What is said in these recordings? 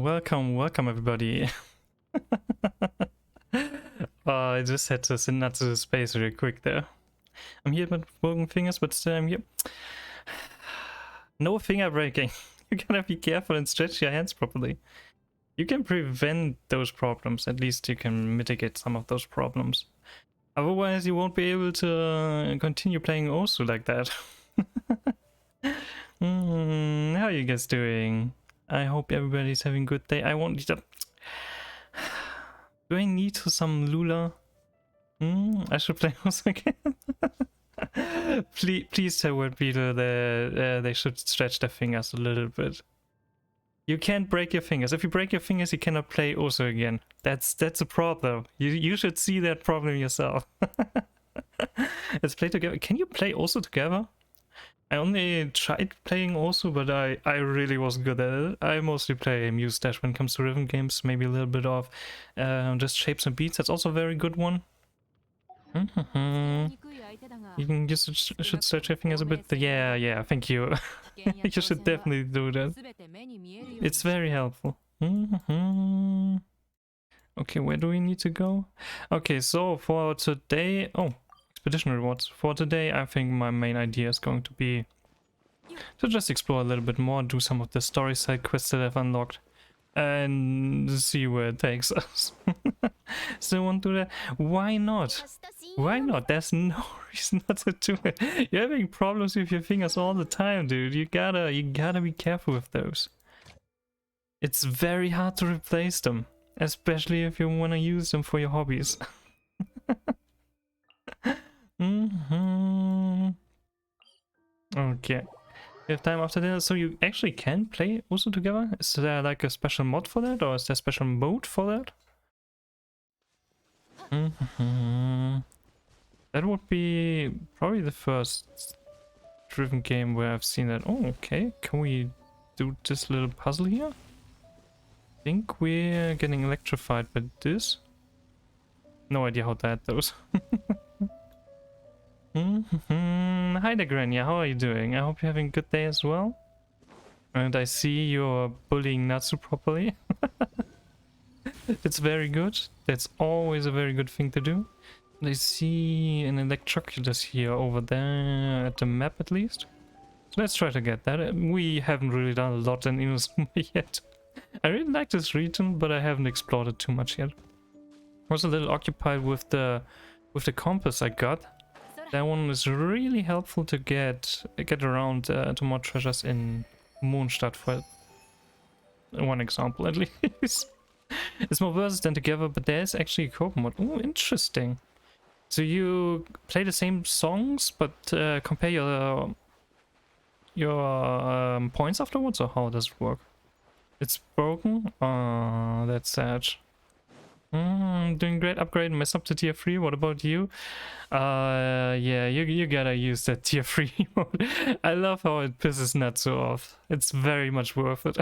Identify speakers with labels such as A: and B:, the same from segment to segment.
A: Welcome everybody. I just had to send that to space real quick there. I'm here with broken fingers, but still I'm here. No finger breaking. You gotta be careful and stretch your hands properly. You can prevent those problems. At least you can mitigate some of those problems. Otherwise you won't be able to continue playing Osu like that. How are you guys doing? I hope everybody's having a good day. I want to... Do I need some Lula? I should play Osu again. please tell Word Beetle that they should stretch their fingers a little bit. You can't break your fingers. If you break your fingers, you cannot play Osu again. That's a problem. You should see that problem yourself. Let's play together. Can you play Osu together? I only tried playing Osu, but I really wasn't good at it. I mostly play Mustache when it comes to rhythm games. Maybe a little bit of just Shapes and Beats. That's also a very good one. You should stretch your fingers a bit. Yeah, thank you. You should definitely do that. It's very helpful. Okay, where do we need to go? Okay, so for today... Oh, expedition rewards. For today, I think my main idea is going to be to just explore a little bit more, do some of the story side quests that I've unlocked, and see where it takes us. Still want to do that? Why not? Why not? There's no reason not to do it. You're having problems with your fingers all the time, dude. You gotta be careful with those. It's very hard to replace them, especially if you want to use them for your hobbies. Okay. We have time after dinner, so you actually can play Osu together? Is there like a special mod for that, or is there a special mode for that? That would be probably the first driven game where I've seen that. Oh, okay. Can we do this little puzzle here? I think we're getting electrified by this. No idea how that goes. Hi there, Grania. How are you doing? I hope you're having a good day as well. And I see you're bullying Natsu properly. It's very good. That's always a very good thing to do. I see an electrocutus here over there at the map at least. So let's try to get that. We haven't really done a lot in Inazuma yet. I really like this region, but I haven't explored it too much yet. I was a little occupied with the compass I got. That one is really helpful to get around to more treasures in Mondstadt, for one example at least. It's more versus than together, but there's actually a co-op mode. Oh, interesting. So you play the same songs, but compare your points afterwards, or how does it work? It's broken? Oh, that's sad. Doing great. Upgrade mess up to tier 3. What about you? Yeah, you gotta use that tier 3 mode. I love how it pisses Natsu off. It's very much worth it.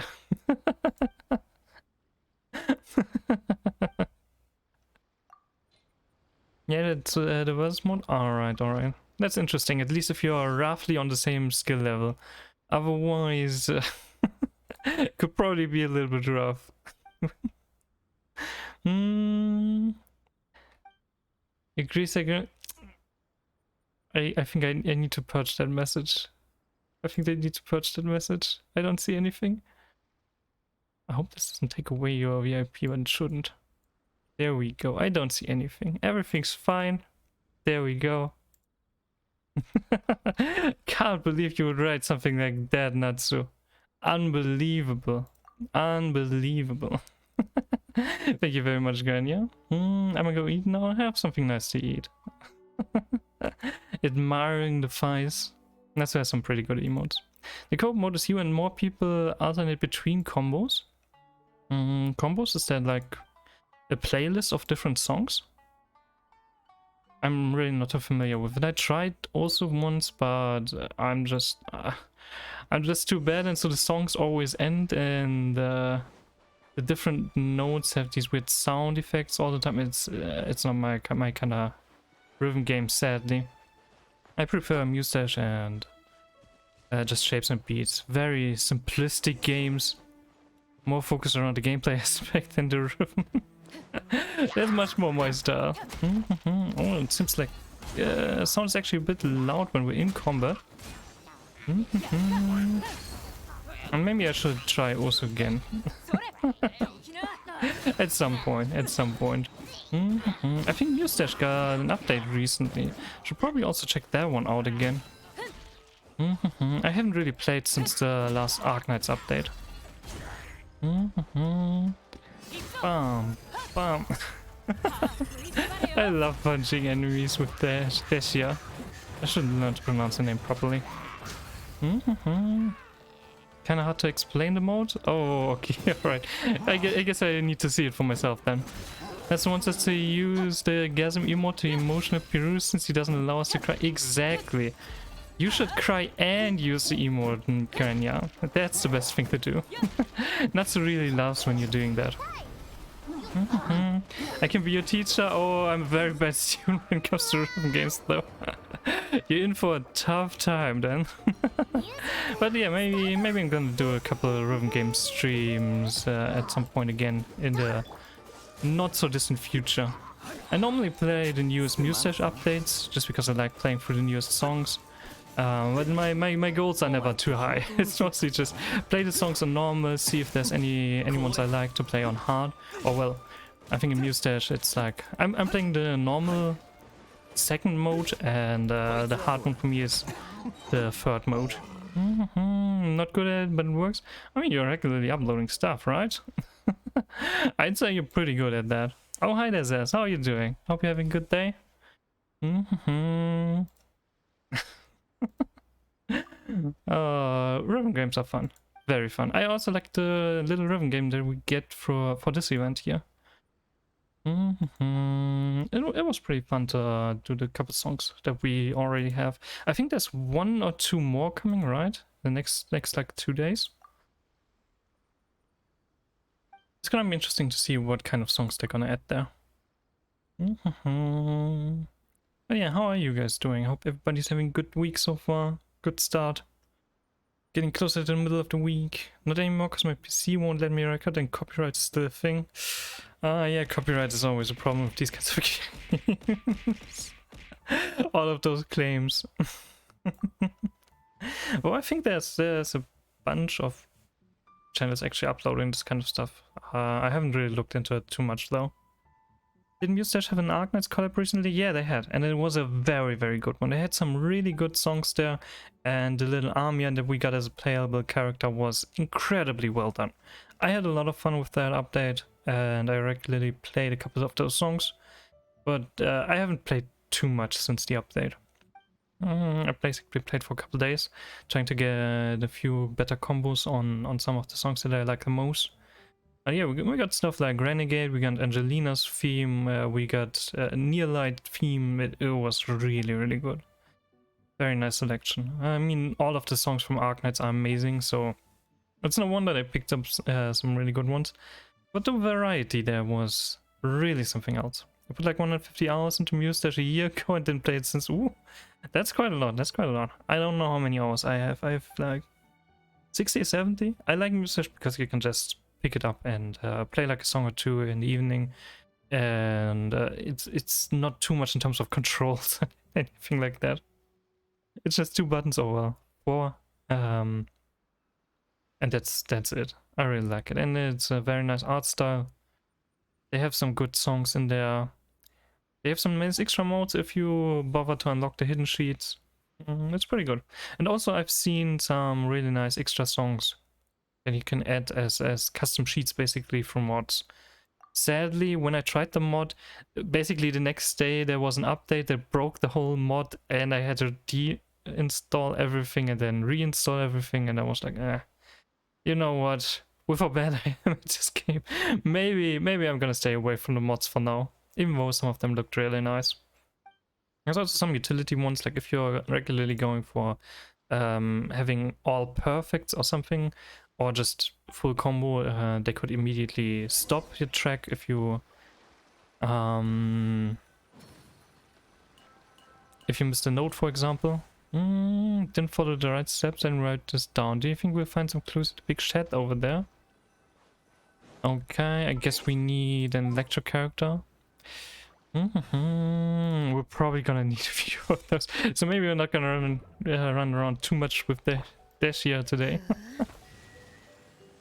A: Yeah, that's the verse mode. Alright. That's interesting. At least if you are roughly on the same skill level. Otherwise, could probably be a little bit rough. Agrees again. I think I need to purge that message. I think they need to purge that message. I don't see anything. I hope this doesn't take away your VIP, but it shouldn't. There we go. I don't see anything. Everything's fine. There we go. Can't believe you would write something like that, Natsu. Unbelievable. Unbelievable. Thank you very much, Ganya. I'm gonna go eat now. I have something nice to eat. Admiring the face. Natsu has some pretty good emotes. The co-op mode is here when more people alternate between combos. Combos, is that like a playlist of different songs? I'm really not too familiar with it. I tried also once, but I'm just too bad, and so the songs always end, and the different notes have these weird sound effects all the time. It's not my kind of rhythm game, sadly. I prefer Mustache and just Shapes and Beats. Very simplistic games. more focused around the gameplay aspect than the rhythm. That's much more my style. Oh, it seems like sounds actually a bit loud when we're in combat. And maybe I should try also again. At some point, at some point. I think Mustache got an update recently. Should probably also check that one out again. I haven't really played since the last Arknights update. Bam, bam. I love punching enemies with Dehya. I should learn to pronounce the name properly. Kinda hard to explain the mode. Oh, okay, alright. I guess I need to see it for myself then. That's wants us to use the gasm emote to emotional Peru since he doesn't allow us to cry. Exactly. You should cry and use the emote, Grania. That's the best thing to do. Natsu really loves when you're doing that. I can be your teacher. Oh, I'm a very bad student when it comes to rhythm games though. You're in for a tough time then. But yeah, maybe I'm gonna do a couple of rhythm game streams at some point again in the not so distant future. I normally play the newest Mustache updates just because I like playing through the newest songs. But my goals are never too high. It's mostly just play the songs on normal, see if there's any ones I like to play on hard. Or well, I think in Mustache it's like I'm playing the normal second mode, and the hard one for me is the third mode. Not good at it, but it works. I mean, you're regularly uploading stuff, right? I'd say you're pretty good at that. Oh, hi there, Zaz. How are you doing? Hope you're having a good day. Rhythm games are fun. Very fun. I also like the little rhythm game that we get for this event here. It was pretty fun to do the couple songs that we already have. I think there's 1 or 2 more coming, right? The next like 2 days. It's gonna be interesting to see what kind of songs they're gonna add there. But yeah, how are you guys doing? Hope everybody's having a good week so far. Good start. Getting closer to the middle of the week. Not anymore because my PC won't let me record and copyright is still a thing. Yeah, copyright is always a problem with these kinds of games. All of those claims. Well, I think there's a bunch of channels actually uploading this kind of stuff. I haven't really looked into it too much though. Did Mustache have an Arknights collab recently? Yeah, they had, and it was a very, very good one. They had some really good songs there, and the little Armia that we got as a playable character was incredibly well done. I had a lot of fun with that update, and I regularly played a couple of those songs, but I haven't played too much since the update. I basically played for a couple of days, trying to get a few better combos on some of the songs that I like the most. Yeah, we got stuff like Renegade, we got Angelina's theme, we got Nearlight theme. It was really, really good. Very nice selection. I mean, all of the songs from Arknights are amazing, so it's no wonder they picked up some really good ones. But the variety there was really something else. I put like 150 hours into Mustache a year ago and didn't play it since. Ooh, that's quite a lot. That's quite a lot. I don't know how many hours I have. I have like 60 or 70. I like Mustache because you can just pick it up and play like a song or two in the evening, and it's not too much in terms of controls, anything like that. It's just 2 buttons over 4, and that's it. I really like it, and it's a very nice art style. They have some good songs in there. They have some nice extra modes if you bother to unlock the hidden sheets. It's pretty good. And also I've seen some really nice extra songs that you can add as custom sheets basically from mods. Sadly, when I tried the mod, basically the next day there was an update that broke the whole mod, and I had to deinstall everything and then reinstall everything, and I was like, you know what? With how bad I am at this game, maybe I'm gonna stay away from the mods for now, even though some of them looked really nice. There's also some utility ones, like if you're regularly going for having all perfects or something, or just full combo, they could immediately stop your track if you missed a note, for example. Didn't follow the right steps and write this down. Do you think we'll find some clues at the big shed over there? Okay, I guess we need an electro character. We're probably gonna need a few of those. So maybe we're not gonna run around too much with the Dehya today.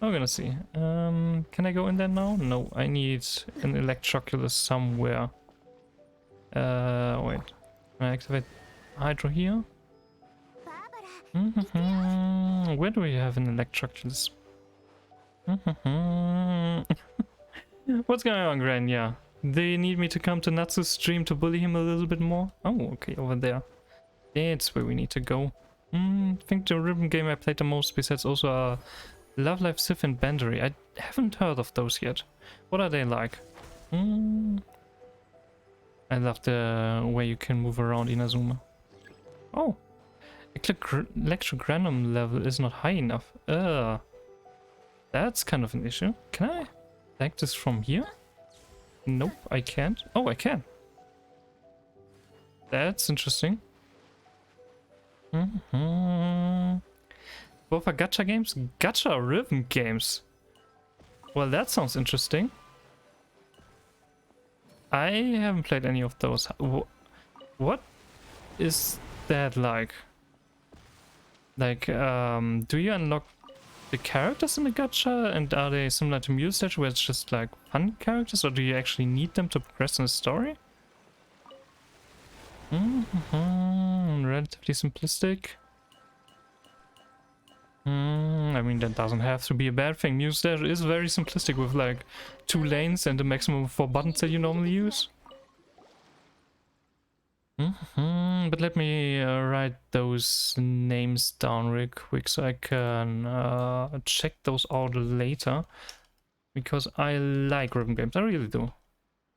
A: I'm gonna see. Can I go in there now? No, I need an Electroculus somewhere. Wait. Can I activate Hydro here? Where do we have an Electroculus? What's going on, Grania? Do you need me to come to Natsu's stream to bully him a little bit more? Oh, okay, over there. That's where we need to go. I think the rhythm game I played the most besides also Love Life Sif and Bandery. I haven't heard of those yet. What are they like? I love the way you can move around Inazuma. Oh, electrogranum level is not high enough. That's kind of an issue. Can I take this from here? Nope, I can't. Oh, I can. That's interesting. Both are gacha games? Gacha rhythm games. Well, that sounds interesting. I haven't played any of those. What is that like? Like, do you unlock the characters in the gacha, and are they similar to Muse where it's just like fun characters, or do you actually need them to progress in the story? Relatively simplistic. I mean, that doesn't have to be a bad thing. Muse is very simplistic with like 2 lanes and the maximum of 4 buttons that you normally use. But let me write those names down real quick so I can check those out later. Because I like rhythm games, I really do.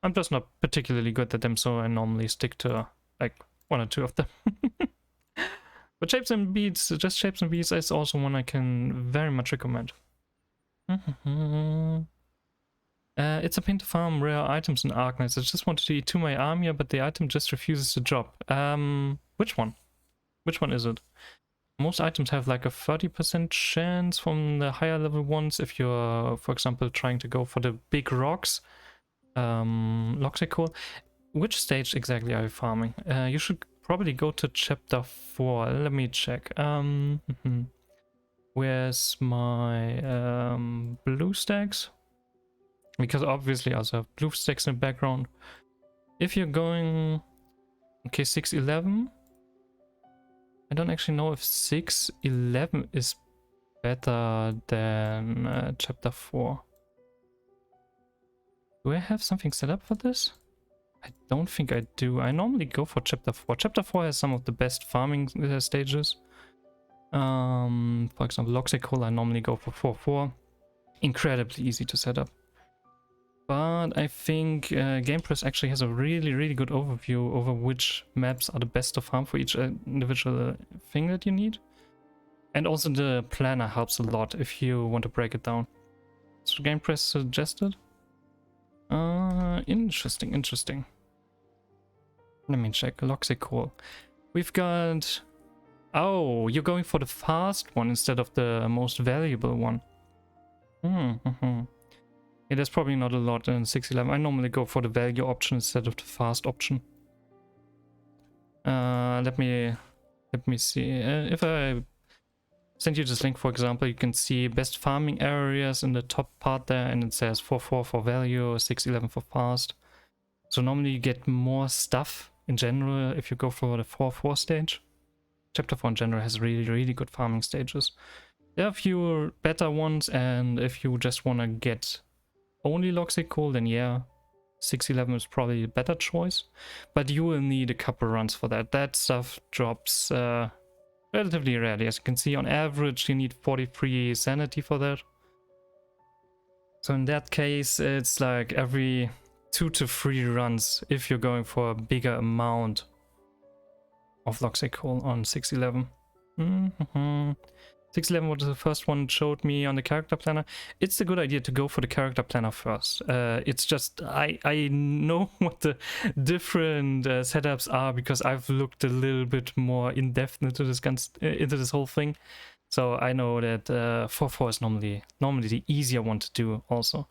A: I'm just not particularly good at them, so I normally stick to like 1 or 2 of them. But Shapes and Beats, just Shapes and Beats is also one I can very much recommend. It's a pain to farm rare items in Arknights. I just wanted to eat 2 my Armia, but the item just refuses to drop. Which one? Which one is it? Most items have like a 30% chance from the higher level ones if you're, for example, trying to go for the big rocks. Loxical. Which stage exactly are you farming? You should probably go to chapter 4. Let me check. Where's my blue stacks? Because obviously I also have blue stacks in the background. If you're going... Okay, 611. I don't actually know if 611 is better than chapter 4. Do I have something set up for this? I don't think I do. I normally go for chapter 4. Chapter 4 has some of the best farming stages. For example, Loxical I normally go for 4-4. Incredibly easy to set up. But I think GamePress actually has a really good overview over which maps are the best to farm for each individual thing that you need. And also the planner helps a lot if you want to break it down. So GamePress suggested. Interesting. Let me check. Loxical. We've got... Oh, you're going for the fast one instead of the most valuable one. Yeah, there's probably not a lot in 611. I normally go for the value option instead of the fast option. Let me see. If I send you this link, for example, you can see best farming areas in the top part there, and it says 4-4 for value, 611 for fast. So normally you get more stuff in general if you go for the 4-4 stage. Chapter 4 in general has really good farming stages. There are a few better ones, and if you just want to get only Loxical, then yeah, 611 is probably a better choice. But you will need a couple runs for that. That stuff drops relatively rarely. As you can see, on average, you need 43 sanity for that. So in that case, it's like every 2 to 3 runs if you're going for a bigger amount of Loxical on 611. 611 was the first one showed me on the character planner. It's a good idea to go for the character planner first. It's just I know what the different setups are because I've looked a little bit more in depth into this whole thing. So I know that 4-4 is normally the easier one to do also.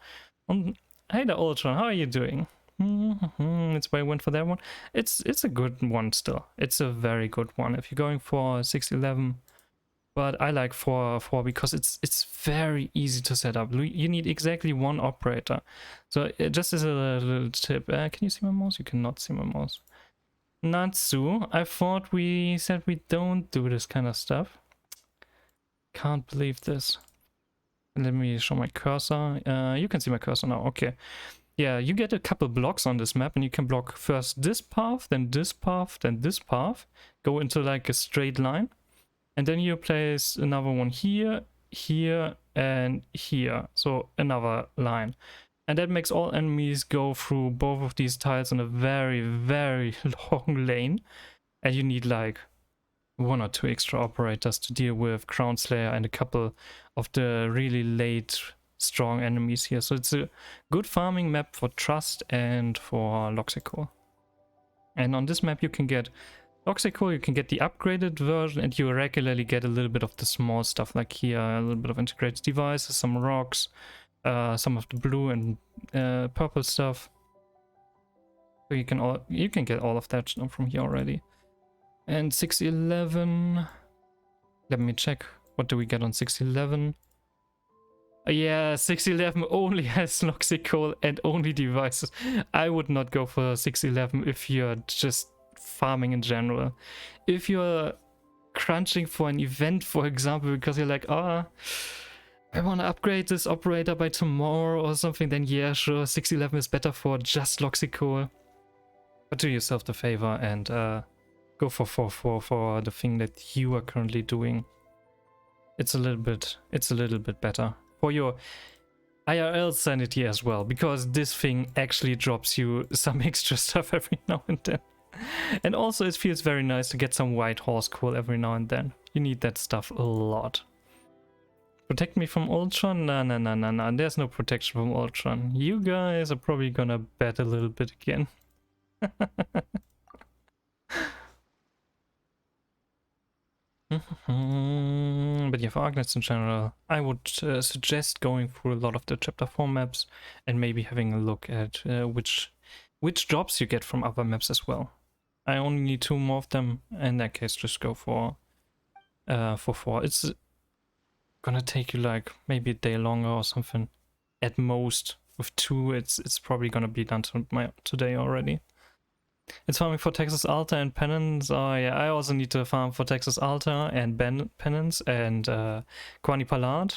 A: Hey there, Ultron, how are you doing? It's why I went for that one. It's a good one still. It's a very good one if you're going for 611. But I like 4 because it's very easy to set up. You need exactly one operator. So just as a little tip, can you see my mouse? You cannot see my mouse. Natsu, I thought we said we don't do this kind of stuff. Can't believe this. Let me show my cursor. You can see my cursor now. Okay. Yeah, you get a couple blocks on this map and you can block first this path, then this path, then this path. Go into like a straight line. And then you place another one here, here, and here. So another line. And that makes all enemies go through both of these tiles in a very, very long lane. And you need like 1 or 2 extra operators to deal with Crown Slayer and a couple of the really late strong enemies here. So it's a good farming map for Trust and for Loxico. And on this map you can get Loxico, you can get the upgraded version, and you regularly get a little bit of the small stuff like here, a little bit of integrated devices, some rocks, some of the blue and purple stuff. So you can get all of that from here already. And 611, let me check. What do we get on 611? Yeah, 611 only has Loxico and only devices. I would not go for 611 if you're just farming in general. If you're crunching for an event, for example, because you're like, I want to upgrade this operator by tomorrow or something, then yeah, sure, 611 is better for just Loxico. But do yourself the favor and go for 4-4 for the thing that you are currently doing. It's a little bit better for your IRL sanity as well, because this thing actually drops you some extra stuff every now and then. And also it feels very nice to get some white horse cool every now and then. You need that stuff a lot. Protect me from Ultron? Nah. There's no protection from Ultron. You guys are probably gonna bet a little bit again. But yeah, for Argnets in general, I would suggest going through a lot of the chapter 4 maps and maybe having a look at which jobs you get from other maps as well. I only need 2 more of them. In that case, just go for 4. It's gonna take you like maybe a day longer or something. At most, with 2, it's probably gonna be done today already. It's farming for Texas Alta and Penance. Oh yeah, I also need to farm for Texas Alta and Penance and Kwani Pallard.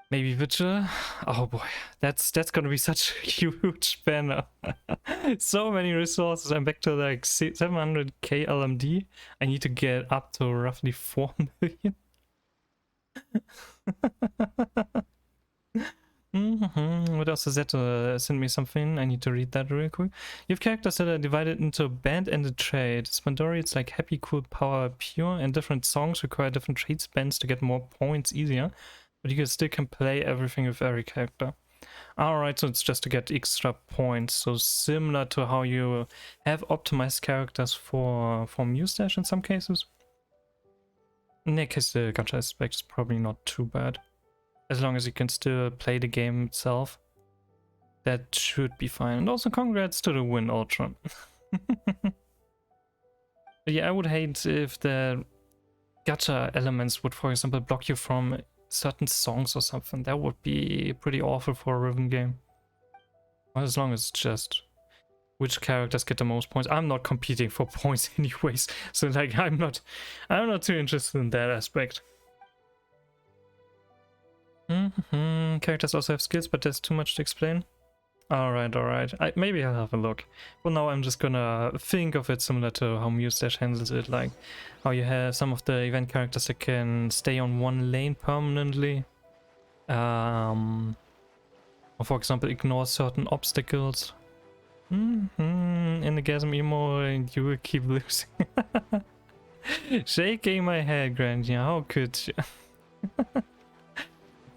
A: Maybe Vigil. Oh boy, that's gonna be such a huge banner. So many resources. I'm back to like 700k LMD. I need to get up to roughly 4 million. What else is that? Send me something. I need to read that real quick. You have characters that are divided into a band and a trait. Spandori, it's like happy, cool, power, pure, and different songs require different trait bands to get more points easier. But you still can play everything with every character. Alright, so it's just to get extra points. So similar to how you have optimized characters for Mustache in some cases. In that case, the gacha aspect is probably not too bad. As long as you can still play the game itself, that should be fine. And also congrats to the win, Ultron. Yeah, I would hate if the gacha elements would, for example, block you from certain songs or something. That would be pretty awful for a rhythm game. Well, as long as it's just which characters get the most points. I'm not competing for points anyways, so like I'm not too interested in that aspect. Characters also have skills, but there's too much to explain. Alright. Maybe I'll have a look. Well, now I'm just gonna think of it similar to how Mustache handles it, like how you have some of the event characters that can stay on one lane permanently. Or for example, ignore certain obstacles. In the Gasm emo, and you will keep losing. Shaking my head, Grandia, how could you?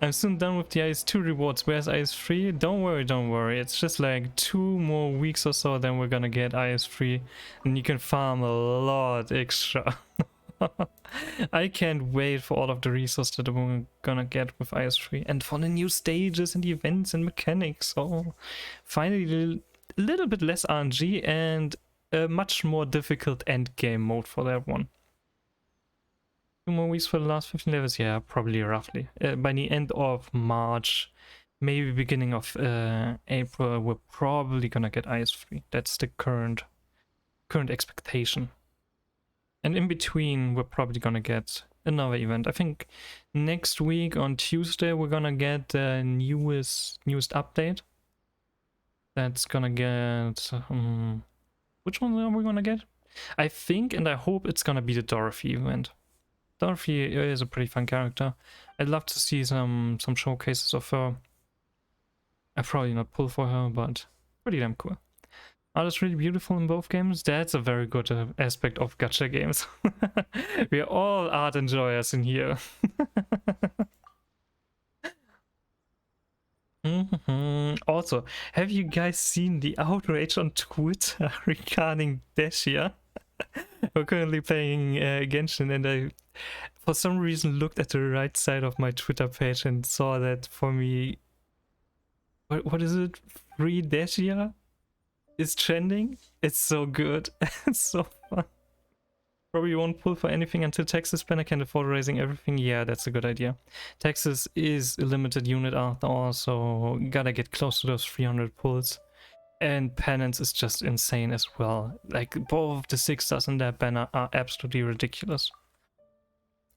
A: I'm soon done with the IS2 rewards. Where's IS3? Don't worry. It's just like 2 more weeks or so, then we're gonna get IS3. And you can farm a lot extra. I can't wait for all of the resources that we're gonna get with IS3 and for the new stages and the events and mechanics. Oh, finally a little bit less RNG and a much more difficult end game mode for that one. 2 more weeks for the last 15 levels? Yeah, probably roughly. By the end of March, maybe beginning of April, we're probably gonna get IS3. That's the current expectation. And in between, we're probably gonna get another event. I think next week on Tuesday, we're gonna get the newest update. That's gonna get... which one are we gonna get? I think and I hope it's gonna be the Dorothy event. Dorothy is a pretty fun character. I'd love to see some showcases of her. I'll probably not pull for her, but pretty damn cool. Art is really beautiful in both games. That's a very good aspect of gacha games. We are all art enjoyers in here. Also, have you guys seen the outrage on Twitter regarding Dehya? We're currently playing Genshin, and I, for some reason, looked at the right side of my Twitter page and saw that for me... What is it? Free Dehya is trending. It's so good. It's so fun. Probably won't pull for anything until Texas banner can afford raising everything. Yeah, that's a good idea. Texas is a limited unit after all, so gotta get close to those 300 pulls. And penance is just insane as well. Like, both of the 6 stars in that banner are absolutely ridiculous.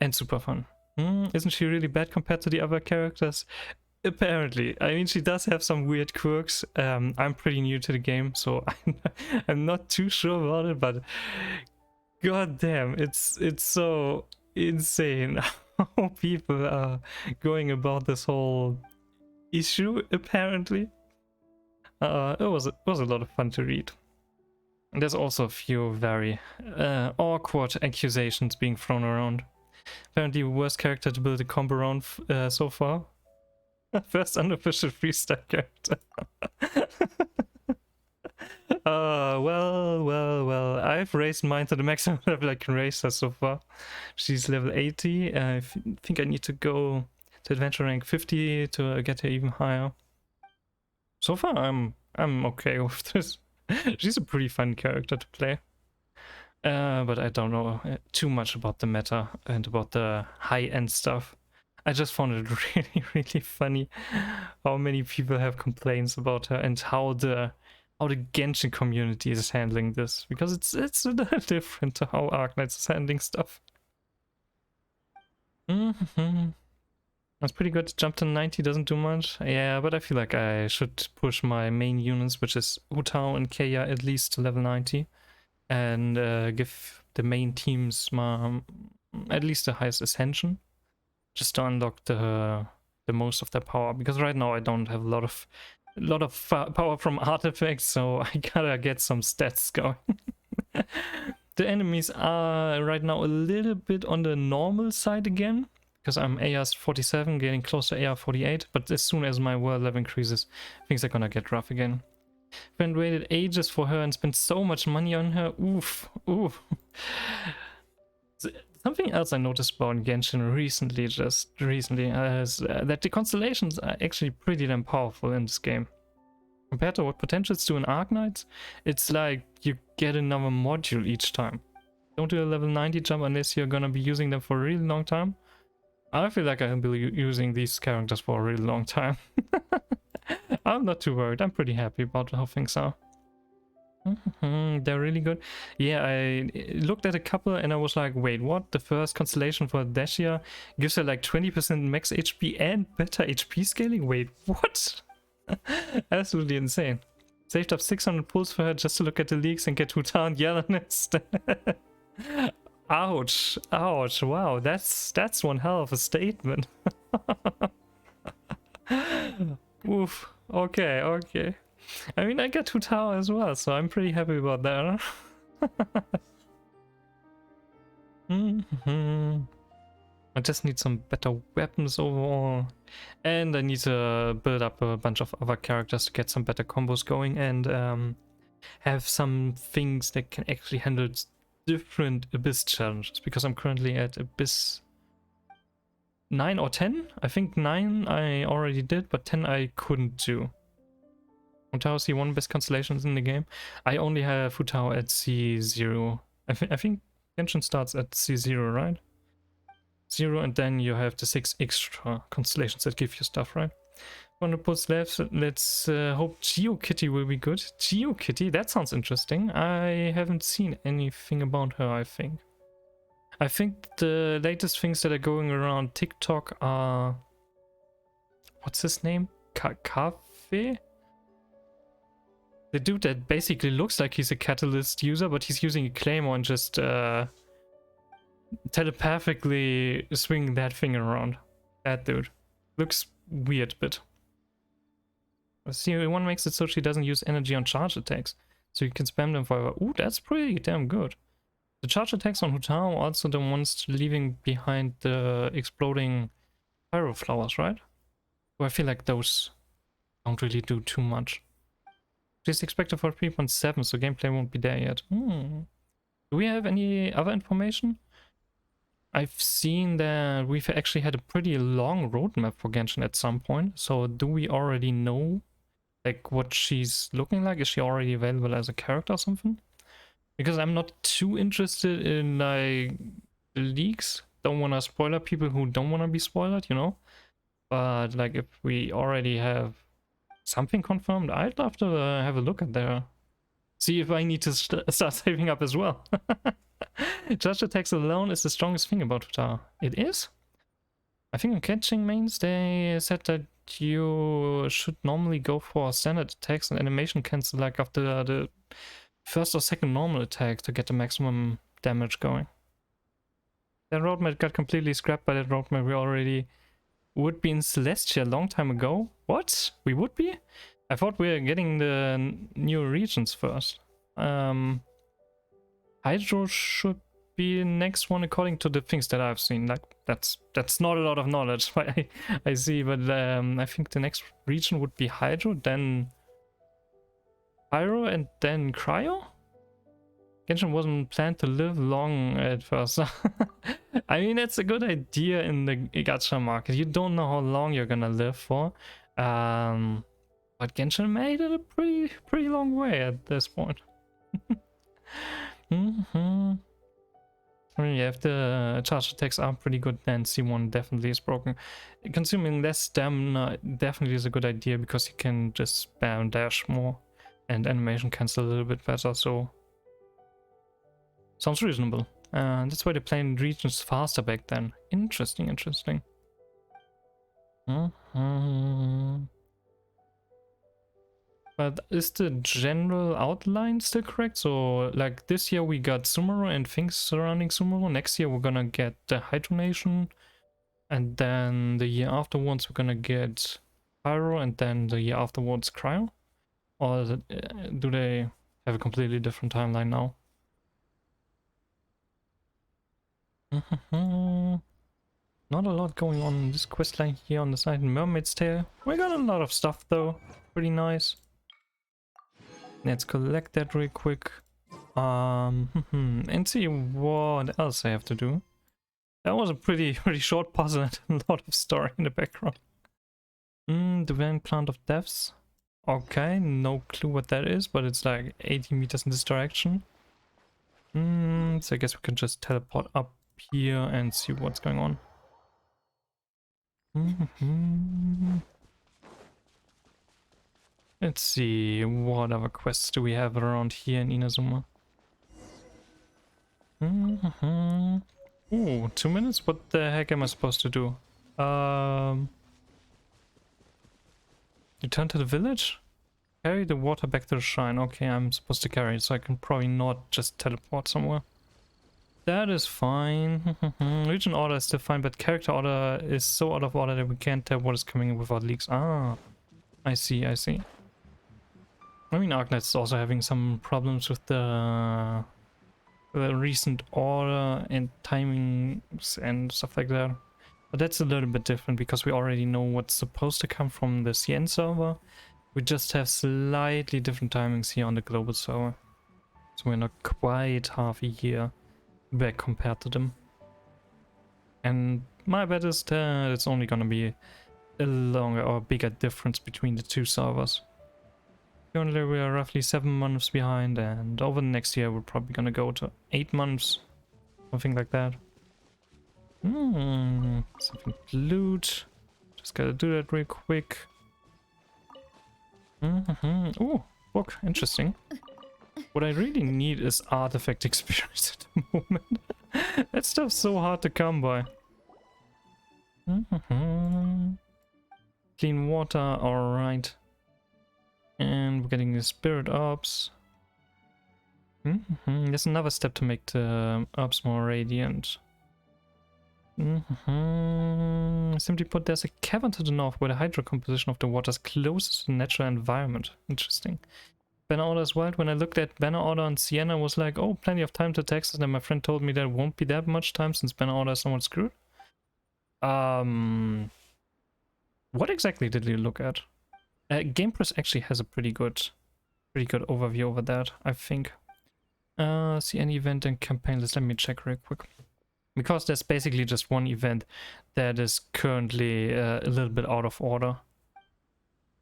A: And super fun. Isn't she really bad compared to the other characters? Apparently. I mean, she does have some weird quirks. I'm pretty new to the game, so I'm not too sure about it, but god damn, it's so insane how people are going about this whole issue, apparently. It was a lot of fun to read. And there's also a few very awkward accusations being thrown around. Apparently worst character to build a combo around so far. First unofficial freestyle character. Well, I've raised mine to the maximum level I can raise her so far. She's level 80. I think I need to go to adventure rank 50 to get her even higher. So far, I'm okay with this. She's a pretty fun character to play. But I don't know too much about the meta and about the high-end stuff. I just found it really, really funny how many people have complaints about her and how the Genshin community is handling this, because it's a little different to how Arknights is handling stuff. That's pretty good. Jump to 90 doesn't do much. Yeah, but I feel like I should push my main units, which is Utao and Keia, at least to level 90. And give the main teams at least the highest ascension. Just to unlock the most of their power. Because right now I don't have a lot of power from artifacts, so I gotta get some stats going. The enemies are right now a little bit on the normal side again. Because I'm AR 47, getting close to AR 48, but as soon as my world level increases, things are gonna get rough again. Friend waited ages for her and spent so much money on her. Oof. Something else I noticed about Genshin recently, is that the constellations are actually pretty damn powerful in this game. Compared to what potentials do in Arknights, it's like you get another module each time. Don't do a level 90 jump unless you're gonna be using them for a really long time. I feel like I'll be using these characters for a really long time. I'm not too worried. I'm pretty happy about how things are. They're really good. Yeah, I looked at a couple and I was like, wait, what? The first constellation for Dehya gives her like 20% max HP and better HP scaling? Wait, what? Absolutely insane. Saved up 600 pulls for her just to look at the leaks and get Utah and Yalanist. Ouch, wow, that's one hell of a statement. Oof, okay. I mean, I got 2 tower as well, so I'm pretty happy about that. I just need some better weapons overall. And I need to build up a bunch of other characters to get some better combos going and have some things that can actually handle different Abyss challenges because I'm currently at Abyss 9 or 10. I think 9 I already did, but 10 I couldn't do. Futao C1 best constellations in the game. I only have Futao at C0. I think Genshin starts at C0, right? 0, and then you have the 6 extra constellations that give you stuff, right? 100 posts left. Let's hope GeoKitty will be good. GeoKitty, that sounds interesting. I haven't seen anything about her, I think. I think the latest things that are going around TikTok are... What's his name? Cafe? The dude that basically looks like he's a Catalyst user, but he's using a Claymore and just telepathically swinging that thing around. That dude. Looks weird, but... C1 makes it so she doesn't use energy on charge attacks, so you can spam them forever. Ooh, that's pretty damn good. The charge attacks on Hutao are also the ones leaving behind the exploding pyro flowers, right? So I feel like those don't really do too much. She's expected for 3.7, so gameplay won't be there yet. Do we have any other information? I've seen that we've actually had a pretty long roadmap for Genshin at some point, so do we already know like what she's looking like? Is she already available as a character or something? Because I'm not too interested in like leaks. Don't want to spoiler people who don't want to be spoiled, you know? But like if we already have something confirmed, I'd love to have a look at there. See if I need to start saving up as well. Charge attacks alone is the strongest thing about Futao. It is? I think in catching mains they said that you should normally go for standard attacks and animation cancel like after the first or second normal attack to get the maximum damage going. That roadmap got completely scrapped by that roadmap. We already would be in Celestia a long time ago. What? We would be? I thought we were getting the new regions first. Hydro should be the next one according to the things that I've seen. Like that's not a lot of knowledge I see, but I think the next region would be Hydro, then Pyro, and then Cryo? Genshin wasn't planned to live long at first. I mean, that's a good idea in the gacha market. You don't know how long you're gonna live for. But Genshin made it a pretty long way at this point. I mean, yeah, if the charge attacks are pretty good, then C1 definitely is broken. Consuming less stamina definitely is a good idea because you can just spam dash more and animation cancel a little bit better, so sounds reasonable. That's why they played regions faster back then. Interesting. But is the general outline still correct? So, like, this year we got Sumeru and things surrounding Sumeru. Next year we're gonna get the Hydro Nation. And then the year afterwards we're gonna get Pyro, and then the year afterwards Cryo? Or do they have a completely different timeline now? Not a lot going on in this questline here on the side. Mermaid's Tail. We got a lot of stuff though. Pretty nice. Let's collect that real quick. And see what else I have to do. That was a pretty short puzzle and a lot of story in the background. Divine Plant of Deaths. Okay, no clue what that is, but it's like 80 meters in this direction. So I guess we can just teleport up here and see what's going on. Let's see, what other quests do we have around here in Inazuma? Ooh, 2 minutes? What the heck am I supposed to do? Return to the village? Carry the water back to the shrine. Okay, I'm supposed to carry it, so I can probably not just teleport somewhere. That is fine. Region order is still fine, but character order is so out of order that we can't tell what is coming without leaks. Ah, I see. I mean, Arknight is also having some problems with the recent order and timings and stuff like that. But that's a little bit different because we already know what's supposed to come from the CN server. We just have slightly different timings here on the global server. So we're not quite half a year back compared to them. And my bet is that it's only gonna be a longer or bigger difference between the two servers. Currently we are roughly 7 months behind, and over the next year we're probably gonna go to 8 months. Something like that. Something to loot. Just gotta do that real quick. Oh, book. Interesting. What I really need is artifact experience at the moment. That stuff's so hard to come by. Clean water, alright. And we're getting the spirit orbs. There's another step to make the orbs more radiant. Simply put, there's a cavern to the north where the hydro composition of the water is closest to the natural environment. Interesting. Banner Order is wild. When I looked at Banner Order on Sienna, I was like, oh, plenty of time to Texas, and then my friend told me there won't be that much time since Banner Order is somewhat screwed. What exactly did you look at? GamePress actually has a pretty good overview over that, I think. See any event and campaign list. Let me check real quick. Because there's basically just one event that is currently a little bit out of order.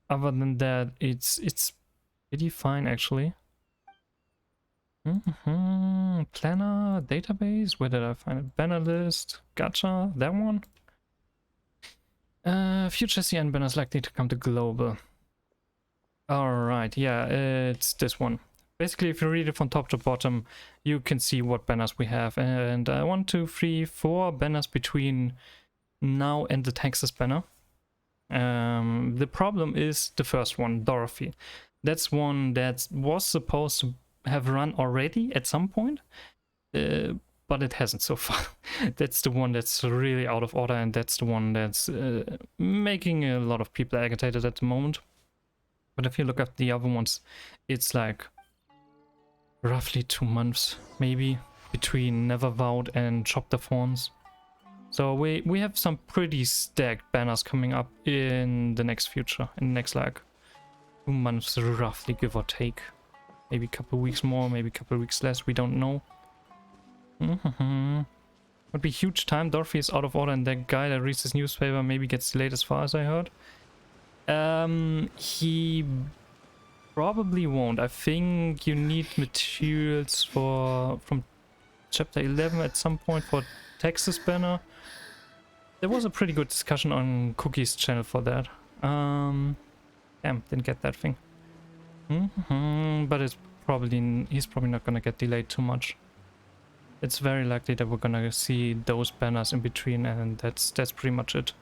A: Other than that, it's pretty fine actually. Planner, database, where did I find it? Banner list, gotcha, that one. Future CN banners likely to come to global. Alright, yeah, it's this one. Basically, if you read it from top to bottom, you can see what banners we have. And 1, 2, 3, 4 banners between now and the Texas banner. The problem is the first one, Dorothy. That's one that was supposed to have run already at some point, but it hasn't so far. That's the one that's really out of order, and that's the one that's making a lot of people agitated at the moment. But if you look at the other ones, it's like roughly 2 months, maybe, between Never Vowed and Chop the Fawns. So we have some pretty stacked banners coming up in the next future, in the next like 2 months roughly, give or take. Maybe a couple weeks more, maybe a couple weeks less, we don't know. Would be huge time. Dorothy is out of order, and that guy that reads his newspaper maybe gets delayed as far as I heard. He probably won't. I think you need materials from chapter 11 at some point for Texas banner. There was a pretty good discussion on Cookie's channel for that. Damn, didn't get that thing. But he's probably not gonna get delayed too much. It's very likely that we're gonna see those banners in between, and that's pretty much it.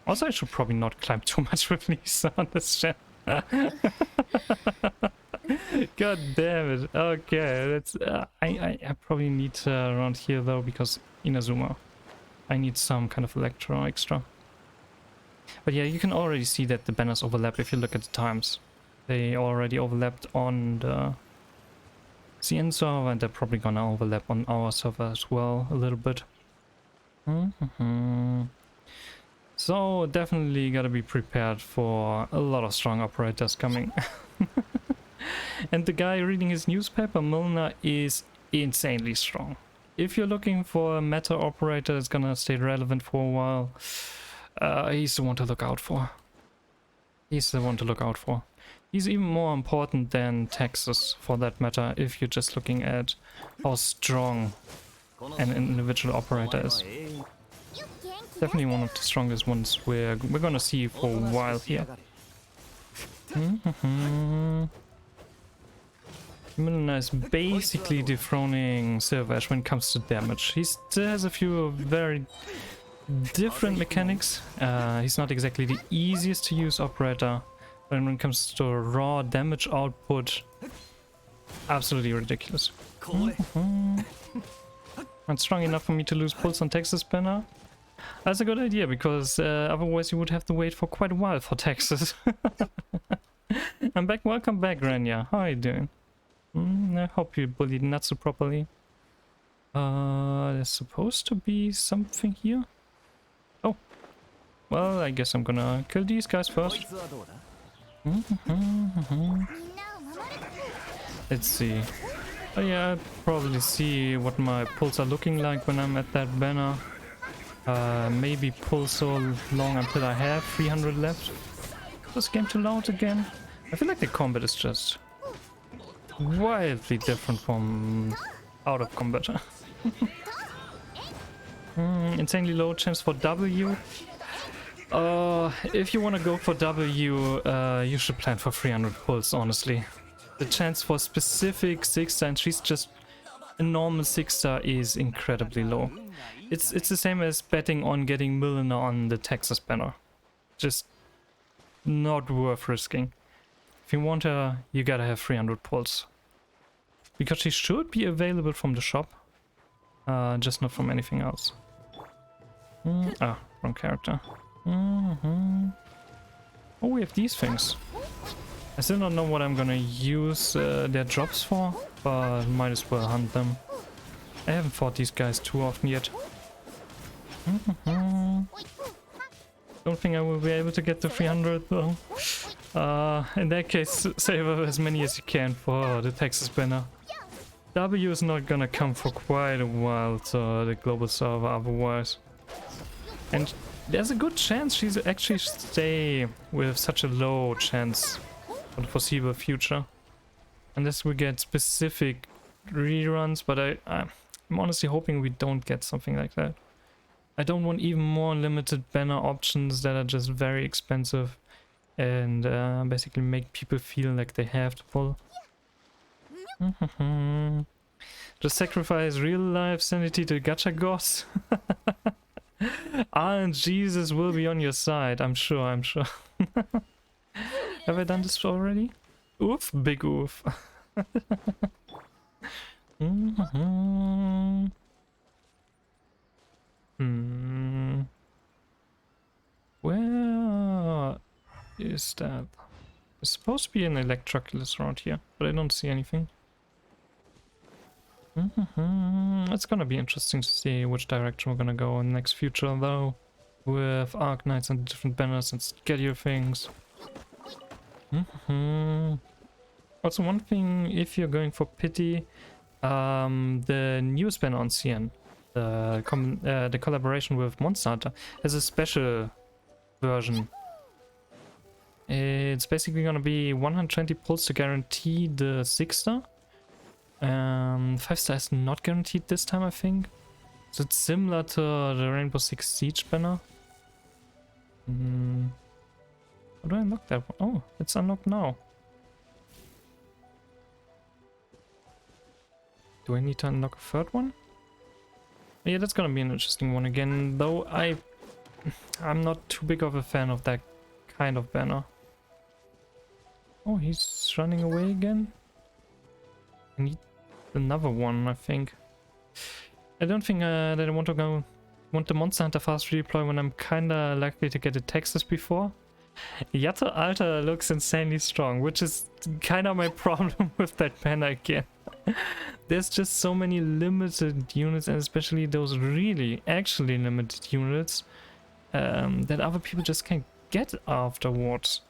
A: Also, I should probably not climb too much with Lisa on this channel. God damn it. Okay, that's I probably need around here though, because Inazuma. I need some kind of electro extra. But yeah, you can already see that the banners overlap if you look at the times. They already overlapped on the CN server, and they're probably gonna overlap on our server as well a little bit. So definitely gotta be prepared for a lot of strong operators coming. And the guy reading his newspaper, Milner, is insanely strong. If you're looking for a meta operator that's gonna stay relevant for a while, he's the one to look out for. He's the one to look out for. He's even more important than Texas for that matter, if you're just looking at how strong an individual operator is. Definitely one of the strongest ones we're gonna see for a while here. Milner is basically dethroning Silvash when it comes to damage. He still has a few very different mechanics. He's not exactly the easiest to use operator, but when it comes to raw damage output, absolutely ridiculous. Not strong enough for me to lose pulse on Texas banner. That's a good idea, because otherwise you would have to wait for quite a while for Texas. I'm back. Welcome back, Rania. How are you doing? I hope you bullied Natsu properly. There's supposed to be something here. Oh. Well, I guess I'm gonna kill these guys first. Let's see. Oh yeah, I'll probably see what my pulls are looking like when I'm at that banner. Maybe pull so long until I have 300 left. Is this game too loud again? I feel like the combat is just wildly different from out of combat. Insanely low chance for W. If you want to go for W, you should plan for 300 pulls, honestly. The chance for specific 6-star, and she's just a normal 6-star, is incredibly low. It's the same as betting on getting Milliner on the Texas banner. Just not worth risking. If you want her, you gotta have 300 pulls. Because she should be available from the shop, just not from anything else. Wrong character. Oh, we have these things. I still don't know what I'm gonna use their drops for, but might as well hunt them. I haven't fought these guys too often yet. Don't think I will be able to get to 300 though. In that case, save up as many as you can for the Texas banner. W is not gonna come for quite a while to the global server otherwise. And there's a good chance she's actually stay with such a low chance for the foreseeable future. Unless we get specific reruns, but I'm honestly hoping we don't get something like that. I don't want even more limited banner options that are just very expensive and basically make people feel like they have to pull. Just sacrifice real life sanity to gacha gods. And Jesus will be on your side, I'm sure. Have I done this already? Oof, big oof. Where is that? There's supposed to be an Electroculus around here, but I don't see anything. It's gonna be interesting to see which direction we're gonna go in the next future though, with Arknights and different banners and schedule things. Also one thing, if you're going for pity, the newest banner on CN, the collaboration with Monster Hunter, has a special version. It's basically gonna be 120 pulls to guarantee the 6-star. 5-star is not guaranteed this time, I think. So it's similar to the Rainbow Six Siege banner. How do I unlock that one? Oh, it's unlocked now. Do I need to unlock a third one? Yeah, that's gonna be an interesting one again, though I'm not too big of a fan of that kind of banner. Oh, he's running away again? I need another one, I think. I don't think that I want the Monster Hunter fast redeploy when I'm kinda likely to get a Texas before. Yato Alta looks insanely strong, which is kinda my problem with that banner again. There's just so many limited units, and especially those really actually limited units that other people just can't get afterwards.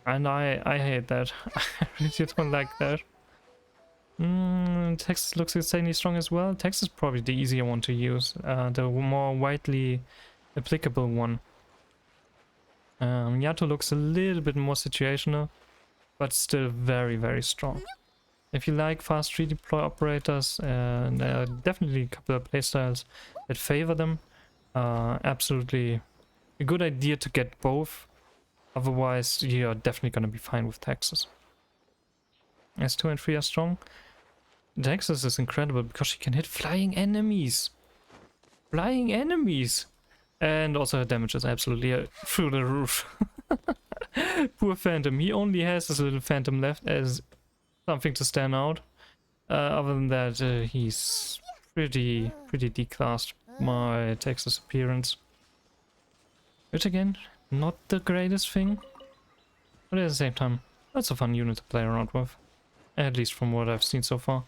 A: And I hate that. I really don't like that. Texas looks insanely strong as well. Texas is probably the easier one to use, the more widely applicable one. Yato looks a little bit more situational, but still very, very strong. If you like fast redeploy operators, there are definitely a couple of playstyles that favor them. Absolutely a good idea to get both. Otherwise, you're definitely going to be fine with Texas. S2 and 3 are strong. Texas is incredible because she can hit flying enemies. Flying enemies! And also her damage is absolutely through the roof. Poor Phantom. He only has this little Phantom left as something to stand out. Other than that, he's pretty declassed my Texas appearance. Which again, not the greatest thing. But at the same time, that's a fun unit to play around with. At least from what I've seen so far.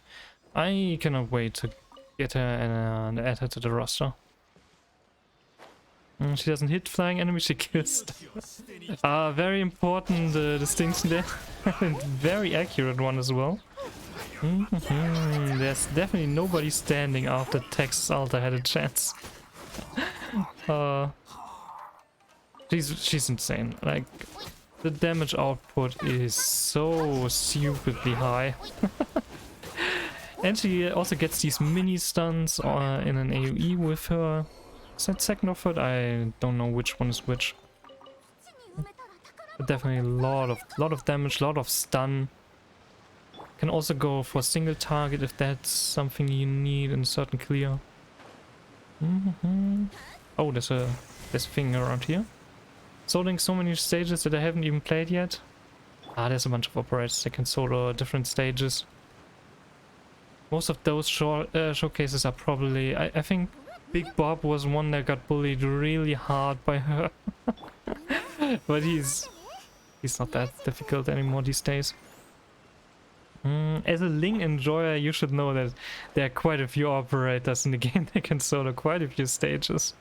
A: I cannot wait to get her and add her to the roster. She doesn't hit flying enemies, she kills them. Very important distinction there. And very accurate one as well. There's definitely nobody standing after Texas Alta had a chance. She's insane. Like, the damage output is so stupidly high. And she also gets these mini stuns in an AoE with her. Is that second or third? I don't know which one is which. But definitely a lot of damage, a lot of stun. Can also go for a single target if that's something you need in a certain clear. Oh, there's a thing around here. Soloing so many stages that I haven't even played yet. There's a bunch of operators that can solo different stages. Most of those showcases are probably... I think Big Bob was one that got bullied really hard by her. But he's not that difficult anymore these days. As a Ling enjoyer, you should know that there are quite a few operators in the game that can solo quite a few stages.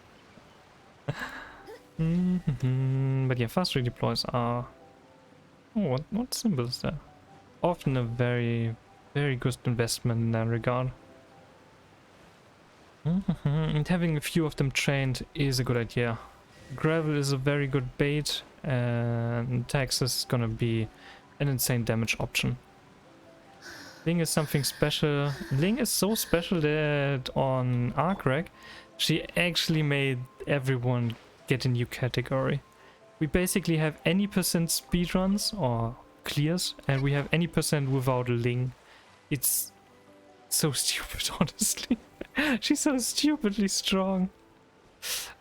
A: But yeah, fast redeploys are... Oh, what symbol is that? Often a very, very good investment in that regard. And having a few of them trained is a good idea. Gravel is a very good bait, and Texas is gonna be an insane damage option. Ling is something special. Ling is so special that on Arcrag, she actually made everyone get a new category. We basically have any percent speedruns or clears, and we have any percent without Ling. It's so stupid, honestly. She's so stupidly strong.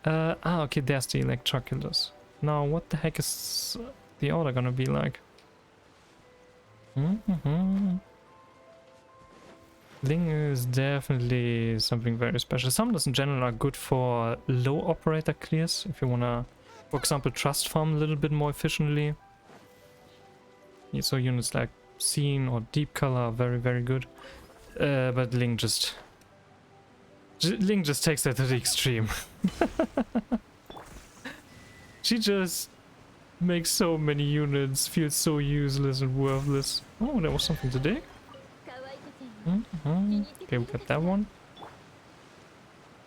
A: Okay, there's the Electroculus. Now, what the heck is the order gonna be like? Ling is definitely something very special. Summoners in general are good for low operator clears, if you wanna, for example, trust farm a little bit more efficiently. Yeah, so units like Scene or Deep Color are very, very good. But Ling just takes that to the extreme. She just makes so many units feel so useless and worthless. Oh, there was something to dig. Okay, we got that one.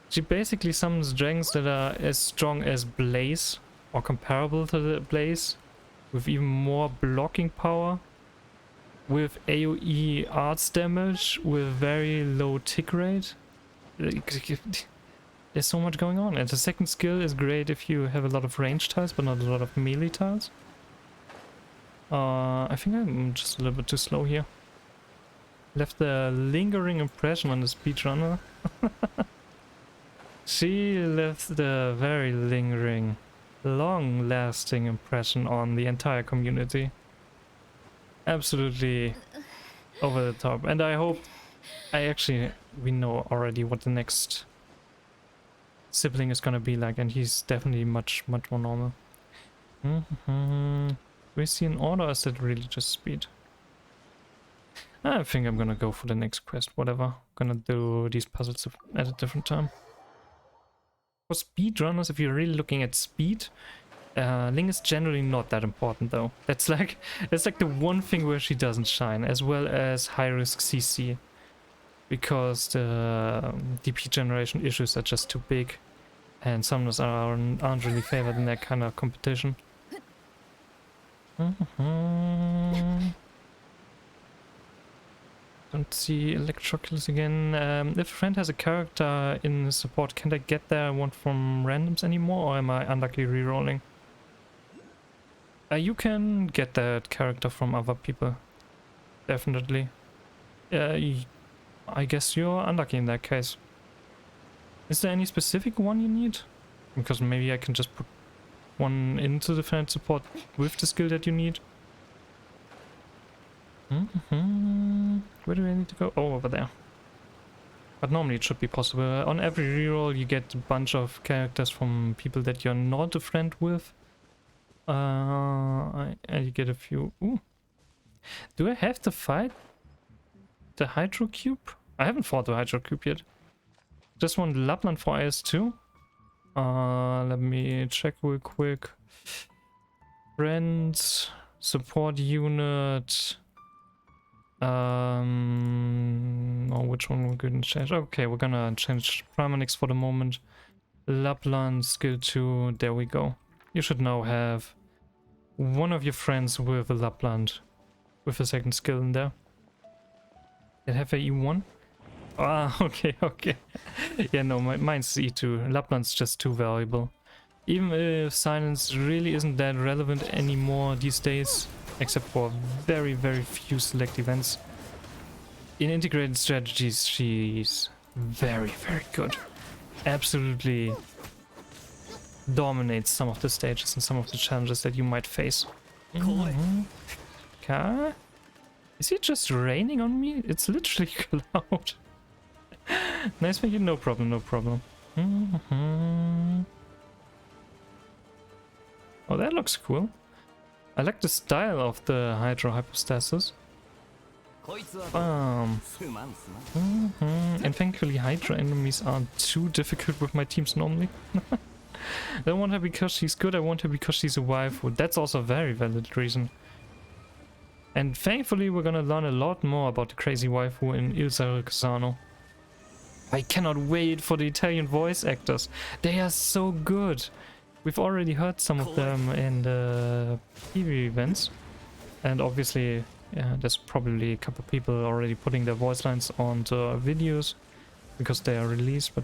A: She basically summons dragons that are as strong as Blaze, or comparable to the Blaze, with even more blocking power, with AoE arts damage, with very low tick rate. There's so much going on, and the second skill is great if you have a lot of range tiles but not a lot of melee tiles. I think I'm just a little bit too slow here. Left a lingering impression on the speedrunner. She left the very lingering, long-lasting impression on the entire community. Absolutely over the top. And I hope... we know already what the next sibling is gonna be like, and he's definitely much more normal. We see an order, or is that really just speed? I think I'm gonna go for the next quest, whatever. Gonna do these puzzles at a different time. For speedrunners, if you're really looking at speed, Ling is generally not that important though. That's like the one thing where she doesn't shine, as well as high risk CC. Because the DP generation issues are just too big, and summoners aren't really favored in that kind of competition. Don't see Electroculus again. If a friend has a character in support, can I get their one from randoms anymore, or am I unlucky rerolling? You can get that character from other people. Definitely. I guess you're unlucky in that case. Is there any specific one you need? Because maybe I can just put one into the friend support with the skill that you need. Where do I need to go? Oh, over there. But normally it should be possible. On every reroll you get a bunch of characters from people that you're not a friend with. And you get a few... Ooh. Do I have to fight the Hydro Cube? I haven't fought the Hydro Cube yet. Just want Lapland for IS2. Let me check real quick. Friends, support unit... Oh, which one we're gonna change? Okay, we're gonna change Primanix for the moment. Lapland skill 2, there we go. You should now have one of your friends with a Lapland with a second skill in there. Did have a E1? Ah, okay, okay. Yeah, no, mine's E2. Lapland's just too valuable. Even if silence really isn't that relevant anymore these days, except for very, very few select events. In integrated strategies, she's very, very good. Absolutely dominates some of the stages and some of the challenges that you might face. Okay. Is it just raining on me? It's literally cloud. Nice for you, no problem, no problem. Oh, that looks cool. I like the style of the Hydro Hypostasis. And thankfully Hydra enemies aren't too difficult with my teams normally. I don't want her because she's good, I want her because she's a waifu. That's also a very valid reason. And thankfully we're gonna learn a lot more about the crazy waifu in Il Sarukasano. I cannot wait for the Italian voice actors. They are so good. We've already heard some of them in the TV events. And obviously, yeah, there's probably a couple of people already putting their voice lines onto videos because they are released. But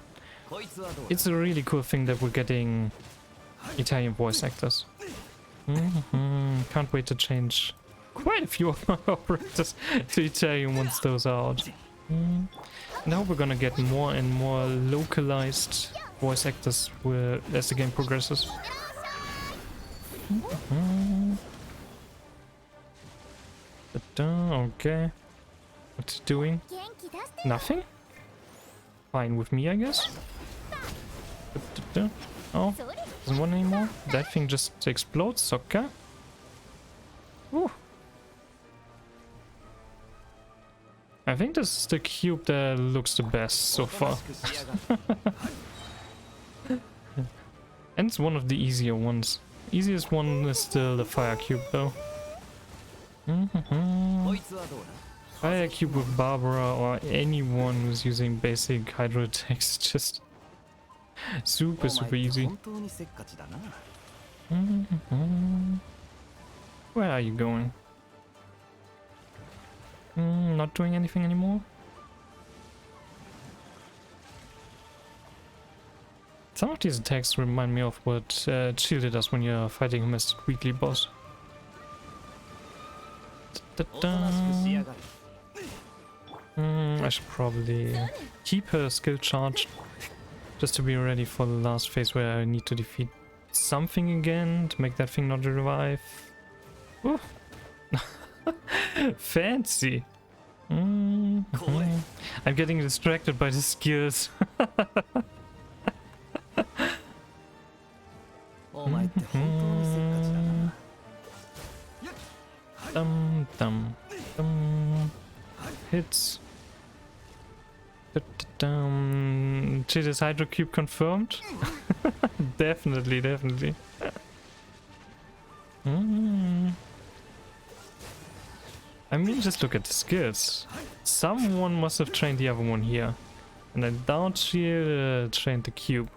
A: it's a really cool thing that we're getting Italian voice actors. Can't wait to change quite a few of my operators to Italian once those are out. Now we're gonna get more and more localized voice actors as the game progresses. Okay. What's he doing? Nothing? Fine with me, I guess. Oh, doesn't want anymore. That thing just explodes. Okay. Ooh. I think this is the cube that looks the best so far. And it's one of the easier ones. Easiest one is still the fire cube though. Fire cube with Barbara or anyone who's using basic hydro attacks, just super easy. Where are you going? Not doing anything anymore? Some of these attacks remind me of what Childe does when you're fighting him as the weekly boss. I should probably keep her skill charged just to be ready for the last phase where I need to defeat something again to make that thing not revive. Ooh. Fancy. I'm getting distracted by the skills. Hits. Childe's Hydro Cube confirmed. Definitely. I mean, just look at the skills. Someone must have trained the other one here. And I doubt she trained the cube.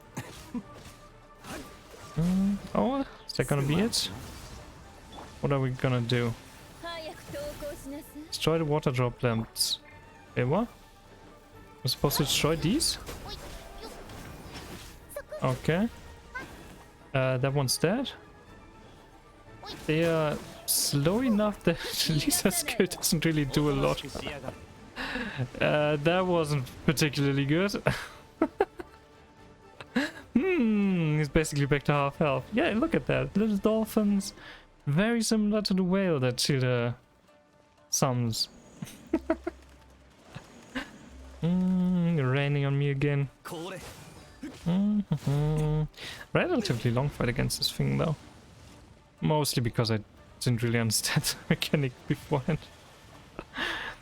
A: Oh, is that gonna be it? What are we gonna do? Destroy the water drop lamps. Wait, what? We're supposed to destroy these? Okay. That one's dead. They are slow enough that Lisa's skill doesn't really do a lot. That wasn't particularly good. He's basically back to half health. Yeah, look at that. Little dolphins. Very similar to the whale that Childe summons. Raining on me again. Relatively long fight against this thing though. Mostly because I didn't really understand the mechanic beforehand.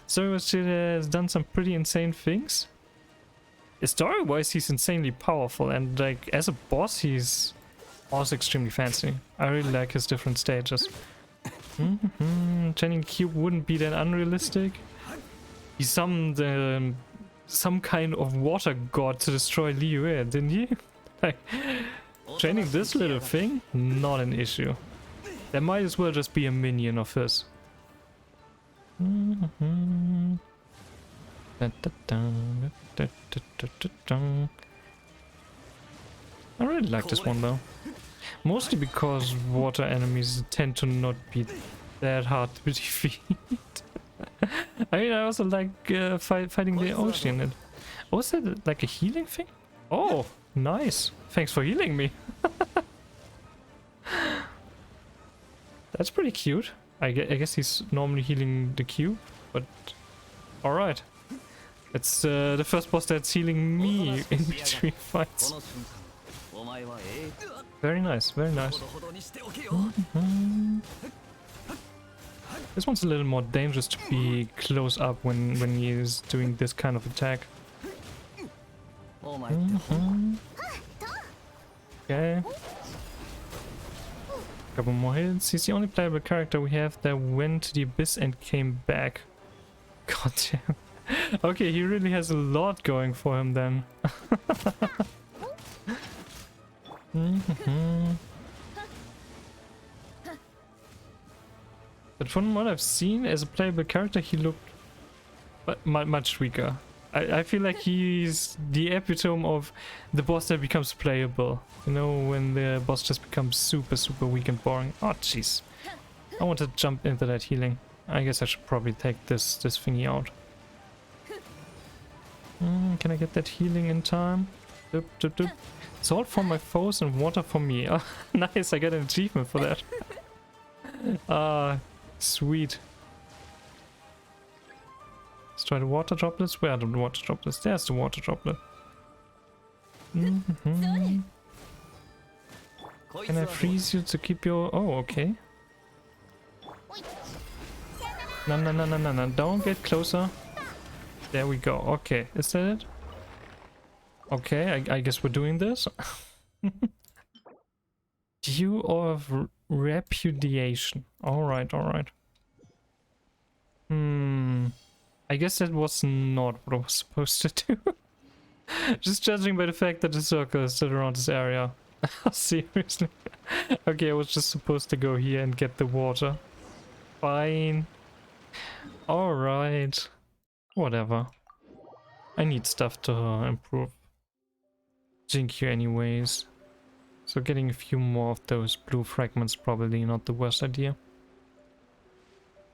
A: So Childe has done some pretty insane things. Story-wise, he's insanely powerful, and like as a boss, he's also extremely fancy. I really like his different stages. Chaining cube wouldn't be that unrealistic. He summoned some kind of water god to destroy Liyue, didn't he? Like, training this little thing? Not an issue. There might as well just be a minion of his. I really like this one though. Mostly because water enemies tend to not be that hard to defeat. I mean, I also like fighting the ocean. Oh, is that like a healing thing? Oh, nice. Thanks for healing me. That's pretty cute. I guess he's normally healing the cube, but alright. It's the first boss that's healing me in between fights. Very nice, very nice. This one's a little more dangerous to be close up when he is doing this kind of attack. Okay. Couple more hits. He's the only playable character we have that went to the abyss and came back. God damn. Okay, he really has a lot going for him then. But from what I've seen as a playable character, he looked much weaker. I feel like he's the epitome of the boss that becomes playable. You know, when the boss just becomes super weak and boring. Oh jeez. I want to jump into that healing. I guess I should probably take this thingy out. Can I get that healing in time? Salt for my foes and water for me. Oh, nice, I got an achievement for that. Ah, sweet. Let's try the water droplets. Where are the water droplets? There's the water droplet. Can I freeze you to keep your... Oh, okay. No. Don't get closer. There we go. Okay, is that it? Okay, I guess we're doing this. Due of repudiation. Alright. I guess that was not what I was supposed to do. Just judging by the fact that the circle is still around this area. Seriously. Okay, I was just supposed to go here and get the water. Fine. Alright. Whatever. I need stuff to improve Jinkyu anyways. So getting a few more of those blue fragments probably not the worst idea.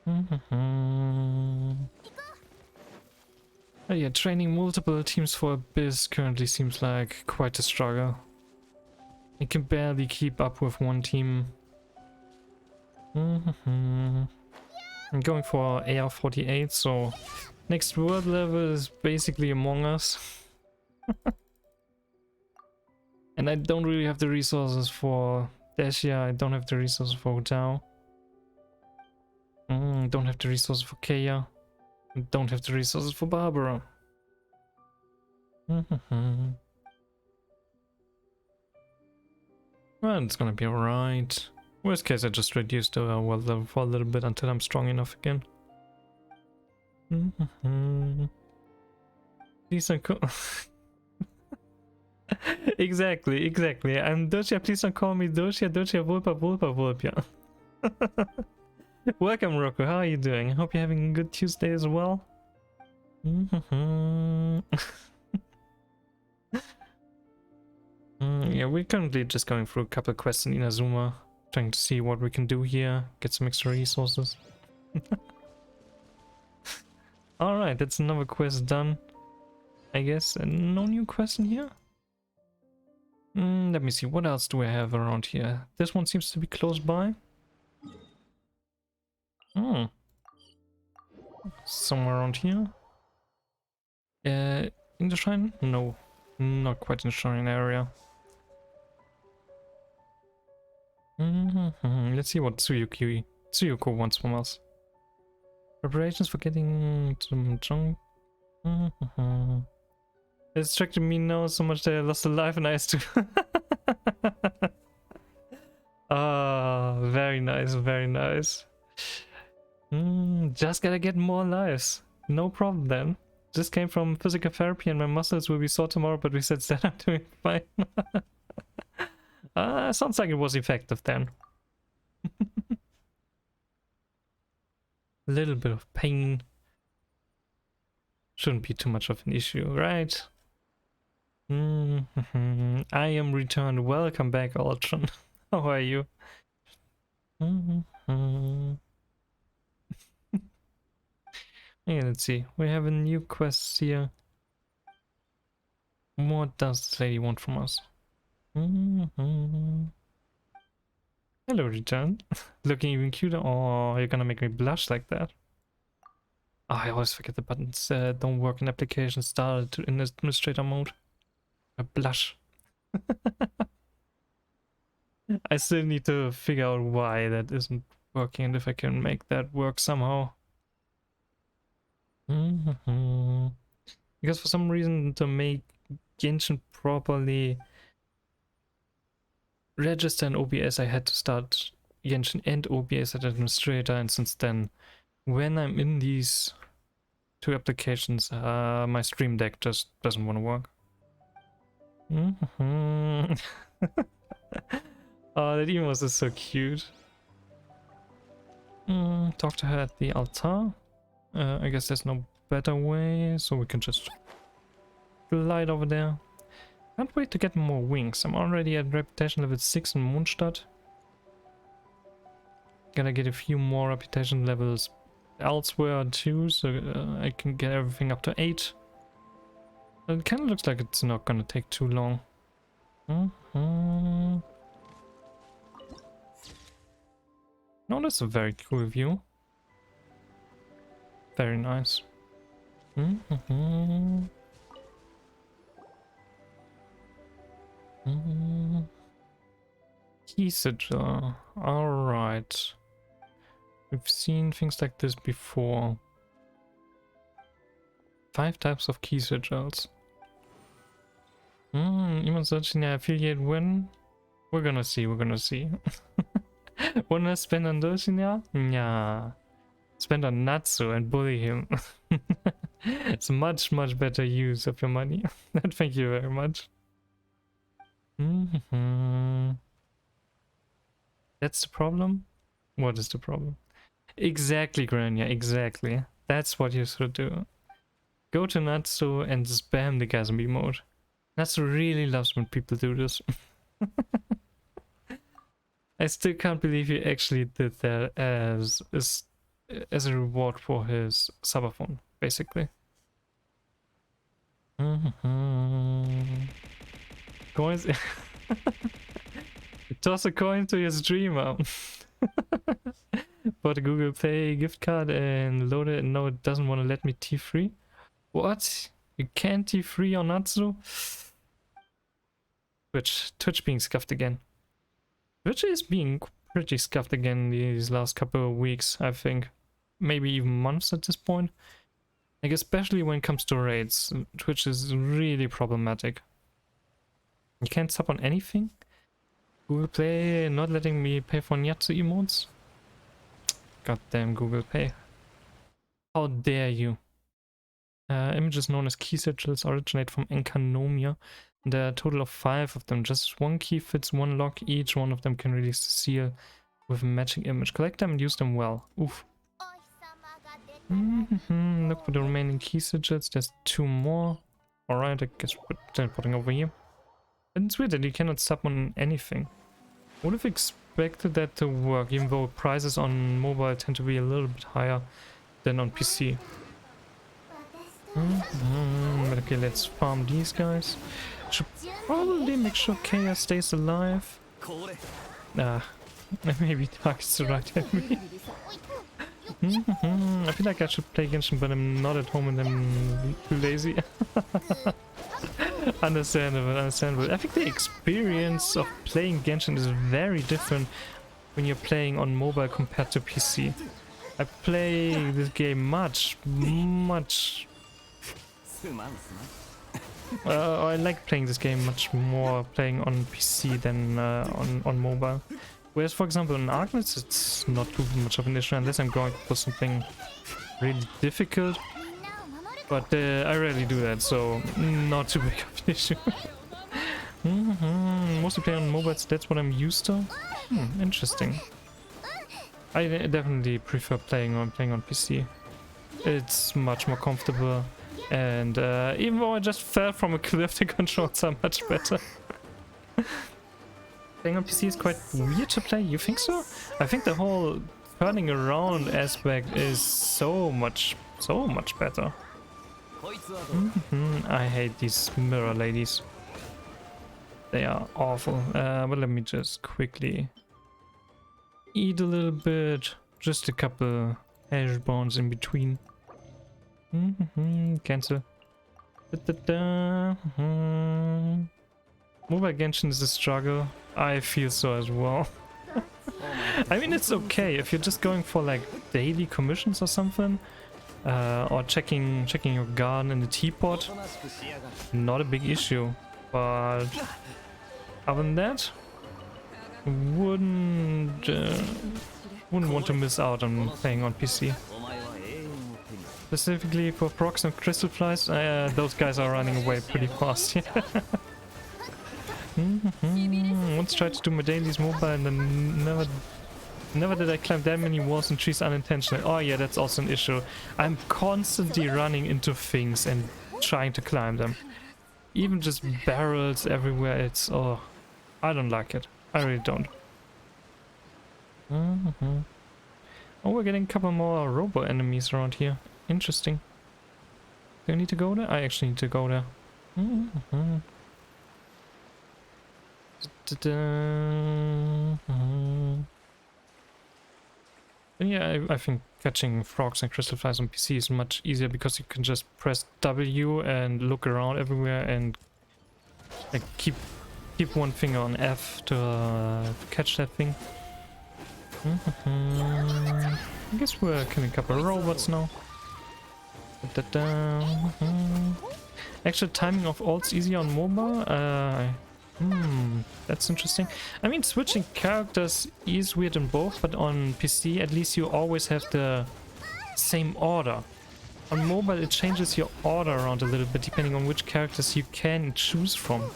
A: Oh yeah, training multiple teams for Abyss currently seems like quite a struggle. I can barely keep up with one team. I'm going for AR-48, so next world level is basically Among Us. And I don't really have the resources for Dehya, I don't have the resources for Hutao. Don't have the resources for Kaya. Don't have the resources for Barbara. Well, it's gonna be alright. Worst case, I just reduce the world level for a little bit until I'm strong enough again. Please don't call... Exactly. I'm Dehya, please don't call me Dehya, Vulpa. Welcome, Roku. How are you doing? I hope you're having a good Tuesday as well. Yeah, we're currently just going through a couple of quests in Inazuma, trying to see what we can do here, get some extra resources. Alright, that's another quest done. I guess no new quest in here? Let me see, what else do I have around here? This one seems to be close by. Somewhere around here. In the shrine? No, not quite in the shrine area. Let's see what Tsuyuko wants from us. Preparations for getting some junk. It distracted me now so much that I lost a life and I has to... Ah, very nice. Just gotta get more lives. No problem then. Just came from physical therapy and my muscles will be sore tomorrow, but besides that I'm doing fine. Sounds like it was effective then. A little bit of pain. Shouldn't be too much of an issue, right? I am returned. Welcome back, Ultron. How are you? Yeah, let's see. We have a new quest here. What does this lady want from us? Hello, return. Looking even cuter. Oh, you're gonna make me blush like that. Oh, I always forget the buttons don't work in application started in administrator mode. I blush. I still need to figure out why that isn't working and if I can make that work somehow. Because for some reason to make Genshin properly register in OBS I had to start Genshin and OBS as administrator, and since then when I'm in these two applications my Stream Deck just doesn't want to work. Oh, that emos is so cute. Talk to her at the altar. I guess there's no better way, so we can just glide over there. Can't wait to get more wings. I'm already at reputation level 6 in Mondstadt. Gotta get a few more reputation levels elsewhere too, so I can get everything up to 8. It kind of looks like it's not gonna take too long. No, that's a very cool view. Very nice. Key sigil. Alright. We've seen things like this before. 5 types of key sigils. Even searching the affiliate win? We're gonna see, we're gonna see. Wanna spend on Doshinya? Yeah. Spend on Natsu and bully him. It's much better use of your money. Thank you very much. That's the problem? What is the problem? Exactly, Grania, exactly. That's what you should do. Go to Natsu and spam the Gazmi mode. Natsu really loves when people do this. I still can't believe he actually did that as a reward for his subathon, basically. Coins. Toss a coin to your streamer. Bought a Google Play gift card and loaded it. No, it doesn't want to let me T3. What? You can't T3 on Natsu? Twitch being scuffed again. Twitch is being pretty scuffed again these last couple of weeks, I think. Maybe even months at this point. Like, especially when it comes to raids, Twitch is really problematic. You can't sub on anything? Google Play not letting me pay for Nyatsu emotes? Goddamn Google Pay. How dare you? Images known as key sigils originate from Enkanomiya. There are a total of 5 of them. Just one key fits one lock. Each one of them can release a seal with a matching image. Collect them and use them well. Oof. Look for the remaining key sigils. There's 2 more. Alright, I guess we're teleporting over here. And it's weird that you cannot summon anything. Would have expected that to work, even though prices on mobile tend to be a little bit higher than on PC. Okay, let's farm these guys. Should probably make sure Kaya stays alive. Maybe targets the right at me. I feel like I should play Genshin, but I'm not at home and I'm too lazy. Understandable. I think the experience of playing Genshin is very different when you're playing on mobile compared to PC. I play this game much I like playing this game much more playing on PC than on mobile. Whereas, for example, in Arcnets, it's not too much of an issue unless I'm going for something really difficult. But I rarely do that, so not too big of an issue. Mostly play on mobiles, that's what I'm used to. Interesting. I definitely prefer playing on PC. It's much more comfortable, and even though I just fell from a cliff, the controls are much better. Playing on PC is quite weird to play, you think so? I think the whole turning around aspect is so much better. I hate these mirror ladies. They are awful. But let me just quickly eat a little bit. Just a couple hash browns in between. Cancel. Mobile Genshin is a struggle. I feel so as well. I mean, it's okay if you're just going for like daily commissions or something, or checking your garden in the teapot. Not a big issue, but other than that, wouldn't want to miss out on playing on PC. Specifically for procs and crystal flies, those guys are running away pretty fast. Once tried to do my dailies mobile and then never did I climb that many walls and trees unintentionally. Oh yeah, that's also an issue. I'm constantly running into things and trying to climb them. Even just barrels everywhere, it's... oh, I don't like it. I really don't. Oh, we're getting a couple more robo enemies around here. Interesting. Do I need to go there? I actually need to go there. But yeah, I think catching frogs and crystal flies on PC is much easier because you can just press W and look around everywhere and like keep one finger on F to catch that thing. I guess we're killing a couple of robots now. Actual timing of ults easier on mobile. That's interesting. I mean, switching characters is weird in both, but on PC at least you always have the same order. On mobile it changes your order around a little bit depending on which characters you can choose from.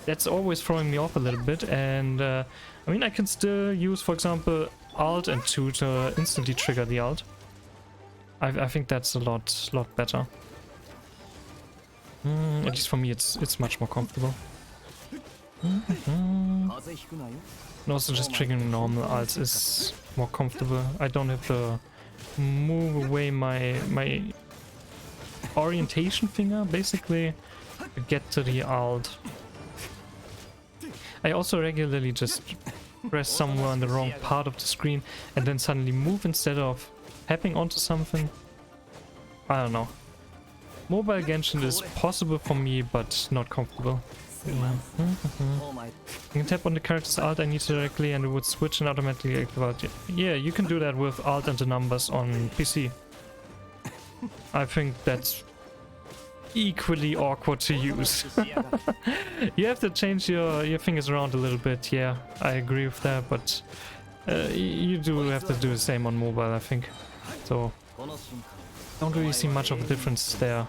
A: That's always throwing me off a little bit, and I mean, I can still use, for example, Alt and 2 to instantly trigger the ult. I think that's a lot better. At least for me it's much more comfortable. And also just triggering normal ults is more comfortable. I don't have to move away my orientation finger basically to get to the ult. I also regularly just press somewhere on the wrong part of the screen and then suddenly move instead of tapping onto something. I don't know. Mobile Genshin is possible for me, but not comfortable. I can tap on the character's alt I need directly and it would switch and automatically activate. Yeah, you can do that with alt and the numbers on PC. I think that's equally awkward to use. You have to change your fingers around a little bit, yeah, I agree with that, but you do have to do the same on mobile, I think. So, don't really see much of a difference there.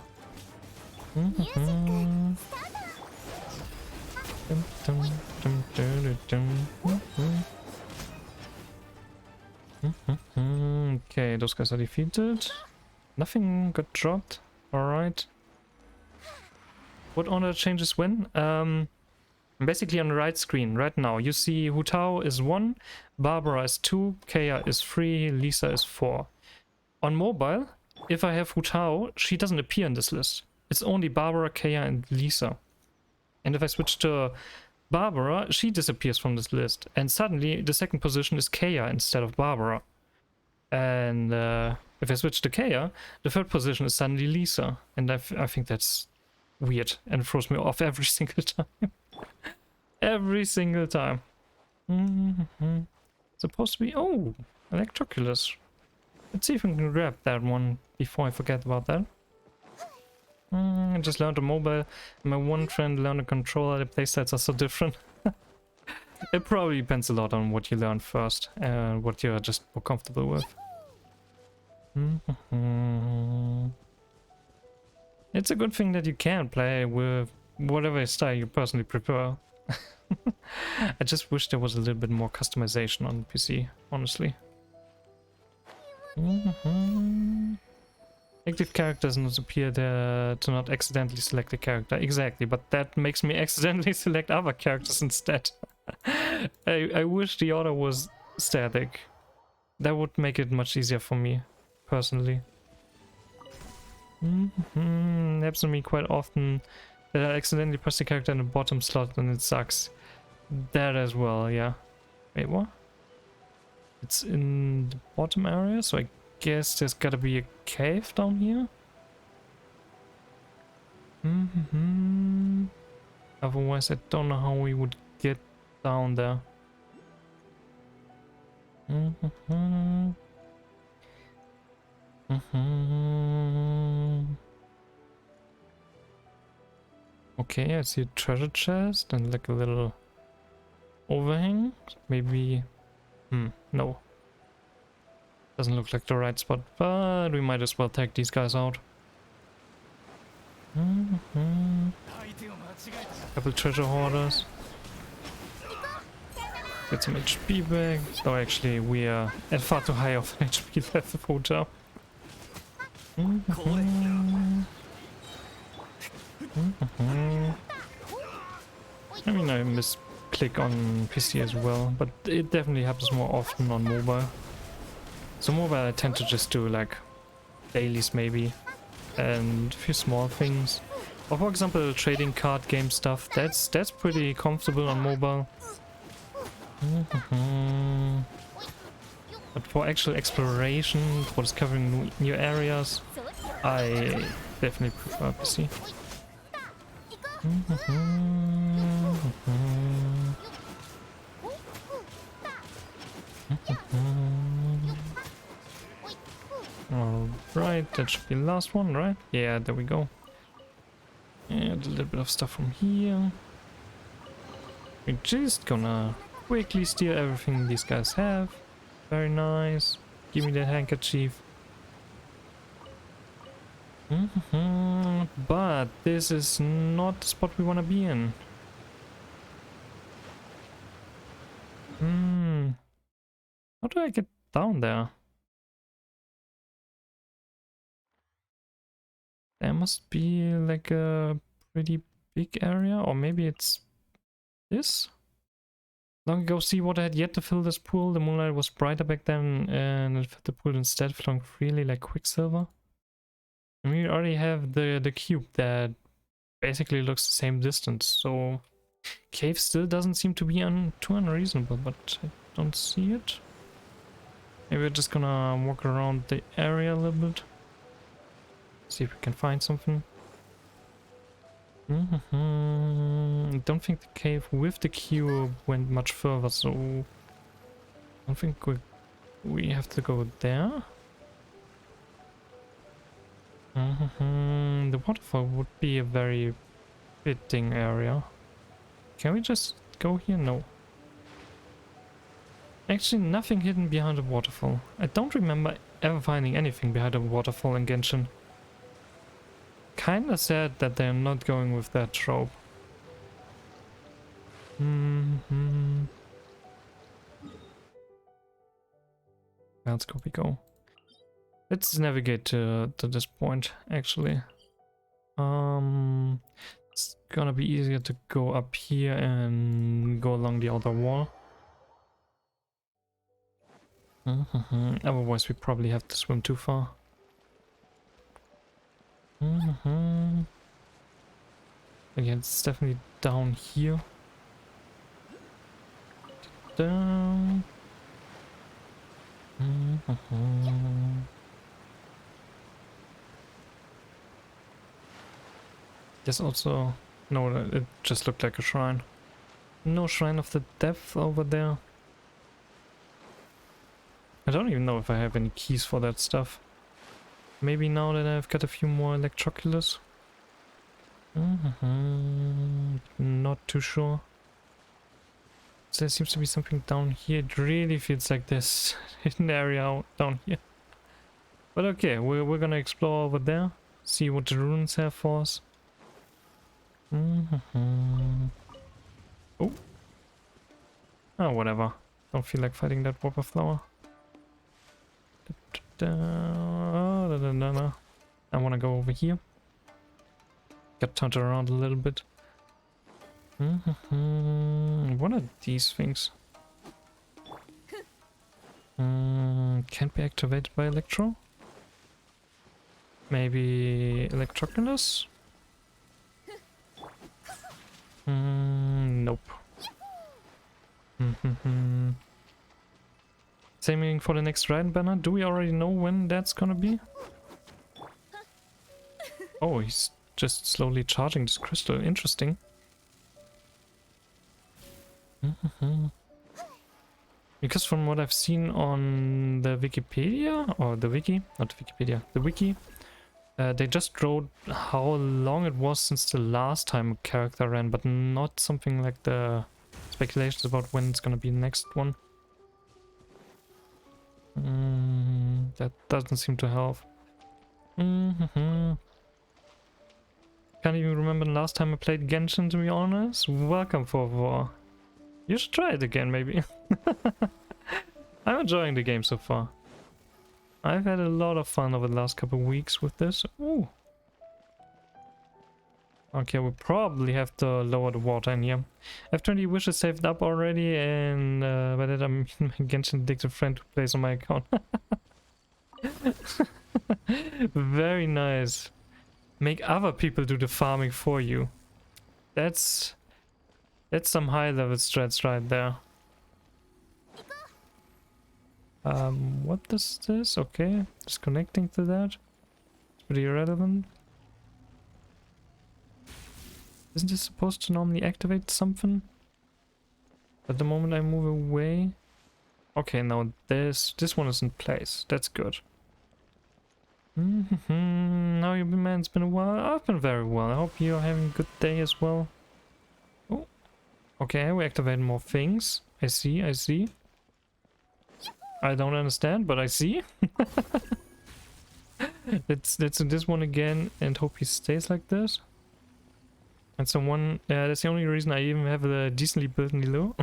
A: Okay, those guys are defeated. Nothing got dropped. Alright. What order changes when? Basically on the right screen right now you see Hu Tao is 1, Barbara is 2, Kaya is 3, Lisa is 4. On mobile, if I have Hu Tao, she doesn't appear in this list. It's only Barbara, Kaya and Lisa. And if I switch to Barbara, she disappears from this list. And suddenly the second position is Kaya instead of Barbara. And if I switch to Kaya, the third position is suddenly Lisa. And I think that's weird and it throws me off every single time. Every single time. Supposed to be... oh, Electroculus. Let's see if I can grab that one before I forget about that. I just learned a mobile. My one friend learned a controller. The playstyles are so different. It probably depends a lot on what you learn first and what you're just more comfortable with. It's a good thing that you can play with whatever style you personally prefer. I just wish there was a little bit more customization on PC, honestly. Active characters not appear there to not accidentally select a character. Exactly, but that makes me accidentally select other characters instead. I wish the order was static. That would make it much easier for me, personally. Happens to me quite often that I accidentally press the character in the bottom slot and it sucks. That as well, yeah. Wait, what? It's in the bottom area, so I guess there's gotta be a cave down here? Otherwise, I don't know how we would get down there. Okay, I see a treasure chest and like a little overhang. Maybe... no. Doesn't look like the right spot, but we might as well take these guys out. Couple treasure hoarders. Get some HP back. Oh, actually, we are at far too high of an HP level for job. I mean, I misclick on PC as well, but it definitely happens more often on mobile. So mobile I tend to just do like dailies maybe, and a few small things. Or for example, trading card game stuff, that's pretty comfortable on mobile. But for actual exploration, for discovering new areas, I definitely prefer PC. Alright, that should be the last one, right? Yeah, there we go. And a little bit of stuff from here. We're just gonna quickly steal everything these guys have. Very nice. Give me that handkerchief. But this is not the spot we want to be in. How do I get down there? There must be like a pretty big area, or maybe it's this? Long ago, seawater had yet to fill this pool. The moonlight was brighter back then, and it filled the pool instead, flowing freely like quicksilver. And we already have the cube that basically looks the same distance, so cave still doesn't seem to be too unreasonable, but I don't see it. Maybe we're just gonna walk around the area a little bit. See if we can find something. I don't think the cave with the cube went much further, so I don't think we have to go there. The waterfall would be a very fitting area. Can we just go here? No. Actually, nothing hidden behind a waterfall. I don't remember ever finding anything behind a waterfall in Genshin. Kinda sad that they're not going with that trope. Let's go, we go. Let's navigate to this point, actually. It's gonna be easier to go up here and go along the other wall. Otherwise we probably have to swim too far. Again, it's definitely down here. Down. There's also... no, it just looked like a shrine. No shrine of the depth over there. I don't even know if I have any keys for that stuff. Maybe now that I've got a few more electroculars. Not too sure. There seems to be something down here. It really feels like this hidden area down here. But okay, we're gonna explore over there. See what the runes have for us. Oh. Oh, whatever. Don't feel like fighting that whopper flower. I want to go over here. Got turned around a little bit. What are these things? Can't be activated by Electro? Maybe Electroculus? Nope. Same thing for the next Ride banner. Do we already know when that's gonna be? Oh, he's just slowly charging this crystal. Interesting. Because from what I've seen on the Wikipedia, or the wiki, not Wikipedia, the wiki, they just wrote how long it was since the last time a character ran, but not something like the speculations about when it's gonna be the next one. That doesn't seem to help. Can't even remember the last time I played Genshin, to be honest. Welcome, 4-4. You should try it again, maybe. I'm enjoying the game so far. I've had a lot of fun over the last couple of weeks with this. Ooh. Okay, we probably have to lower the water in here. I have 20 wishes saved up already, and by that I mean my Genshin addicted friend who plays on my account. Very nice. Make other people do the farming for you. That's some high level strats right there. What is this? Okay, just connecting to that. It's pretty irrelevant. Isn't this supposed to normally activate something? At the moment I move away. Okay, now this one is in place. That's good. How you been, man? It's been a while. I've been very well. I hope you're having a good day as well. Oh, okay, we activated more things. I see, I see. I don't understand, but I see. Let's do this one again and hope he stays like this. And so one, that's the only reason I even have a decently built Nilo.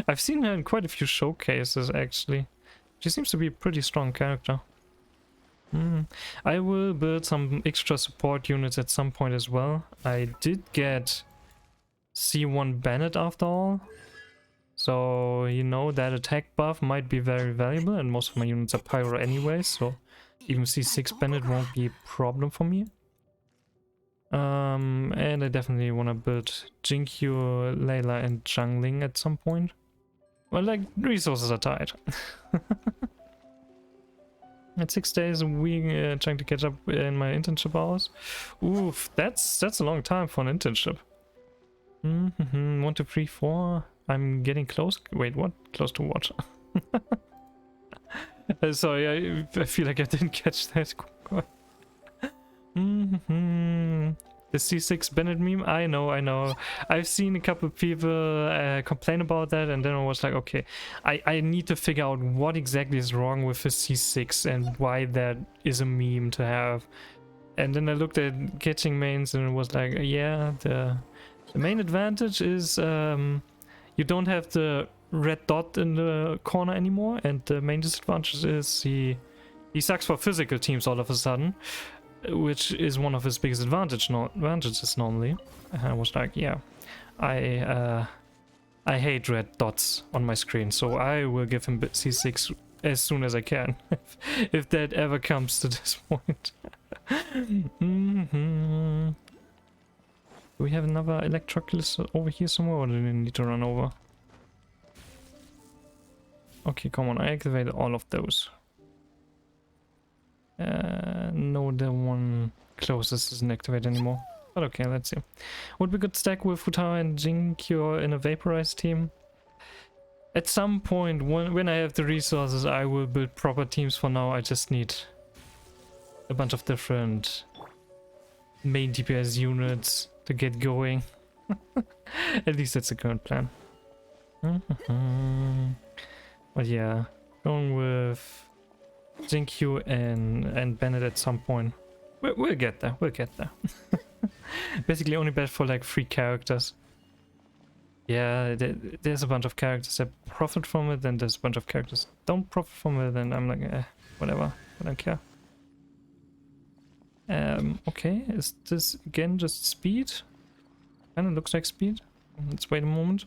A: I've seen her in quite a few showcases actually. She seems to be a pretty strong character. I will build some extra support units at some point as well. I did get C1 Bennett after all. So, you know, that attack buff might be very valuable, and most of my units are Pyro anyway, so even C6 Bennett won't be a problem for me. And I definitely want to build Jinkyu, Layla, and Zhangling at some point. Well, like, resources are tight. At 6 days a week, trying to catch up in my internship hours. Oof, that's a long time for an internship. 1, 2, 3, 4. I'm getting close. Wait, what? Close to what? Sorry, I feel like I didn't catch that. The C6 Bennett meme? I know. I've seen a couple of people complain about that, and then I was like, okay, I need to figure out what exactly is wrong with the C6 and why that is a meme to have. And then I looked at catching mains and it was like, yeah, the main advantage is you don't have the red dot in the corner anymore, and the main disadvantage is he sucks for physical teams all of a sudden, which is one of his biggest advantages normally. I was like, yeah, I hate red dots on my screen, so I will give him C6 as soon as I can, if that ever comes to this point. Do we have another Electroculus over here somewhere, or do we need to run over? Okay, come on, I activated all of those. No, the one closest isn't activated anymore. But okay, let's see. Would be good stack with Futara and Jinkyu in a vaporized team. At some point, when I have the resources, I will build proper teams. For now, I just need a bunch of different main DPS units to get going. At least that's the current plan. But yeah, going with Jinkyu and Bennett at some point. We'll get there. We'll get there. Basically, only bad for like 3 characters. Yeah, there's a bunch of characters that profit from it, and there's a bunch of characters don't profit from it, and I'm like, whatever. I don't care. Okay, is this again just speed? Kinda looks like speed. Let's wait a moment.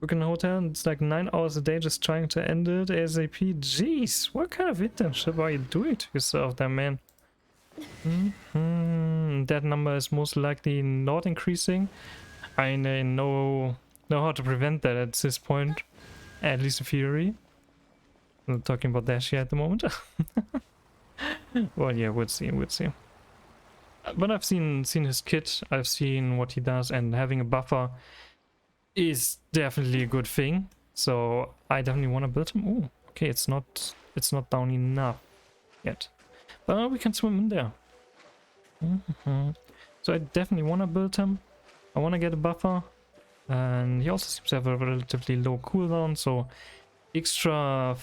A: Work in a hotel, and it's like 9 hours a day just trying to end it ASAP. Jeez, what kind of internship are you doing to yourself there, man? That number is most likely not increasing. I know how to prevent that at this point. At least in theory. I'm not talking about Dehya at the moment. Well, yeah, we'll see, we'll see. But I've seen his kit, I've seen what he does, and having a buffer is definitely a good thing. So I definitely want to build him. Oh, okay, it's not down enough yet, but we can swim in there. So I definitely want to build him. I want to get a buffer, and he also seems to have a relatively low cooldown, so extra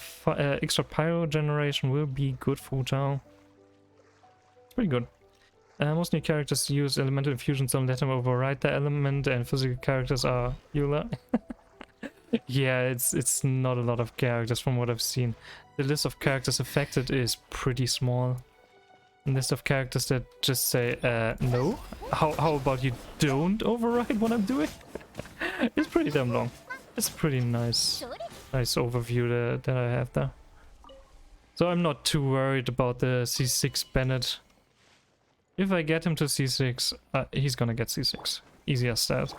A: pyro generation will be good for Zhao. It's pretty good. Most new characters use elemental infusion, so let them override the element, and physical characters are healer. Yeah, it's not a lot of characters from what I've seen. The list of characters affected is pretty small. The list of characters that just say, no? How about you don't override what I'm doing? It's pretty damn long. It's pretty nice overview that I have there. So I'm not too worried about the C6 Bennett. If I get him to C6, he's gonna get C6. Easy as that.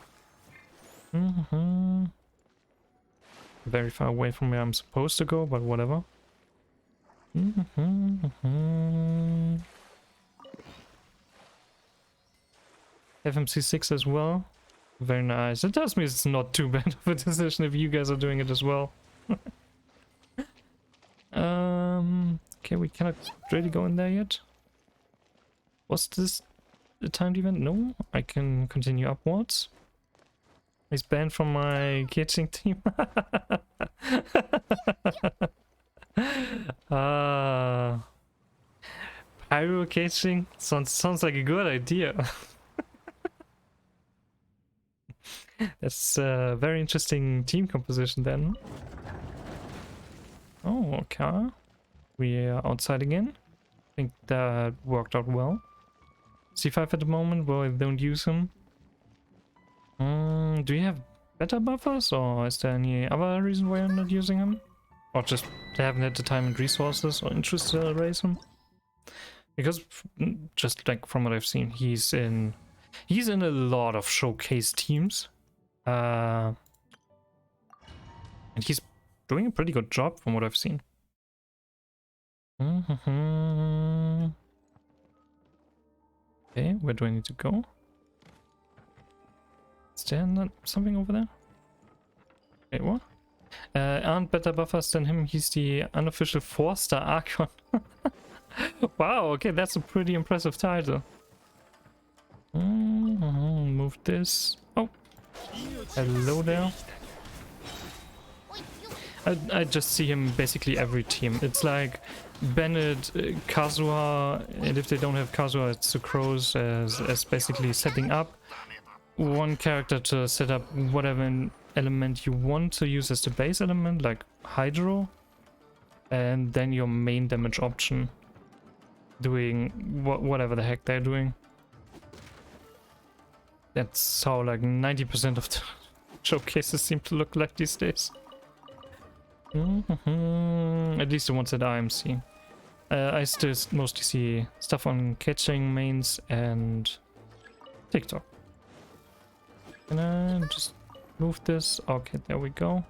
A: Very far away from where I'm supposed to go, but whatever. Have him C6 as well. Very nice. It tells me it's not too bad of a decision if you guys are doing it as well. Okay, we cannot really go in there yet. Was this a timed event? No, I can continue upwards. He's banned from my catching team. Pyro catching sounds like a good idea. That's a very interesting team composition then. Oh, okay. We are outside again. I think that worked out well. C5 at the moment, but I don't use him. Do you have better buffers, or is there any other reason why you're not using him? Or just haven't had the time and resources or interest to raise him? Because just like from what I've seen, he's in a lot of showcase teams. And he's doing a pretty good job from what I've seen. Okay, where do I need to go? Is there not something over there? Wait, what? Aren't better buffers than him. He's the unofficial 4-star Archon. Wow, okay, that's a pretty impressive title. Move this. Oh, hello there. I just see him basically every team. It's like Bennett, Kazuha, and if they don't have Kazuha, it's the Crows as basically setting up one character to set up whatever element you want to use as the base element, like Hydro, and then your main damage option doing whatever the heck they're doing. That's how like 90% of the showcases seem to look like these days. At least the ones that I'm seeing. I still mostly see stuff on catching mains and TikTok. Can I just move this? Okay, there we go.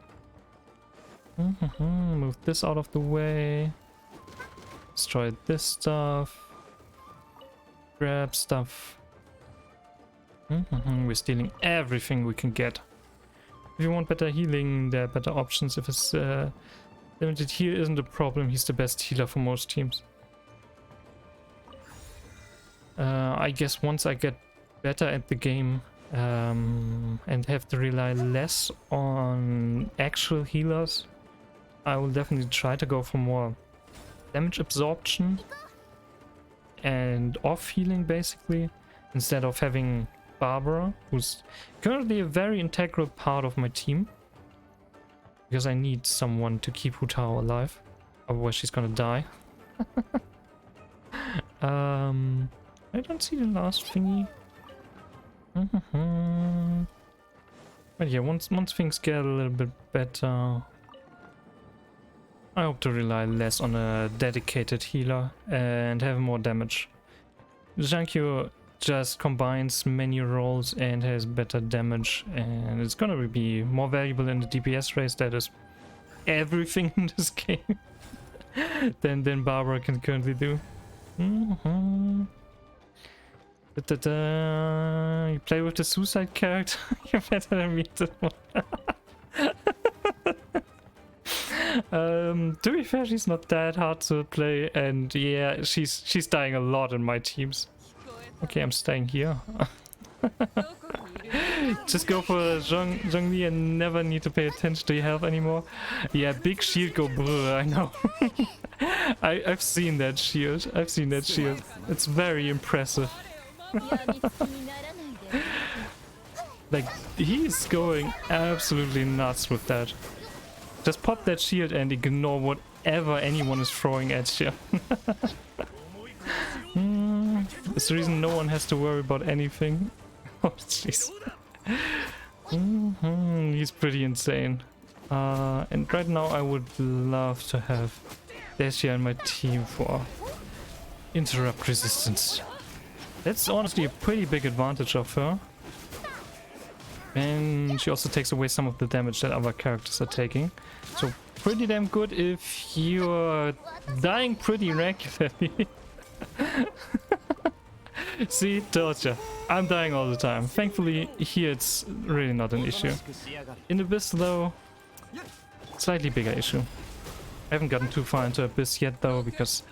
A: Move this out of the way. Destroy this stuff. Grab stuff. We're stealing everything we can get. If you want better healing, there are better options. If his limited heal isn't a problem, he's the best healer for most teams. I guess once I get better at the game and have to rely less on actual healers, I will definitely try to go for more damage absorption and off healing basically, instead of having Barbara, who's currently a very integral part of my team. Because I need someone to keep Hu Tao alive, otherwise she's gonna die. I don't see the last thingy. But yeah, once things get a little bit better, I hope to rely less on a dedicated healer and have more damage. Jankyo just combines many roles and has better damage, and it's gonna be more valuable in the DPS race. That is everything in this game than Barbara can currently do. You play with the suicide character? You're better than me at that one. To be fair, she's not that hard to play, and yeah, she's dying a lot in my teams. Okay, I'm staying here. Just go for Zhongli and never need to pay attention to your health anymore. Yeah, big shield go brr, I know. I've seen that shield. I've seen that shield. It's very impressive. Like, he's going absolutely nuts with that. Just pop that shield and ignore whatever anyone is throwing at you. It's the reason no one has to worry about anything. Oh, jeez. He's pretty insane. And right now I would love to have Dehya in my team for interrupt resistance. That's honestly a pretty big advantage of her. And she also takes away some of the damage that other characters are taking. So pretty damn good if you're dying pretty regularly. See, told ya. I'm dying all the time. Thankfully, here it's really not an issue. In Abyss though, slightly bigger issue. I haven't gotten too far into Abyss yet though, because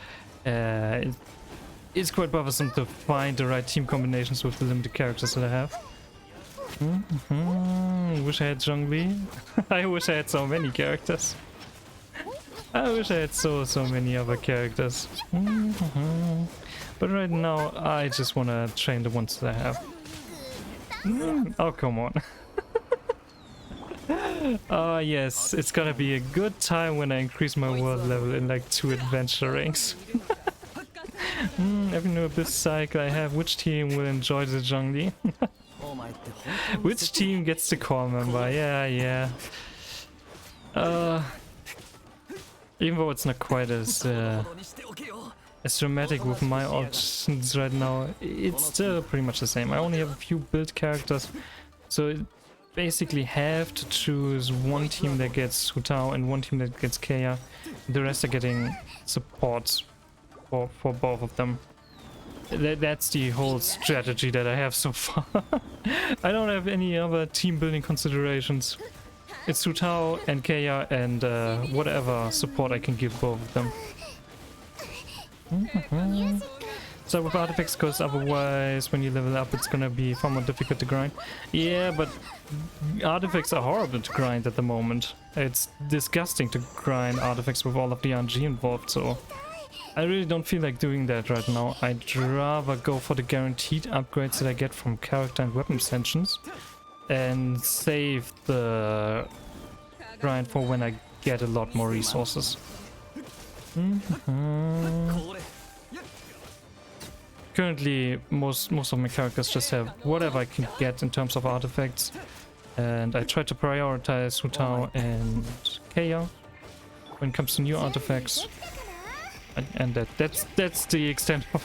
A: it's quite bothersome to find the right team combinations with the limited characters that I have. Wish I had Zhongli. I wish I had so many characters. I wish I had so many other characters. But right now I just want to train the ones that I have. Oh, come on. Oh yes, it's gonna be a good time when I increase my world level in like 2 adventure ranks. Every new Abyss cycle I have, which team will enjoy the Zhongli? Which team gets the core member? Yeah. Even though it's not quite as dramatic with my options right now, it's still pretty much the same. I only have a few build characters, so I basically have to choose one team that gets Hu Tao and one team that gets Dehya. The rest are getting support for both of them. That's the whole strategy that I have so far. I don't have any other team building considerations. It's Hu Tao and Dehya and whatever support I can give both of them. So with artifacts, because otherwise when you level up it's gonna be far more difficult to grind. Yeah, but artifacts are horrible to grind at the moment. It's disgusting to grind artifacts with all of the RNG involved, so I really don't feel like doing that right now. I'd rather go for the guaranteed upgrades that I get from character and weapon extensions and save the grind for when I get a lot more resources. Currently, most of my characters just have whatever I can get in terms of artifacts, and I try to prioritize Hu Tao and Dehya when it comes to new artifacts. And that's the extent of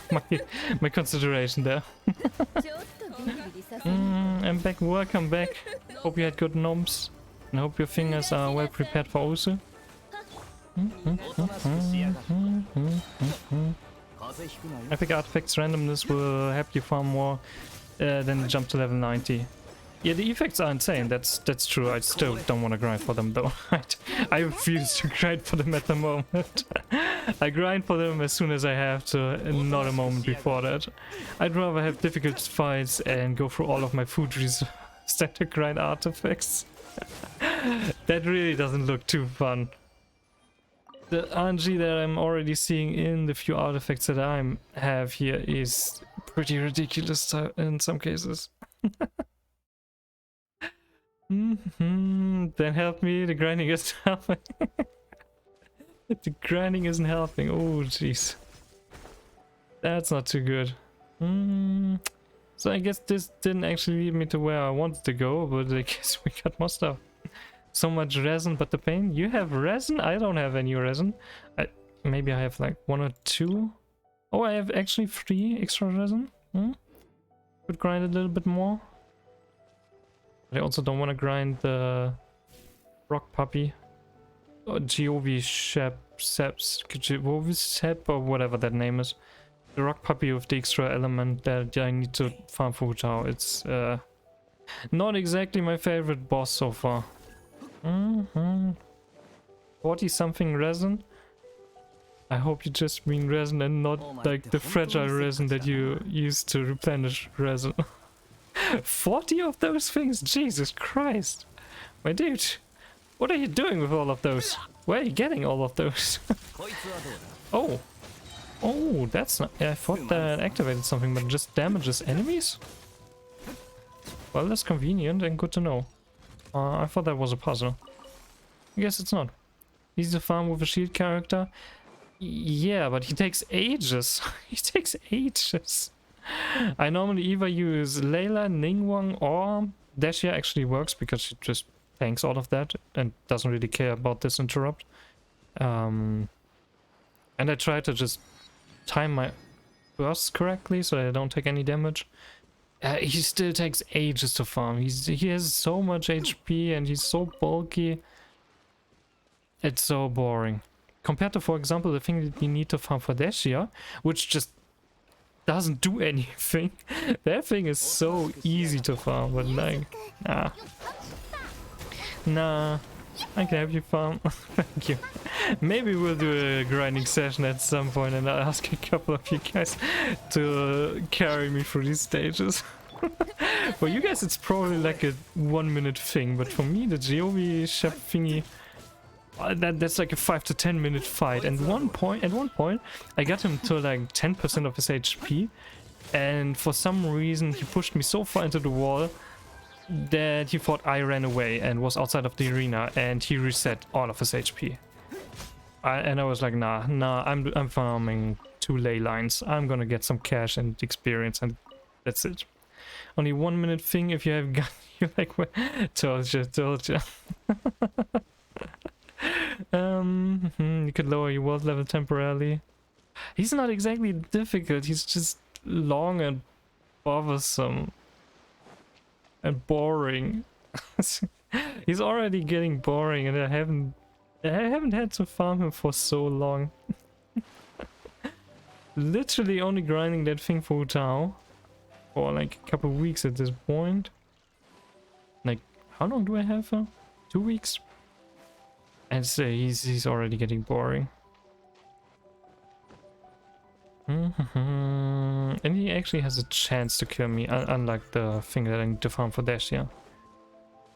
A: my consideration there. I'm back. Welcome back. Hope you had good noms, and hope your fingers are well prepared for Osu. Epic artifacts randomness will help you far more than jump to level 90. Yeah, the effects are insane, that's true. I still don't want to grind for them though. I refuse to grind for them at the moment. I grind for them as soon as I have to, and not a moment before that. I'd rather have difficult fights and go through all of my food reserves than to grind artifacts. That really doesn't look too fun. the RNG that I'm already seeing in the few artifacts that I have here is pretty ridiculous in some cases. Then help me, the grinding isn't helping. The grinding isn't helping. Oh jeez. That's not too good. So I guess this didn't actually lead me to where I wanted to go, but I guess we got more stuff. So much resin, but the pain. You have resin? I don't have any resin. Maybe I have like 1 or 2. Oh, I have actually 3 extra resin. Could grind a little bit more. But I also don't want to grind the rock puppy. Or Geovi Shep, or whatever that name is. The rock puppy with the extra element that I need to farm for Hutao. It's not exactly my favorite boss so far. 40 something resin. I hope you just mean resin and not like the fragile resin that you use to replenish resin. 40 of those things, Jesus Christ. My dude, what are you doing with all of those? Where are you getting all of those? Oh. Oh, that's not... I thought that activated something, but it just damages enemies? Well, that's convenient and good to know. I thought that was a puzzle. I guess it's not. He's the farm with a shield character. Yeah, but he takes ages. He takes ages. I normally either use Layla, Ningguang, or Dehya actually works because she just tanks all of that and doesn't really care about this interrupt. And I try to just time my bursts correctly so that I don't take any damage. He still takes ages to farm. He has so much HP and he's so bulky. It's so boring. Compared to, for example, the thing that you need to farm for Dehya, which just doesn't do anything. That thing is so easy to farm, but like, nah. I can help you farm. Thank you. Maybe we'll do a grinding session at some point and I'll ask a couple of you guys to carry me through these stages. For you guys it's probably like a 1 minute thing, but for me the Geovi Shep thingy, that's like a 5 to 10 minute fight. And at one point I got him to like 10% of his HP, and for some reason he pushed me so far into the wall that he thought I ran away and was outside of the arena, and he reset all of his HP. And I was like, nah, I'm farming 2 ley lines. I'm gonna get some cash and experience, and that's it. Only 1 minute thing. If you have got, you're like, well, told you. You could lower your world level temporarily. He's not exactly difficult. He's just long and bothersome. And boring. He's already getting boring, and I haven't had to farm him for so long. Literally only grinding that thing for Hutao for like a couple of weeks at this point. Like, how long do I have for? 2 weeks? And he's already getting boring. And he actually has a chance to kill me, unlike the thing that I need to farm for Dehya.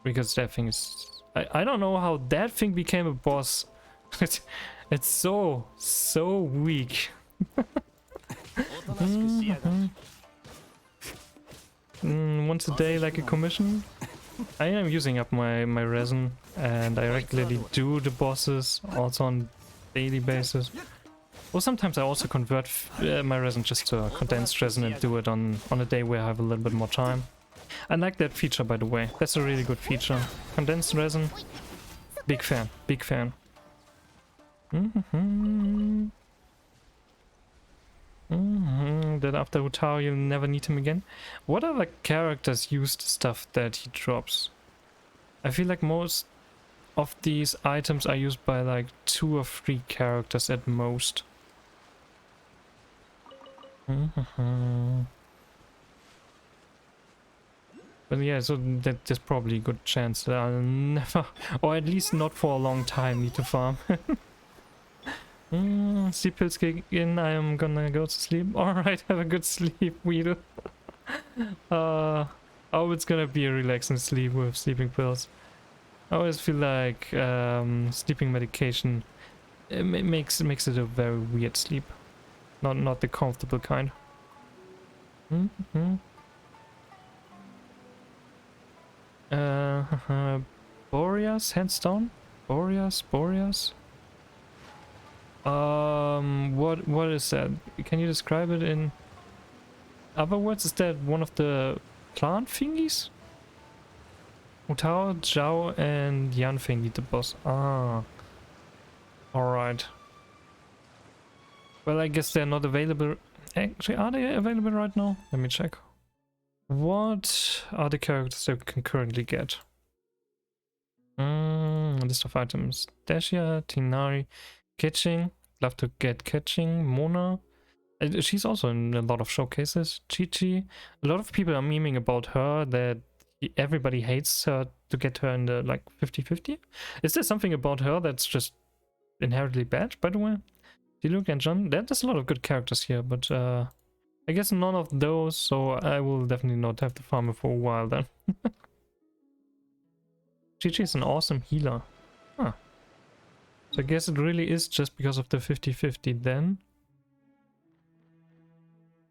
A: Because that thing is... I don't know how that thing became a boss. It's so weak. Once a day like a commission. I am using up my resin, and I regularly do the bosses also on daily basis. Or sometimes I also convert my resin just to condensed resin and do it on a day where I have a little bit more time. I like that feature, by the way. That's a really good feature. Condensed resin. Big fan. Big fan. That after Hutao you'll never need him again. What other characters use the stuff that he drops? I feel like most of these items are used by like 2 or 3 characters at most. But yeah, so there's probably a good chance that I'll never, or at least not for a long time, need to farm. Sleep pills kick in, I am gonna go to sleep. Alright, have a good sleep, Weedle. Oh, it's gonna be a relaxing sleep with sleeping pills. I always feel like sleeping medication makes it a very weird sleep. Not the comfortable kind. Mm-hmm. Boreas, hands down. Boreas. What is that? Can you describe it in other words? Is that one of the plant thingies? Utao, Zhao, and Yanfei need the boss. Ah. Alright. Well, I guess they're not available. Actually, are they available right now? Let me check. What are the characters that we can currently get? List of items. Dehya, Tinari, Ketching. Love to get Ketching. Mona. She's also in a lot of showcases. Chi-Chi. A lot of people are memeing about her, that everybody hates her to get her in the like 50-50. Is there something about her that's just inherently bad, by the way? Diluc and John. There's a lot of good characters here, but I guess none of those, so I will definitely not have to farm her for a while then. Chi-Chi is an awesome healer. Huh. So I guess it really is just because of the 50-50 then.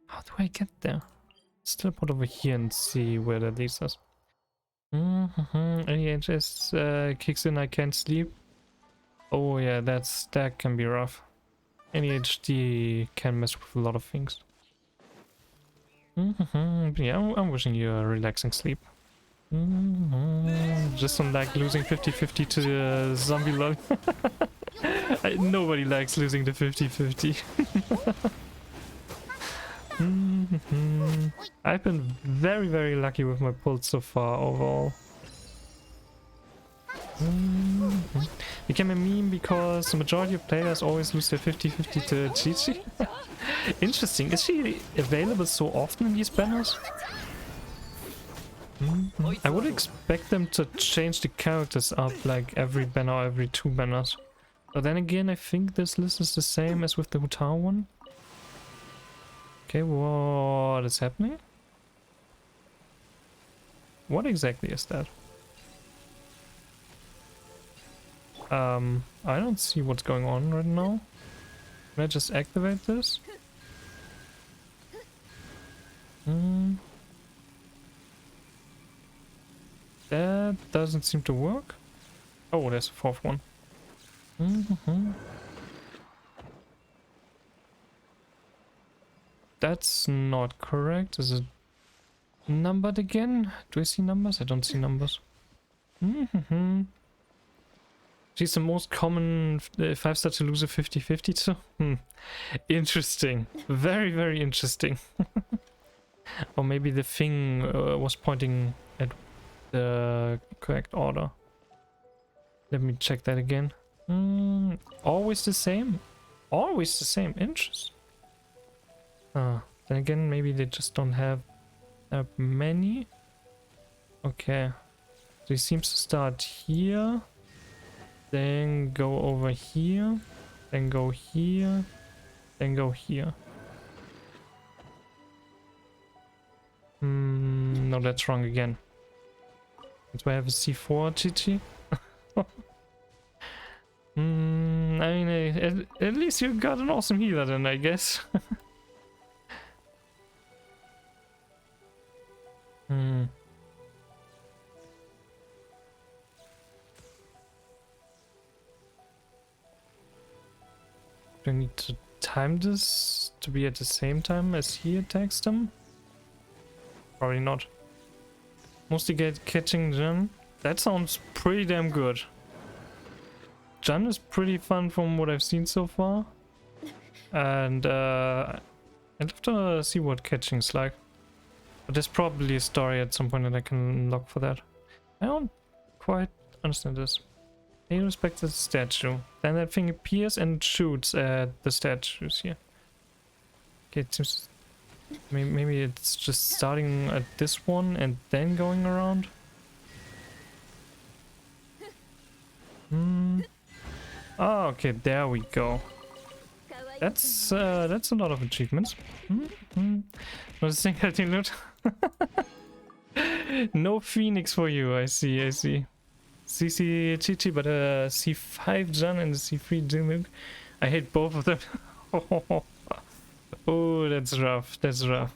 A: How do I get there? Still put over here and see where that leads us. AHS kicks in, I can't sleep. Oh yeah, that can be rough. ADHD can mess with a lot of things. Yeah, I'm wishing you a relaxing sleep. Just don't like losing 50-50 to the zombie lol. Nobody likes losing the 50-50. I've been very lucky with my pulls so far overall. Became a meme because the majority of players always lose their 50-50 to Chi-Chi. Interesting. Is she available so often in these banners? I would expect them to change the characters up like every banner, every 2 banners. But then again, I think this list is the same as with the Hutao one. Okay, what is happening? What exactly is that? I don't see what's going on right now. Can I just activate this? That doesn't seem to work. Oh, there's a 4th one. That's not correct. Is it numbered again? Do I see numbers? I don't see numbers. She's the most common 5-star to lose a 50-50 to? Interesting. Very interesting. Or maybe the thing was pointing at the correct order. Let me check that again. Always the same? Always the same. Interesting. Then again, maybe they just don't have that many. Okay. So he seems to start here. Then go over here. Then go here. Then go here. No, that's wrong again. That's why I have a C4, Chi-Chi. I mean, at least you got an awesome healer then, I guess. Do I need to time this to be at the same time as he attacks them? Probably not. Mostly catching Jun. That sounds pretty damn good. Jun is pretty fun from what I've seen so far. And I'd love to see what catching's like. But there's probably a story at some point that I can unlock for that. I don't quite understand this. He respects the statue. Then that thing appears and shoots at the statues here. Okay, it seems... Maybe it's just starting at this one and then going around. Oh, okay, there we go. That's a lot of achievements. What's the thing, loot? No Phoenix for you, I see. CC Chichi, but a C5 Jun and a C3 Jimuk. I hate both of them. Oh, that's rough. That's rough.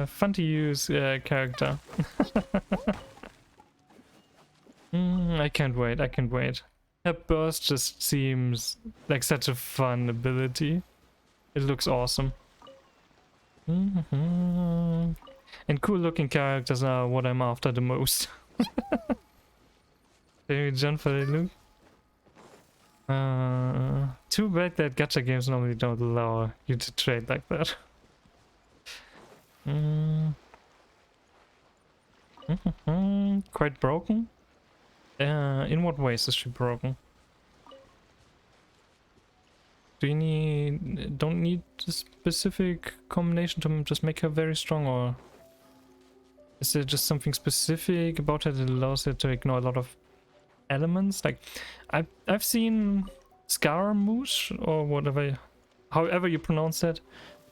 A: Fun to use character. I can't wait. I can't wait. Her burst just seems like such a fun ability. It looks awesome. And cool looking characters are what I'm after the most. Maybe John for the look. Too bad that gacha games normally don't allow you to trade like that. Quite broken. In what ways is she broken? Do you don't need a specific combination to just make her very strong, or is there just something specific about her that allows her to ignore a lot of elements? Like I've seen Scaramouche or whatever, however you pronounce that,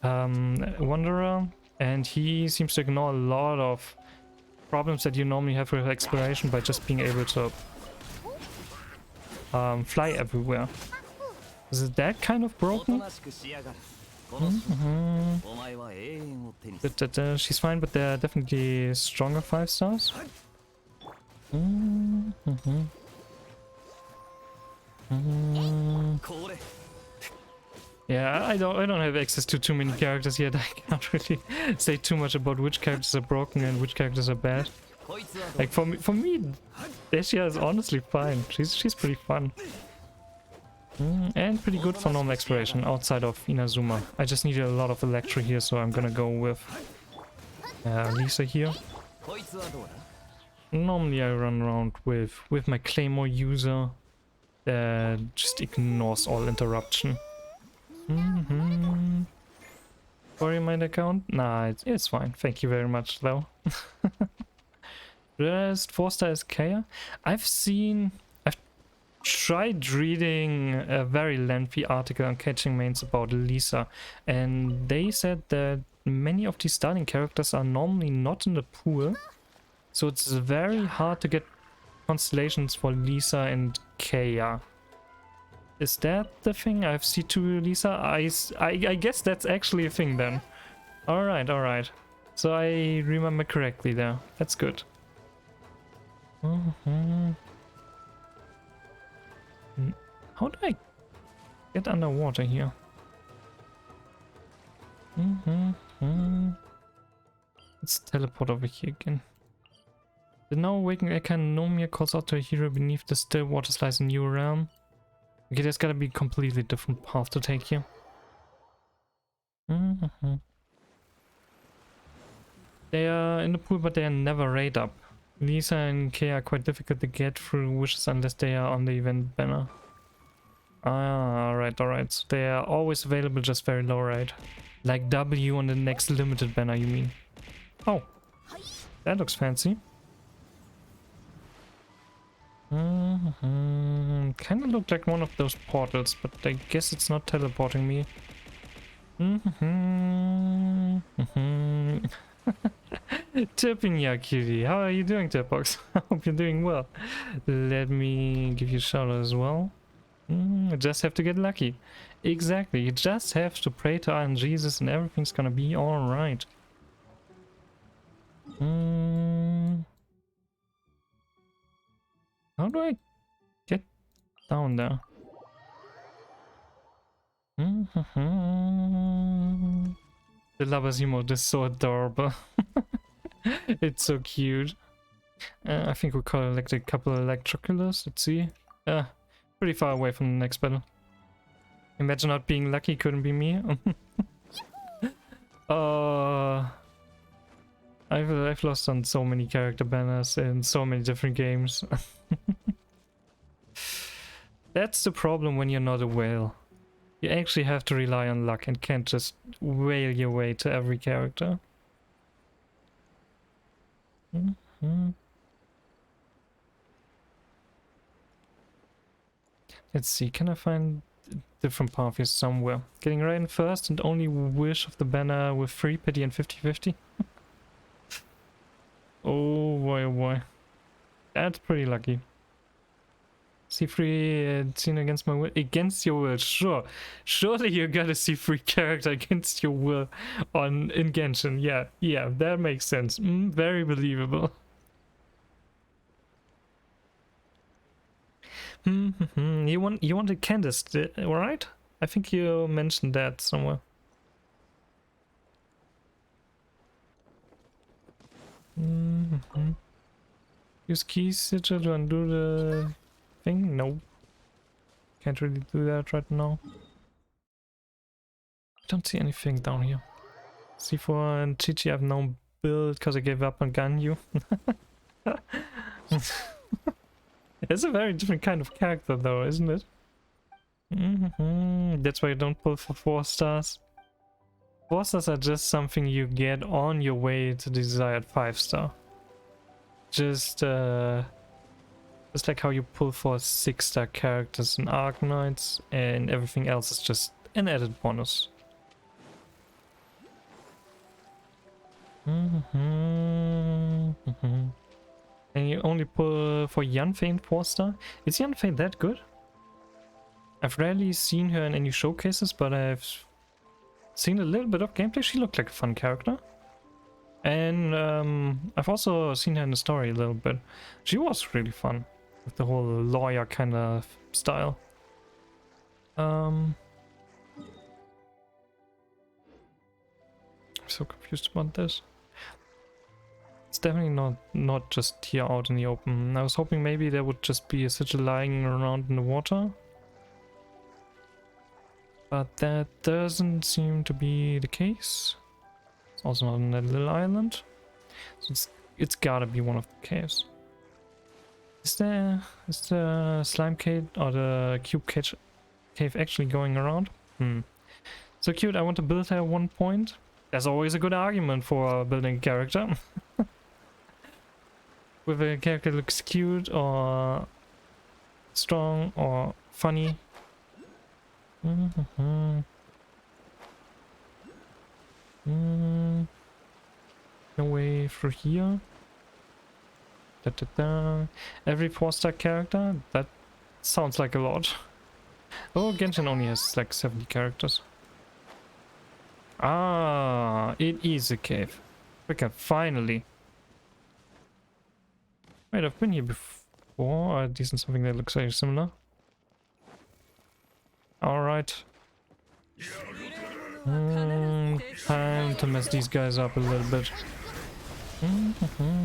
A: Wanderer, and he seems to ignore a lot of problems that you normally have with exploration by just being able to fly everywhere. Is it that kind of broken? But she's fine, but they're definitely stronger 5 stars. Yeah, I don't have access to too many characters yet. I can't really say too much about which characters are broken and which characters are bad. Like for me, Dehya is honestly fine. She's pretty fun. And pretty good for normal exploration outside of Inazuma. I just needed a lot of Electro here, so I'm gonna go with Lisa here. Normally I run around with my Claymore user that just ignores all interruption. Worry my account? Nah, it's fine. Thank you very much though. Rest 4-star is Kaya. I've tried reading a very lengthy article on Catching Mains about Lisa, and they said that many of these starting characters are normally not in the pool, so it's very hard to get constellations for Lisa and Kaya. Is that the thing? I have C2 Lisa? I guess that's actually a thing then. Alright, alright. So I remember correctly there. That's good. How do I get underwater here? Let's teleport over here again. The now awakened Enkanomiya calls out to a hero beneath the still waters lies a new realm. Okay, there's gotta be a completely different path to take here. They are in the pool, but they are never raid up. Lisa and Kay are quite difficult to get through wishes unless they are on the event banner. Ah, alright. So they are always available, just very low, right? Like W on the next limited banner, you mean? Oh, that looks fancy. Kind of looked like one of those portals, but I guess it's not teleporting me. Tipping Kitty, how are you doing, Tipbox? I hope you're doing well. Let me give you a shout out as well. I just have to get lucky. Exactly, you just have to pray to Iron Jesus and everything's gonna be alright. How do I get down there? The Labas emote is so adorable. It's so cute. I think we collected a couple of Electroculars. Let's see. Pretty far away from the next battle. Imagine not being lucky, couldn't be me. I've lost on so many character banners in so many different games. That's the problem when you're not a whale. You actually have to rely on luck and can't just whale your way to every character. Let's see, can I find a different path here somewhere? Getting right in first and only wish of the banner with 3 pity and 50-50. Oh boy, oh boy. That's pretty lucky. C3 seen against my will. Against your will, sure. Surely you got a C3 character against your will in Genshin. Yeah, that makes sense. Very believable. You wanted Candace, right? I think you mentioned that somewhere. Use key sigil to undo the thing? No. Can't really do that right now. Don't see anything down here. C4 and Chichi I've now built because I gave up on Ganyu. It's a very different kind of character though, isn't it? That's why you don't pull for 4 stars. 4 stars are just something you get on your way to the desired 5-star. Just like how you pull for 6-star characters in Arknights, and everything else is just an added bonus. And you only pull for Yanfei 4-star? Is Yanfei that good? I've rarely seen her in any showcases, but I've seen a little bit of gameplay. She looked like a fun character. And I've also seen her in the story a little bit. She was really fun with the whole lawyer kind of style. I'm so confused about this. It's definitely not just here out in the open. I was hoping maybe there would just be a sigil lying around in the water. But that doesn't seem to be the case. It's also not on that little island. So it's gotta be one of the caves. Is the slime cave or the cube cave actually going around? So cute, I want to build her at one point. There's always a good argument for building a character. Whether a character looks cute or strong or funny. No way through here. Every 4-star character? That sounds like a lot. Oh, Genshin only has like 70 characters. Ah, it is a cave. We can finally. Wait, I've been here before. Decent something that looks very similar. Alright. Time to mess these guys up a little bit.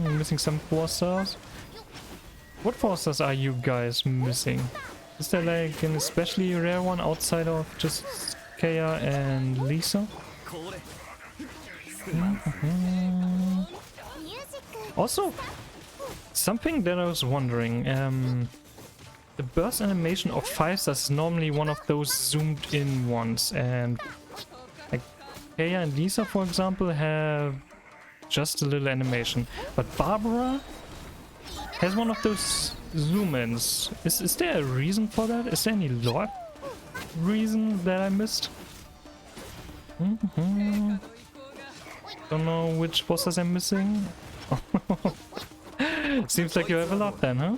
A: Missing some 4-stars. What 4-stars are you guys missing? Is there like an especially rare one outside of just Kaya and Lisa? Also, something that I was wondering, the burst animation of 5-stars is normally one of those zoomed in ones, and like Kaya and Lisa, for example, have just a little animation, but Barbara has one of those zoom-ins. Is there a reason for that? Is there any lore reason that I missed? Don't know which bosses I'm missing. Seems like you have a lot then, huh?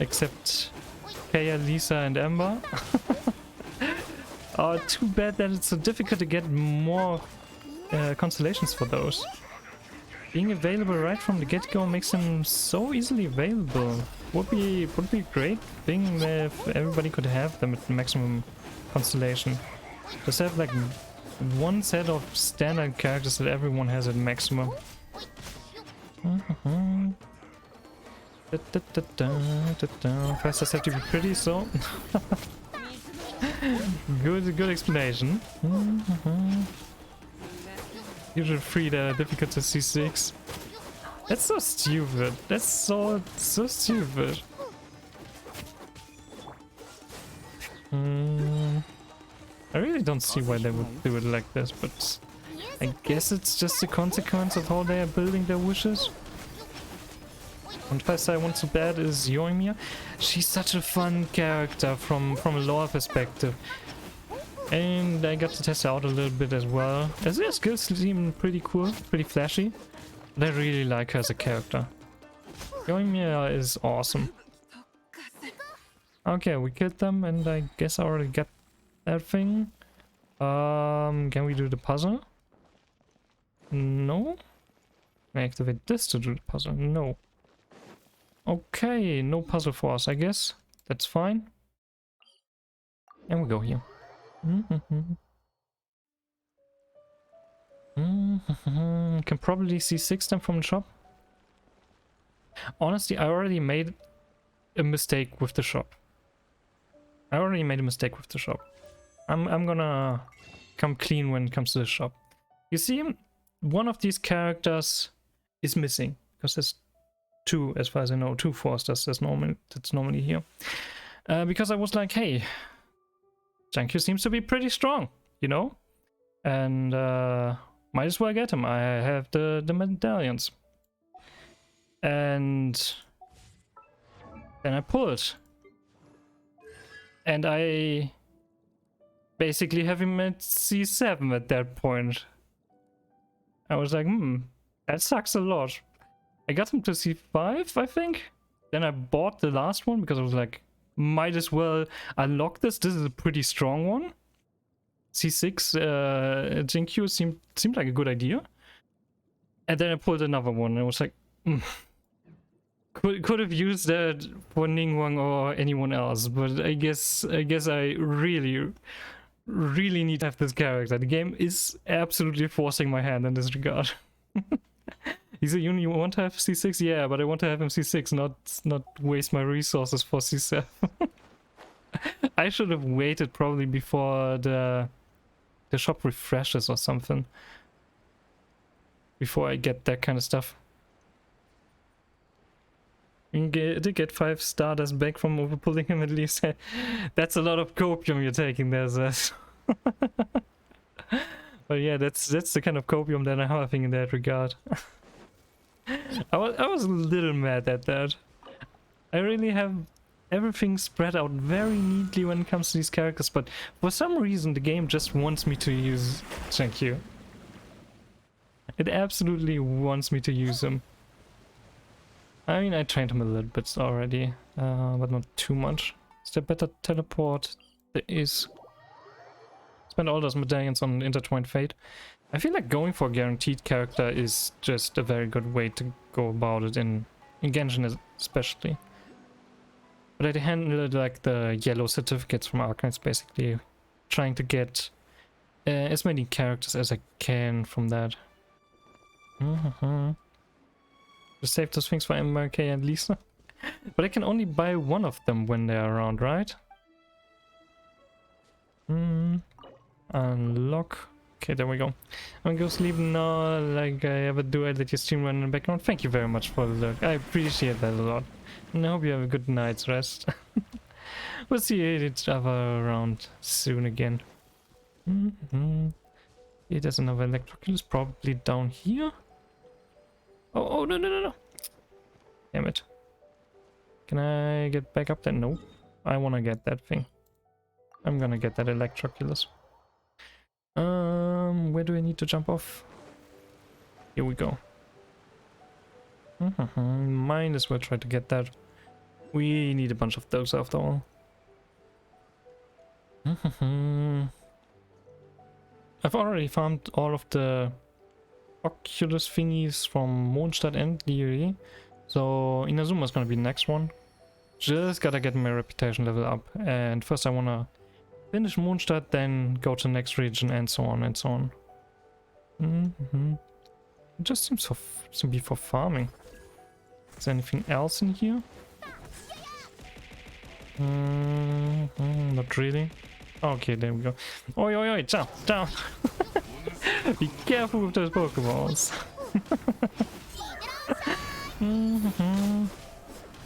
A: Except Kaya, Lisa and Ember. Oh, too bad that it's so difficult to get more constellations for those. Being available right from the get-go makes them so easily available. Would be a great thing if everybody could have them at the maximum constellation. Just have like one set of standard characters that everyone has at maximum. Fastest have to be pretty, so good explanation. Usually 3 that are difficult to C6. That's so stupid. That's so stupid. I really don't see why they would do it like this, but I guess it's just a consequence of how they are building their wishes. One 5-star I want so bad is Yoimiya. She's such a fun character from a lore perspective. And I got to test out a little bit as well. As their skills seem pretty cool, pretty flashy. But I really like her as a character. Enkanomiya is awesome. Okay, we killed them, and I guess I already got that thing. Can we do the puzzle? No. Can I activate this to do the puzzle? No. Okay, no puzzle for us, I guess. That's fine. And we go here. Can probably C6 them from the shop. Honestly, I already made a mistake with the shop. I'm gonna come clean when it comes to the shop. You see, one of these characters is missing because there's two, as far as I know, two Forsters that's normally here. Because I was like, hey, Jankyu seems to be pretty strong, you know, and might as well get him. I have the medallions, and then I pulled, and I basically have him at C7 at that point. I was like, that sucks a lot. I got him to C5, I think. Then I bought the last one because I was like, might as well unlock this. This is a pretty strong one. C6 Jinkyu seemed like a good idea. And then I pulled another one and I was like, could have used that for Ningguang or anyone else, but I guess I really need to have this character. The game is absolutely forcing my hand in this regard. He said, you want to have C6? Yeah, but I want to have him C6, not waste my resources for C7. I should have waited probably before the shop refreshes or something. Before I get that kind of stuff. You did get 5 starters back from overpulling him at least. That's a lot of copium you're taking there, Zess. But yeah, that's the kind of copium that I'm having in that regard. I was a little mad at that. I really have everything spread out very neatly when it comes to these characters, but for some reason the game just wants me to use Jankyu. It absolutely wants me to use him. I mean, I trained him a little bit already, but not too much. Is there better teleport? There is. Spend all those medallions on Intertwined Fate. I feel like going for a guaranteed character is just a very good way to go about it in Genshin especially. But I handle like the yellow certificates from Arcanites, basically trying to get as many characters as I can from that. Just save those things for MRK and Lisa. But I can only buy one of them when they're around, right? Unlock. Okay, there we go. I'm gonna go sleep now, like I ever do. I let your stream run in the background. Thank you very much for the look. I appreciate that a lot. And I hope you have a good night's rest. We'll see each other around soon again. Here, there's another Electroculus, probably down here. Oh, no. Damn it. Can I get back up there? No. I wanna get that thing. I'm gonna get that Electroculus. Where do I need to jump off? Here we go. Might as well try to get that. We need a bunch of those after all. I've already farmed all of the Oculus thingies from Mondstadt and Dehya. So Inazuma is gonna be the next one. Just gotta get my reputation level up. And first I wanna finish Mondstadt, then go to the next region, and so on and so on. It just seems to be for farming. Is there anything else in here? Not really. Okay, there we go. Oi, down. Be careful with those Pokeballs.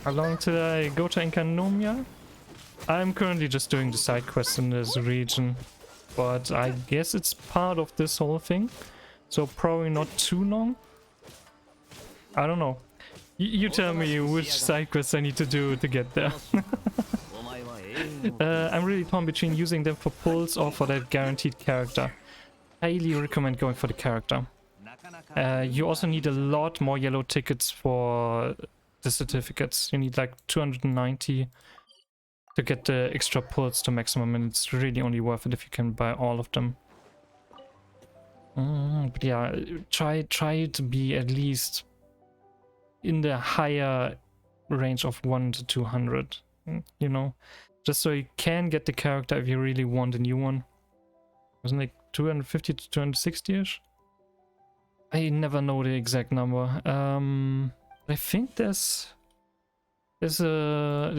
A: How long till I go to Enkanomiya? I'm currently just doing the side quests in this region, but I guess it's part of this whole thing, so probably not too long. I don't know. You tell me which side quests I need to do to get there. I'm really torn between using them for pulls or for that guaranteed character. Highly recommend going for the character. You also need a lot more yellow tickets for the certificates. You need like 290 to get the extra pulls to maximum, and it's really only worth it if you can buy all of them. But yeah, try to be at least in the higher range of 1 to 200, you know, just so you can get the character if you really want a new one. Wasn't it 250 to 260-ish? I never know the exact number. I think there's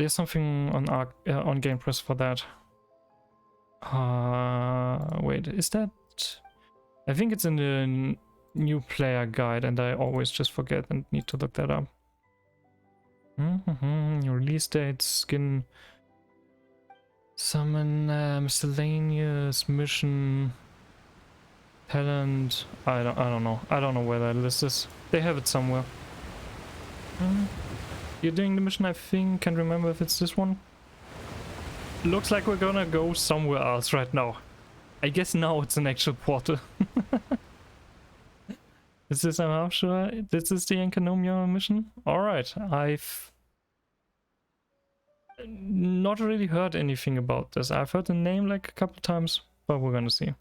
A: something on Game Press for that. Wait, is that? I think it's in the new player guide, and I always just forget and need to look that up. Release date, skin, summon, miscellaneous, mission, talent. I don't know. I don't know where that list is. They have it somewhere. You're doing the mission, I think. Can't remember if it's this one. Looks like we're gonna go somewhere else right now. I guess now it's an actual portal. Is this, I'm not sure. This is the Enkanomiya mission? Alright, I've not really heard anything about this. I've heard the name like a couple times, but we're gonna see.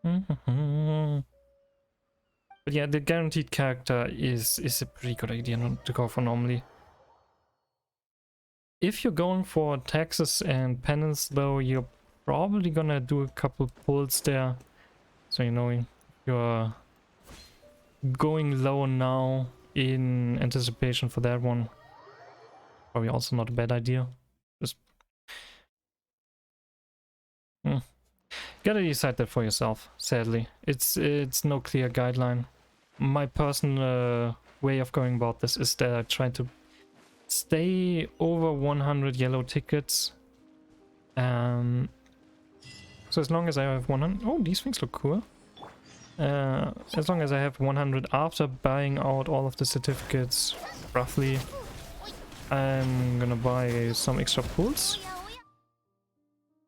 A: But yeah, the guaranteed character is a pretty good idea to go for normally. If you're going for taxes and penance though, you're probably gonna do a couple pulls there. So you know, you're going low now in anticipation for that one. Probably also not a bad idea. Just gotta decide that for yourself, sadly. It's no clear guideline. My personal way of going about this is that I try to stay over 100 yellow tickets. So as long as I have 100... Oh, these things look cool. As long as I have 100 after buying out all of the certificates, roughly, I'm gonna buy some extra pulls.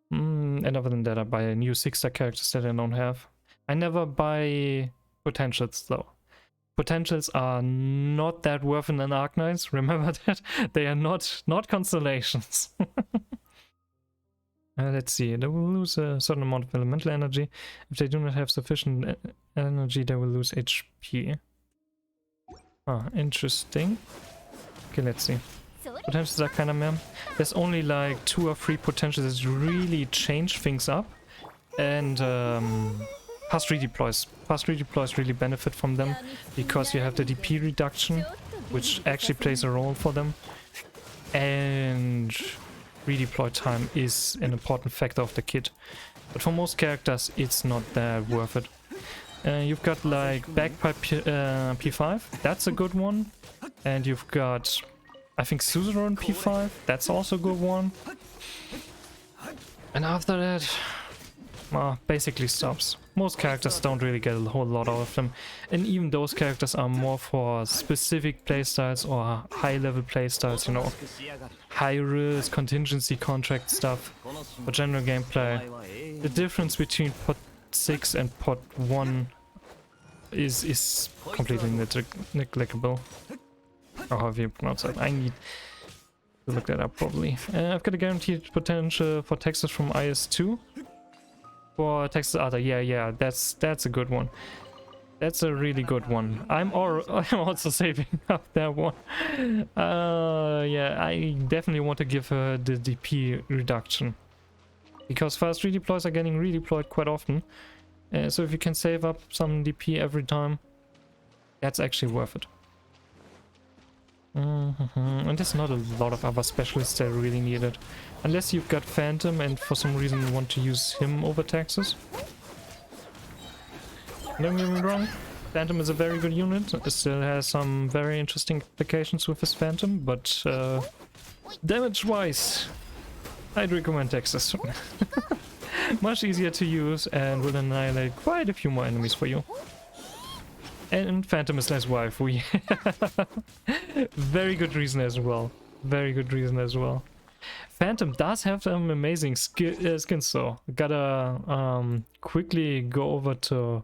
A: And other than that, I buy a new 6-star characters that I don't have. I never buy potentials though. Potentials are not that worth in an Arknights, remember that? They are not constellations. Let's see, they will lose a certain amount of elemental energy. If they do not have sufficient energy, they will lose HP. Ah, interesting. Okay, let's see. Potentials are kind of meh. There's only like 2 or 3 potentials that really change things up. And past redeploys. Past redeploys really benefit from them because you have the DP reduction, which actually plays a role for them. And redeploy time is an important factor of the kit. But for most characters, it's not that worth it. You've got like Bagpipe P5, that's a good one. And you've got, I think, Suzerain P5, that's also a good one. And after that, well, basically stops. Most characters don't really get a whole lot out of them. And even those characters are more for specific playstyles or high-level playstyles, you know. High-risk, contingency contract stuff. For general gameplay, the difference between pot 6 and pot 1 is completely negligible. Or however you pronounce that. I need to look that up probably. I've got a guaranteed potential for Texas from IS2. For Texas Arthur, yeah, that's a good one. That's a really good one. I'm also saving up that one. Yeah, I definitely want to give her the DP reduction. Because fast redeploys are getting redeployed quite often. So if you can save up some DP every time, that's actually worth it. And there's not a lot of other specialists that are really needed. Unless you've got Phantom and for some reason you want to use him over Texas. Don't get me wrong, Phantom is a very good unit. It still has some very interesting applications with his Phantom, but damage-wise, I'd recommend Texas. Much easier to use and will annihilate quite a few more enemies for you. And Phantom is less waifu. Very good reason as well. Very good reason as well. Phantom does have some amazing skins though. Gotta quickly go over to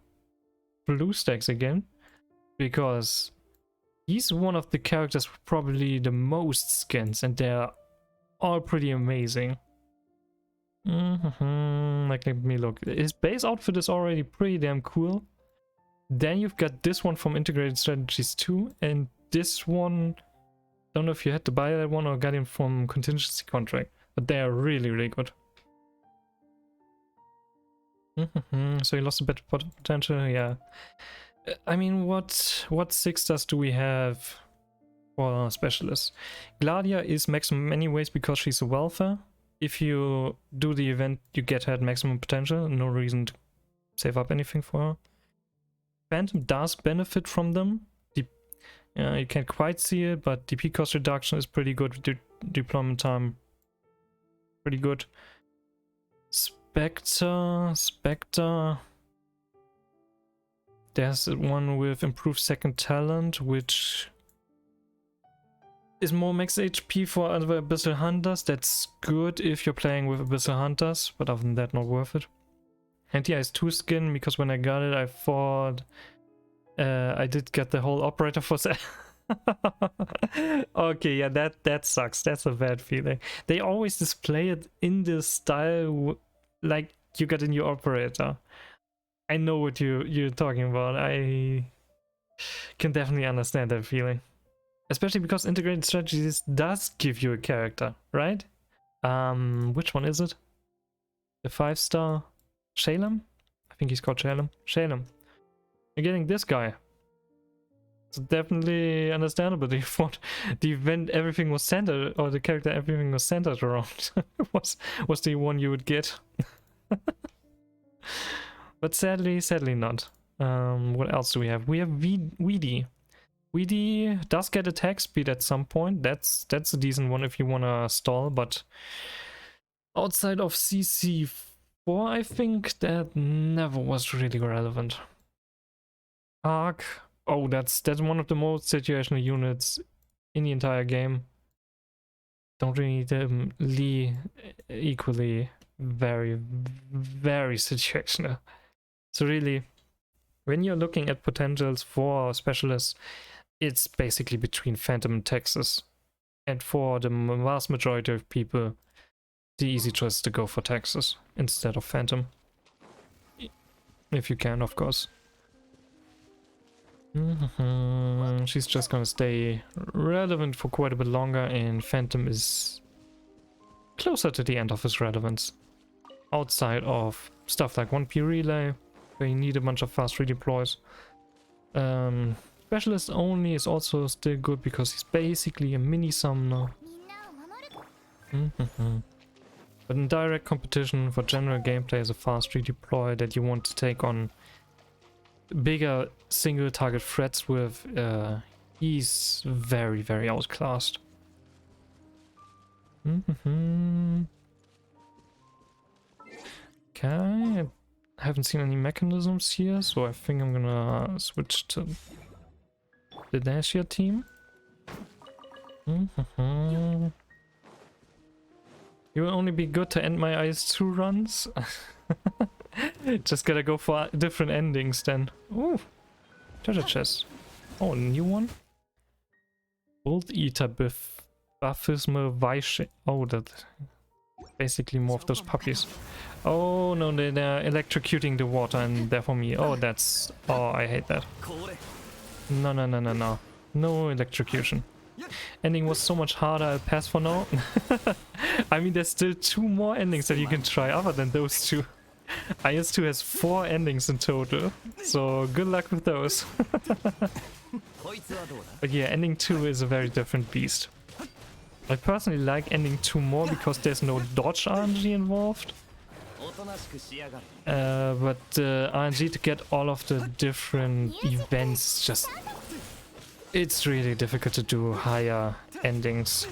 A: BlueStacks again, because he's one of the characters with probably the most skins, and they're all pretty amazing. Like, let me look. His base outfit is already pretty damn cool. Then you've got this one from Integrated Strategies 2, and this one, don't know if you had to buy that one or got him from Contingency Contract, but they are really, really good. So you lost a bit of potential, yeah. I mean, what 6 stars do we have for specialists? Gladia is maximum anyways because she's a welfare. If you do the event, you get her at maximum potential. No reason to save up anything for her. Phantom does benefit from them. You can't quite see it, but DP cost reduction is pretty good. Deployment time, pretty good. Spectre. There's one with improved second talent, which is more max HP for other Abyssal Hunters. That's good if you're playing with Abyssal Hunters, but other than that, not worth it. And yeah, it's 2 skin, because when I got it, I thought I did get the whole operator for that. Okay, yeah, that sucks. That's a bad feeling. They always display it in this style, like you got in your operator. I know what you're talking about. I can definitely understand that feeling. Especially because Integrated Strategies does give you a character, right? Which one is it? The 5-star Shalem? I think he's called Shalem. Shalem. You're getting this guy. It's definitely understandable. The event everything was centered, or the character everything was centered around was the one you would get. But sadly not. What else do we have? We have Weedy. Weedy does get attack speed at some point. That's a decent one if you wanna stall, but outside of CC4, I think that never was really relevant. Arc. Oh, that's one of the most situational units in the entire game. Don't really need them. Lee, equally very, very situational. So really, when you're looking at potentials for specialists, it's basically between Phantom and Texas. And for the vast majority of people, the easy choice is to go for Texas instead of Phantom. If you can, of course. She's just gonna stay relevant for quite a bit longer, and Phantom is closer to the end of his relevance. Outside of stuff like 1P relay, where you need a bunch of fast redeploys. Specialist only is also still good because he's basically a mini summoner. But in direct competition for general gameplay as a fast redeploy that you want to take on bigger single target threats with, he's very, very outclassed. Okay, I haven't seen any mechanisms here, so I think I'm gonna switch to the Dehya team. You will only be good to end my IS2 runs. Just gotta go for different endings then. Ooh, treasure chest. Oh, a new one? Bolt Eater Baphismal Weiche. Oh, that basically more of those puppies. Oh no, they're electrocuting the water and they're for me. Oh, that's... Oh, I hate that. No. No electrocution. Ending was so much harder, I'll pass for now. I mean, there's still 2 more endings that you can try other than those 2. IS2 has 4 endings in total, so good luck with those. But yeah, ending 2 is a very different beast. I personally like ending 2 more because there's no dodge RNG involved. But RNG to get all of the different events, just... It's really difficult to do higher endings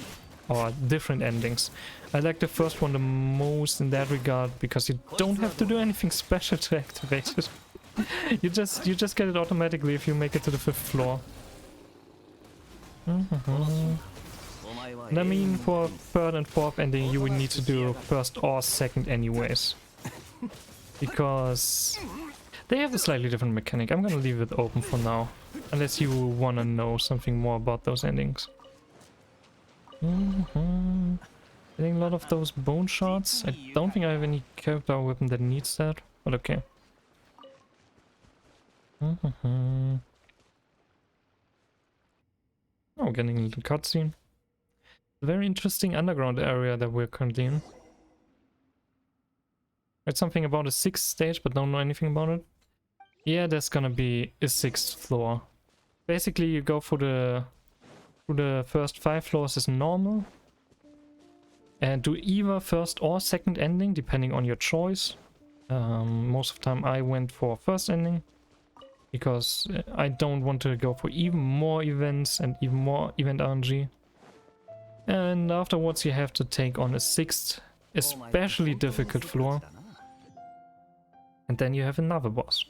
A: or different endings. I like the first one the most in that regard because you don't have to do anything special to activate it. you just get it automatically if you make it to the 5th floor. And I mean, for third and fourth ending, you would need to do first or second anyways. Because they have a slightly different mechanic. I'm gonna leave it open for now. Unless you wanna know something more about those endings. Getting a lot of those bone shards. I don't think I have any character or weapon that needs that. But okay. Oh, getting a little cutscene. Very interesting underground area that we're currently in. Read something about a 6th stage, but don't know anything about it. Yeah, there's gonna be a 6th floor. Basically, you go through the first 5 floors as normal. And do either first or second ending, depending on your choice. Most of the time I went for first ending. Because I don't want to go for even more events and even more event RNG. And afterwards you have to take on a 6th, especially difficult floor. And then you have another boss.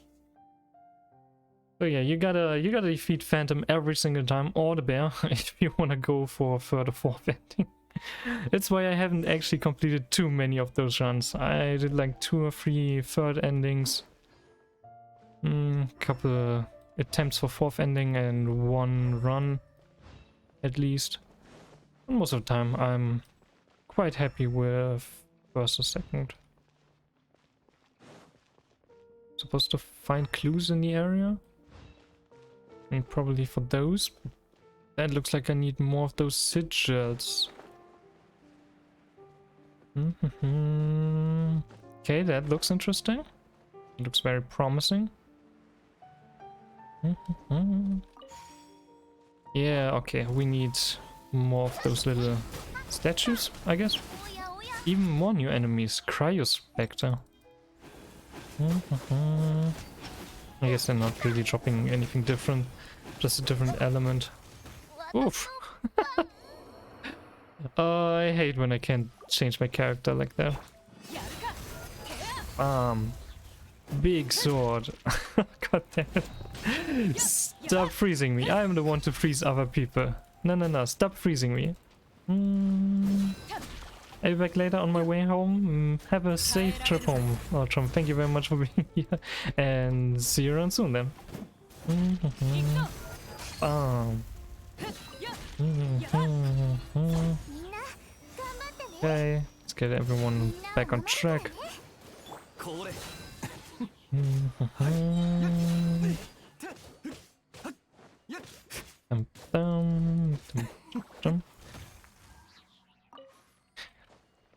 A: So yeah, you gotta defeat Phantom every single time, or the bear, if you wanna go for a third or fourth ending. That's why I haven't actually completed too many of those runs. I did like 2 or 3 third endings. Couple attempts for fourth ending and 1 run at least. And most of the time I'm quite happy with first or second. Supposed to find clues in the area? I mean, probably for those. That looks like I need more of those sigils. Okay, that looks interesting. It looks very promising. Yeah, okay, we need more of those little statues, I guess. Even more new enemies. Cryospectre. I guess they're not really dropping anything different, just a different element. Oof! I hate when I can't change my character like that. Big sword. God damn it. Stop freezing me. I'm the one to freeze other people. No, stop freezing me. I'll be back later on my way home. Have a safe trip home, Ultram. Thank you very much for being here. And see you around soon then. Okay, let's get everyone back on track.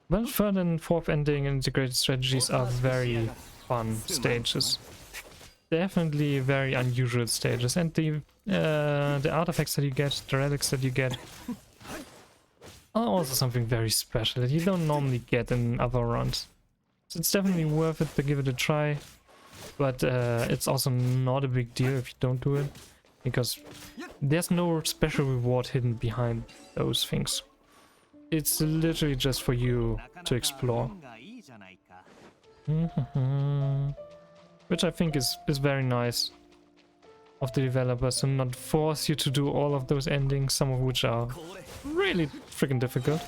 A: Well, third and fourth ending integrated strategies are very fun stages. Definitely very unusual stages, and the artifacts that you get, the relics that you get, are also something very special that you don't normally get in other runs. So it's definitely worth it to give it a try, but it's also not a big deal if you don't do it, because there's no special reward hidden behind those things. It's literally just for you to explore. Which I think is very nice of the developers to not force you to do all of those endings, some of which are really freaking difficult.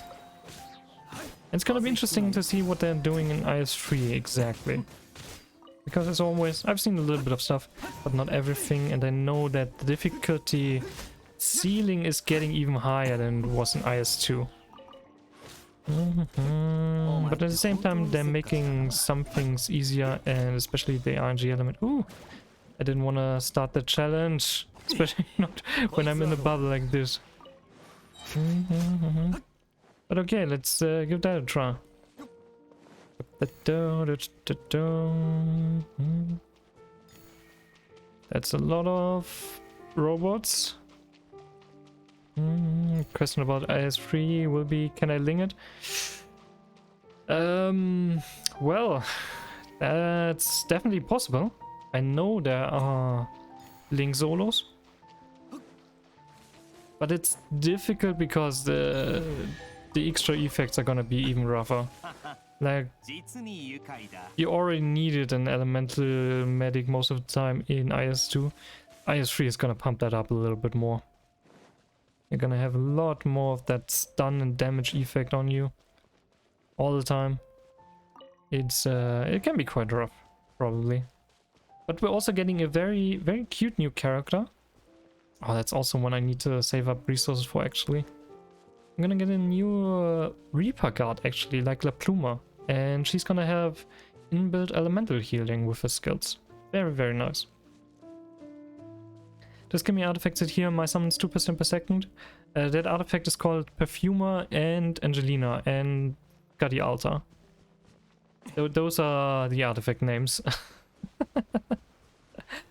A: It's gonna be interesting to see what they're doing in IS3 exactly. Because as always, I've seen a little bit of stuff, but not everything, and I know that the difficulty ceiling is getting even higher than it was in IS2. But at the same time, they're making some things easier, and especially the RNG element. Ooh, I didn't want to start the challenge, especially not when I'm in a bubble like this. But okay, let's give that a try. That's a lot of robots. Question about IS3 will be, can I ling it? Well, that's definitely possible. I know there are ling solos, but it's difficult because the extra effects are gonna be even rougher. Like, you already needed an elemental medic most of the time in IS2. IS3 is gonna pump that up a little bit more. You're gonna have a lot more of that stun and damage effect on you all the time. It can be quite rough, probably. But we're also getting a very, very cute new character. Oh, that's also one I need to save up resources for, actually. I'm gonna get a new Reaper guard, actually, like La Pluma. And she's gonna have inbuilt elemental healing with her skills. Very, very nice. Just give me artifacts that heal my summons 2% per second. That artifact is called Perfumer and Angelina and Gadi Alta. Those are the artifact names.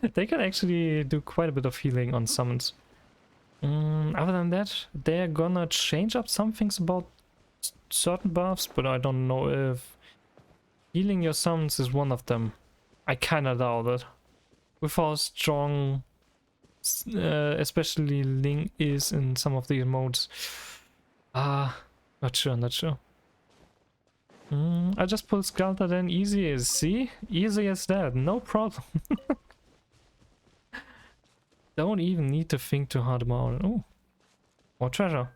A: They can actually do quite a bit of healing on summons. Other than that, they're gonna change up some things about certain buffs, but I don't know if healing your summons is one of them. I kinda doubt it. With how strong especially Ling is in some of the emotes. Not sure, not sure. I just pull Skelter then, easy as, see? Easy as that, no problem. Don't even need to think too hard about it. Oh, more treasure.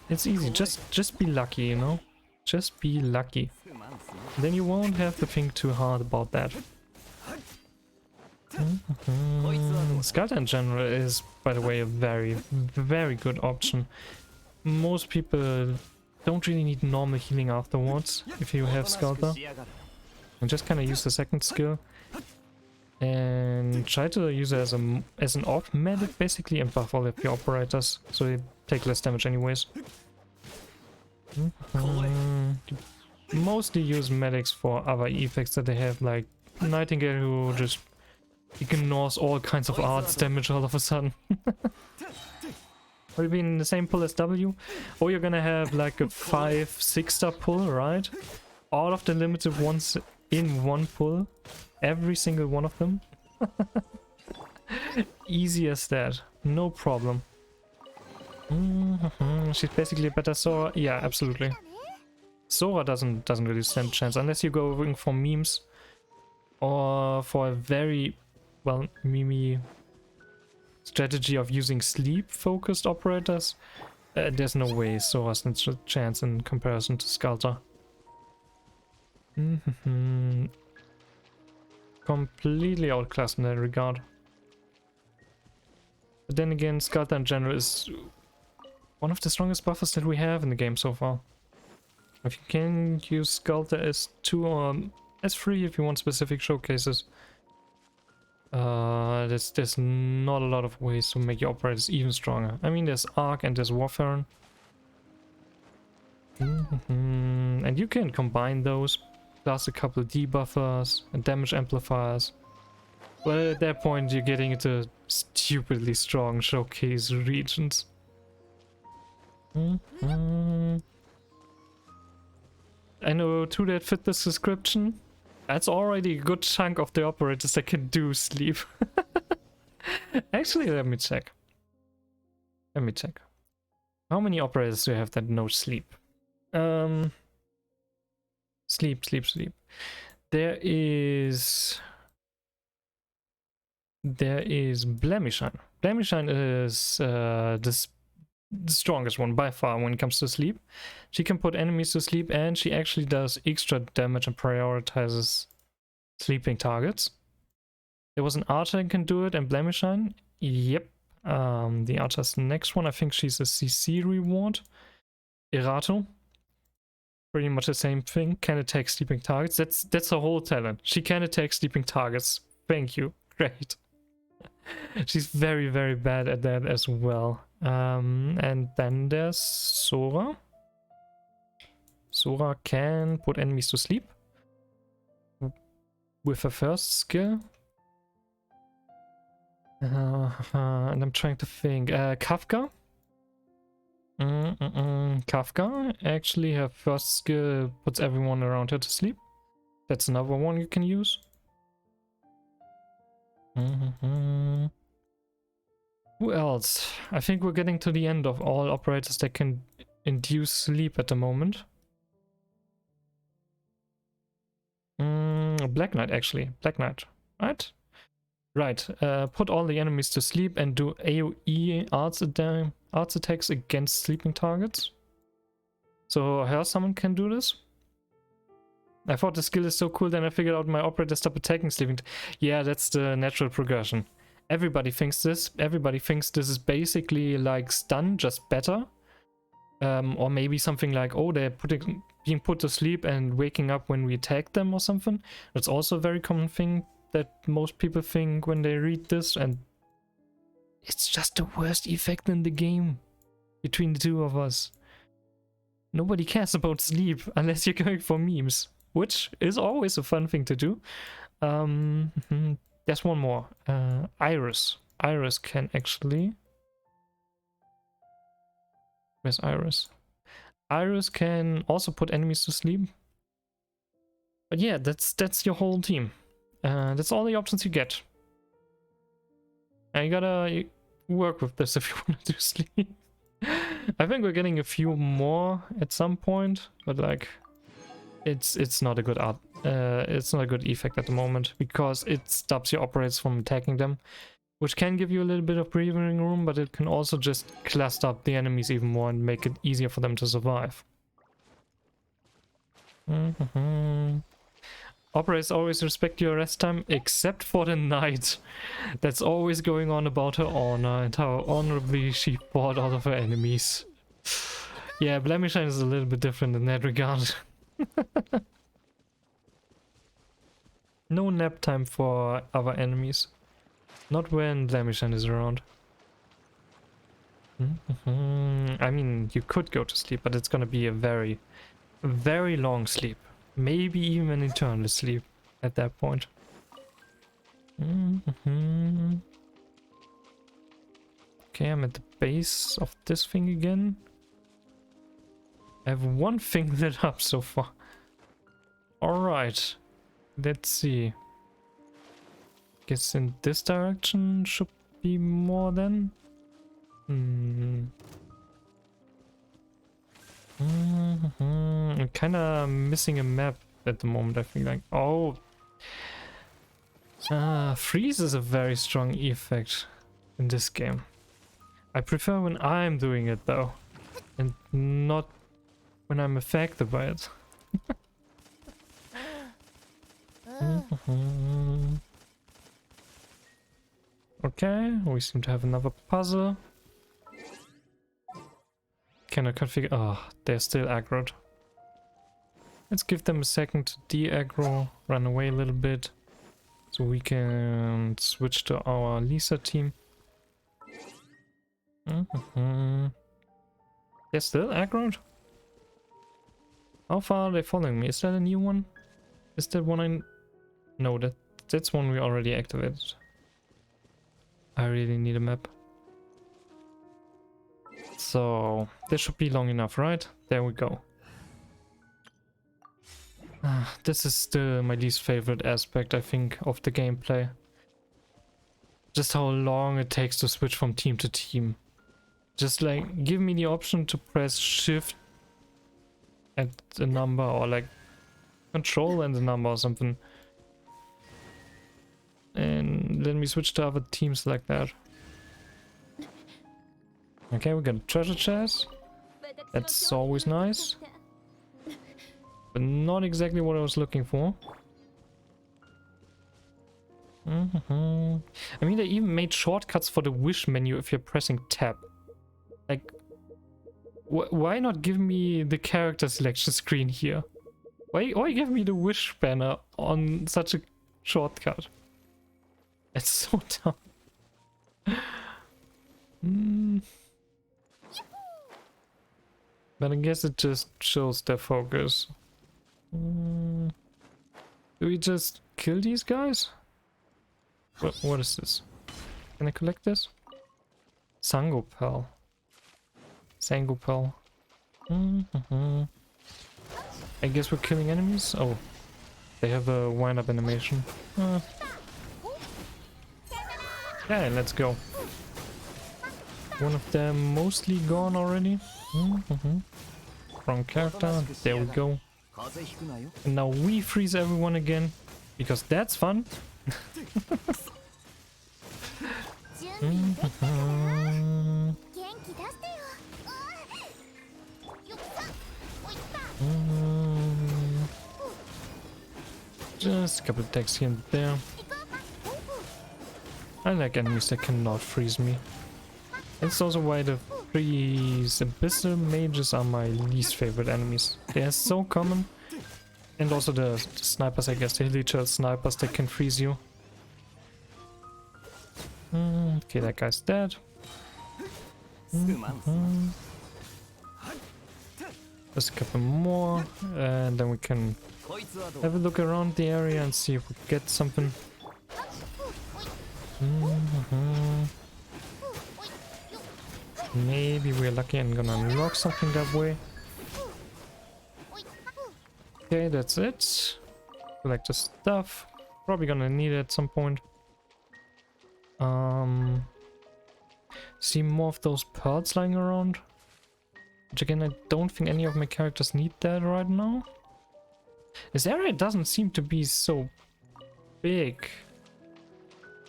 A: It's easy, just be lucky, you know? Just be lucky. Then you won't have to think too hard about that. Skelter in general is, by the way, a very, very good option. Most people don't really need normal healing afterwards if you have Skelter. And just kind of use the second skill. And try to use it as an AUG medic, basically, and buff all of your operators, so they take less damage anyways. Mostly use medics for other effects that they have, like Nightingale, who just ignores all kinds of arts damage all of a sudden. Will you be in the same pull as W? Or you're gonna have like a 5-6 star pull, right? All of the limited ones in one pull. Every single one of them. Easy as that. No problem. She's basically a better Sora. Yeah, absolutely. Sora doesn't really stand a chance unless you're going for memes or for a very, well, meme strategy of using sleep-focused operators. There's no way Sora stands a chance in comparison to Skelter. Completely outclassed in that regard. But then again, Skelter in general is one of the strongest buffers that we have in the game so far. If you can use Skelter as 2 or as 3 if you want specific showcases. There's not a lot of ways to make your operators even stronger. I mean, there's Arc and there's Warfarin. And you can combine those, plus a couple of debuffers and damage amplifiers. But at that point you're getting into stupidly strong showcase regions. I know 2 that fit this description. That's already a good chunk of the operators that can do sleep. Actually, let me check. How many operators do you have that know sleep? Sleep. There is Blemishine. Blemishine is the strongest one by far when it comes to sleep. She can put enemies to sleep, and she actually does extra damage and prioritizes sleeping targets. There was an Archer that can do it, and Blemishine. Yep. The Archer's the next one. I think she's a CC reward. Erato. Pretty much the same thing. Can attack sleeping targets. That's her whole talent. She can attack sleeping targets. Thank you. Great. She's very, very bad at that as well. And then there's Sora. Sora can put enemies to sleep with her first skill. And I'm trying to think. Kafka. Kafka. Actually, her first skill puts everyone around her to sleep. That's another one you can use. Who else? I think we're getting to the end of all operators that can induce sleep at the moment. Black Knight, actually. Black Knight, right? Right, put all the enemies to sleep and do AoE arts attacks against sleeping targets. So her summon can do this. I thought the skill is so cool, then I figured out my operator stop attacking sleeping. Yeah, that's the natural progression. Everybody thinks this. Everybody thinks this is basically like stun, just better. Or maybe something like, oh, they're being put to sleep and waking up when we attack them or something. That's also a very common thing that most people think when they read this, and it's just the worst effect in the game between the two of us. Nobody cares about sleep unless you're going for memes, which is always a fun thing to do. There's one more. Iris. Iris can actually... Where's Iris? Iris can also put enemies to sleep. But yeah, that's your whole team. That's all the options you get. And you gotta work with this if you want to do sleep. I think we're getting a few more at some point, but like, it's not a good it's not a good effect at the moment because it stops your operators from attacking them, which can give you a little bit of breathing room, but it can also just cluster up the enemies even more and make it easier for them to survive. Operators always respect your rest time, except for the knight. That's always going on about her honor and how honorably she fought all of her enemies. Yeah, Blemishine is a little bit different in that regard. No nap time for other enemies. Not when Blemishine is around. I mean, you could go to sleep, but it's gonna be a very, very long sleep. Maybe even an eternal sleep at that point. Okay, I'm at the base of this thing again. I have one thing lit up so far. Alright. Let's see. Guess in this direction should be more than. I'm kinda missing a map at the moment, I think. Like, oh, freeze is a very strong effect in this game. I prefer when I'm doing it though, and not when I'm affected by it. Okay, we seem to have another puzzle. Can I configure? Oh, they're still aggroed. Let's give them a second to de-aggro, run away a little bit, so we can switch to our Lisa team. They're still aggroed? How far are they following me? Is that a new one? Is that one No, that's one we already activated. I really need a map. So, this should be long enough, right? There we go. This is still my least favorite aspect, I think, of the gameplay. Just how long it takes to switch from team to team. Just like, give me the option to press shift and the number, or like control and the number or something. And let me switch to other teams like that. Okay, we got a treasure chest. That's always nice. But not exactly what I was looking for. I mean, they even made shortcuts for the wish menu if you're pressing tab. Like, why not give me the character selection screen here? Why give me the wish banner on such a shortcut? It's so dumb. But I guess it just shows their focus. Do we just kill these guys? What is this? Can I collect this? Sangopal. Sangopal. I guess we're killing enemies? Oh. They have a wind-up animation. Okay, let's go. One of them mostly gone already. Wrong character. There we go. And now we freeze everyone again. Because that's fun. Mhm. Mm. Just a couple attacks here and there. I like enemies that cannot freeze me. That's also why the freeze abyssal mages are my least favorite enemies. They are so common. And also the snipers, I guess, the hilly snipers that can freeze you. Okay, that guy's dead. Just a couple more, and then we can have a look around the area and see if we get something. Maybe we're lucky and gonna unlock something that way. Okay, that's it. Collect the stuff. Probably gonna need it at some point. See more of those pearls lying around. Which again, I don't think any of my characters need that right now. This area doesn't seem to be so big.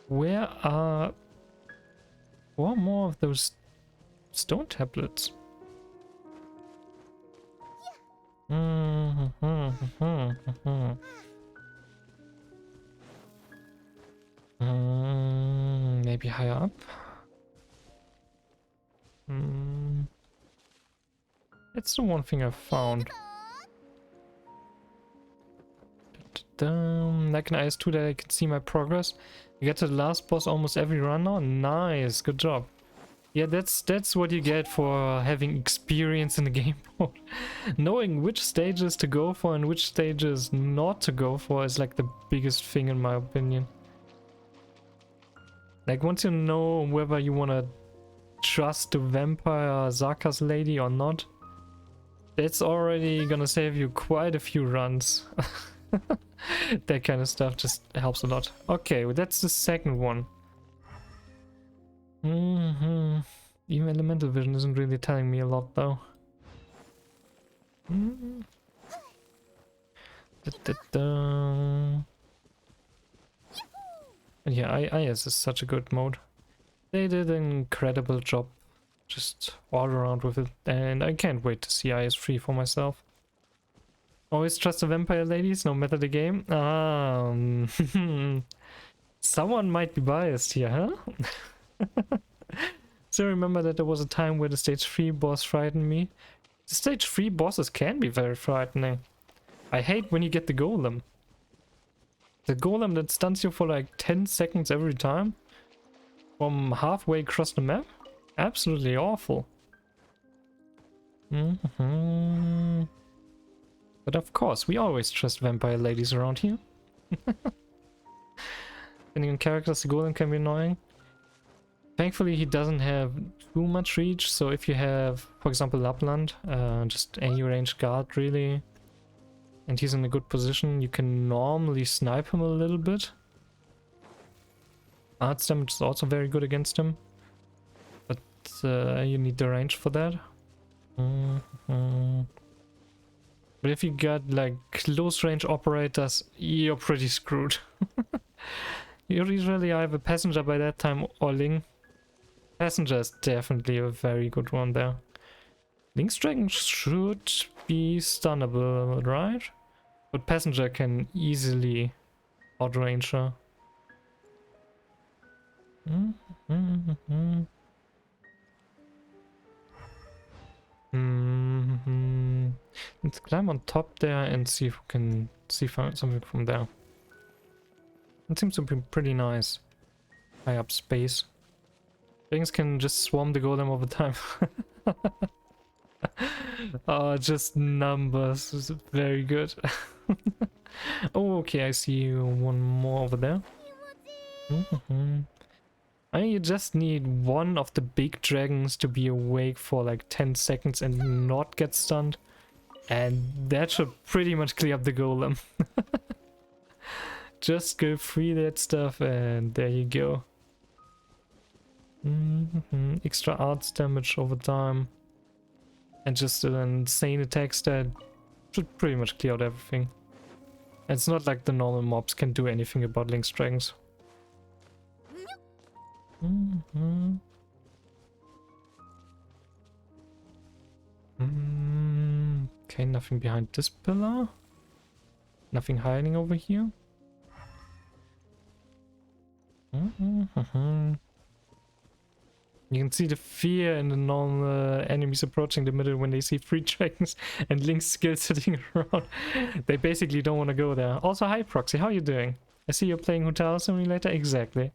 A: Where are more of those stone tablets? Maybe higher up? That's the one thing I found. Like an IS2 that I can see my progress. You get to the last boss almost every run now. Nice, good job. Yeah, that's what you get for having experience in the game mode. Knowing which stages to go for and which stages not to go for is like the biggest thing in my opinion. Like once you know whether you want to trust the vampire Zaka's lady or not, that's already gonna save you quite a few runs. That kind of stuff just helps a lot. Okay, well, that's the second one. Even elemental vision isn't really telling me a lot though. Yeah, IS is such a good mode. They did an incredible job just all around with it, and I can't wait to see IS3 for myself. Always trust the vampire ladies, no matter the game. Someone might be biased here, huh? So remember that there was a time where the stage 3 boss frightened me. The stage 3 bosses can be very frightening. I hate when you get the golem. The golem that stuns you for like 10 seconds every time. From halfway across the map. Absolutely awful. But of course, we always trust vampire ladies around here. Depending on characters, the golem can be annoying. Thankfully, he doesn't have too much reach, so if you have, for example, Lapland, just any ranged guard really, and he's in a good position, you can normally snipe him a little bit. Arts damage is also very good against him, but you need the range for that. But if you got like close range operators, you're pretty screwed. You usually either passenger by that time or Ling. Passenger is definitely a very good one there. Link's dragon should be stunnable, right? But passenger can easily outrange her. Let's climb on top there and see if we can see something from there. It seems to be pretty nice. High up space. Things can just swarm the golem over time. Oh, just numbers. It's very good. Oh, okay, I see one more over there. You just need one of the big dragons to be awake for like 10 seconds and not get stunned. And that should pretty much clear up the golem. Just go free that stuff and there you go. Extra arts damage over time. And just an insane attack stat should pretty much clear out everything. It's not like the normal mobs can do anything about Link's dragons. Mm-hmm. Okay, nothing behind this pillar. Nothing hiding over here. Mm-hmm. You can see the fear in the normal enemies approaching the middle when they see 3 dragons and Link's skill sitting around. They basically don't want to go there. Also, hi Proxy, how you doing? I see you're playing Hotel Simulator. Exactly.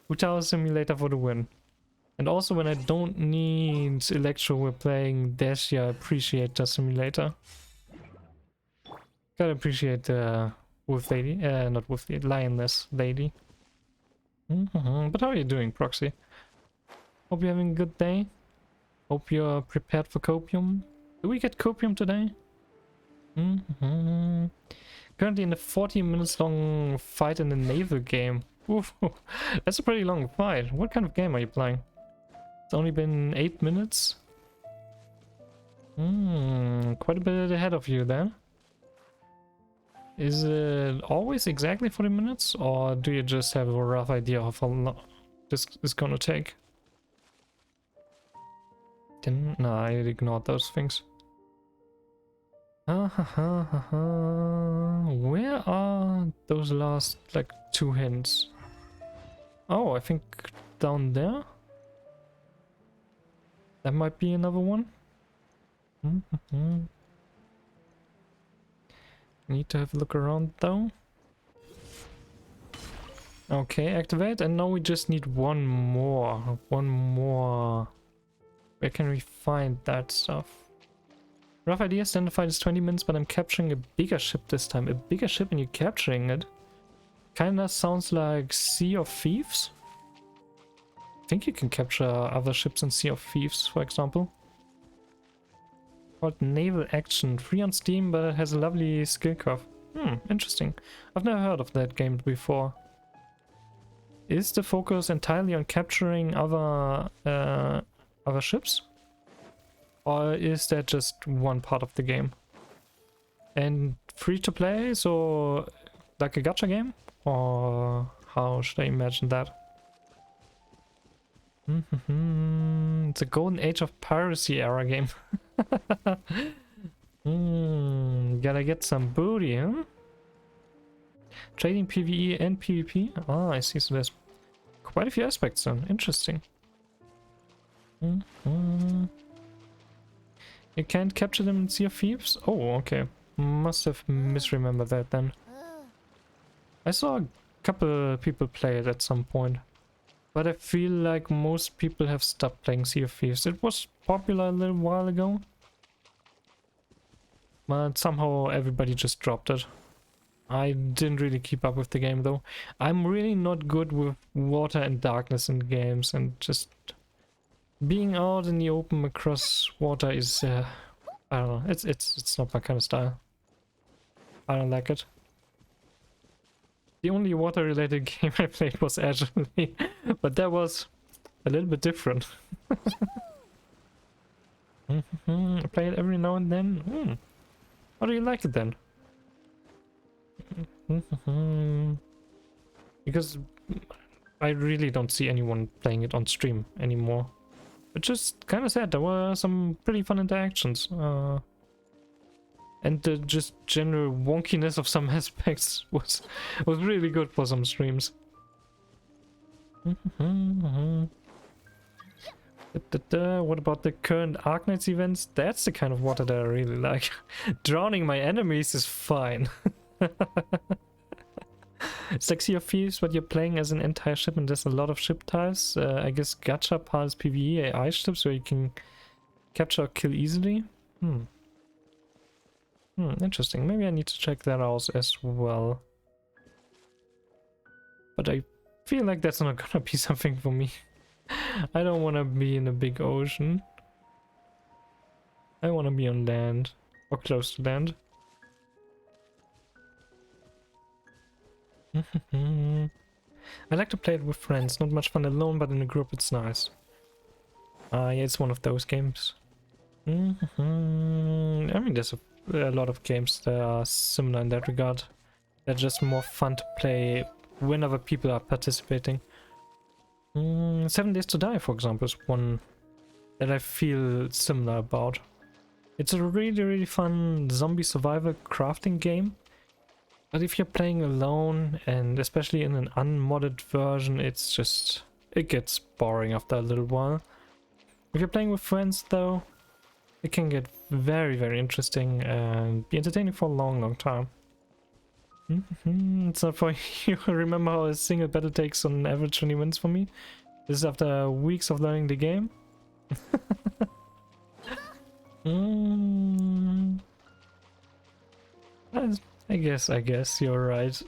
A: Hotel Simulator for the win. And also when I don't need Electro, we're playing Dehya. Appreciate the simulator. Gotta appreciate the wolf lady. Not wolf lady, lioness lady. But how are you doing, Proxy? Hope you're having a good day. Hope you're prepared for copium. Do we get copium today? Currently in a 40 minutes long fight in the naval game. Oof, that's a pretty long fight. What kind of game are you playing? It's only been 8 minutes. Quite a bit ahead of you then. Is it always exactly 40 minutes, or do you just have a rough idea of how long this is gonna take? No, I ignored those things. Where are those last, like, 2 hints? Oh, I think down there? That might be another one. Need to have a look around though. Okay, activate, and now we just need one more. One more. Where can we find that stuff? Rough idea, standard fight is 20 minutes, but I'm capturing a bigger ship this time. A bigger ship and you're capturing it? Kinda sounds like Sea of Thieves. I think you can capture other ships in Sea of Thieves, for example. Called Naval Action. Free on Steam, but it has a lovely skill curve. Interesting. I've never heard of that game before. Is the focus entirely on capturing other ships? Or is that just one part of the game? And free to play, so like a gacha game? Or how should I imagine that? It's a golden age of piracy era game. Gotta get some booty, huh? Trading PvE and PvP? Ah, I see, so there's quite a few aspects then. Interesting. You can't capture them in Sea of Thieves? Oh, okay. Must have misremembered that then. I saw a couple people play it at some point. But I feel like most people have stopped playing Sea of Thieves. It was popular a little while ago. But somehow everybody just dropped it. I didn't really keep up with the game though. I'm really not good with water and darkness in games, and just being out in the open across water is I don't know, it's not my kind of style. I don't like it. The only water related game I played was Agility, but that was a little bit different. I play it every now and then. How do you like it then? Because I really don't see anyone playing it on stream anymore. But just kind of sad, there were some pretty fun interactions. And the just general wonkiness of some aspects was really good for some streams. What about the current Arknights events? That's the kind of water that I really like. Drowning my enemies is fine. It's like Sea of Thieves, but you're playing as an entire ship and there's a lot of ship types. I guess gacha piles PvE AI ships where you can capture or kill easily. Interesting. Maybe I need to check that out as well. But I feel like that's not gonna be something for me. I don't want to be in a big ocean. I want to be on land. Or close to land. I like to play it with friends. Not much fun alone, but in a group it's nice. Yeah, it's one of those games. I mean, there's a lot of games that are similar in that regard. They're just more fun to play when other people are participating. 7 Days to Die, for example, is one that I feel similar about. It's a really, really fun zombie survival crafting game. But if you're playing alone, and especially in an unmodded version, it gets boring after a little while. If you're playing with friends though, it can get very, very interesting and be entertaining for a long, long time. It's not for you. Remember how a single battle takes on average 20 minutes for me? This is after weeks of learning the game. I guess you're right.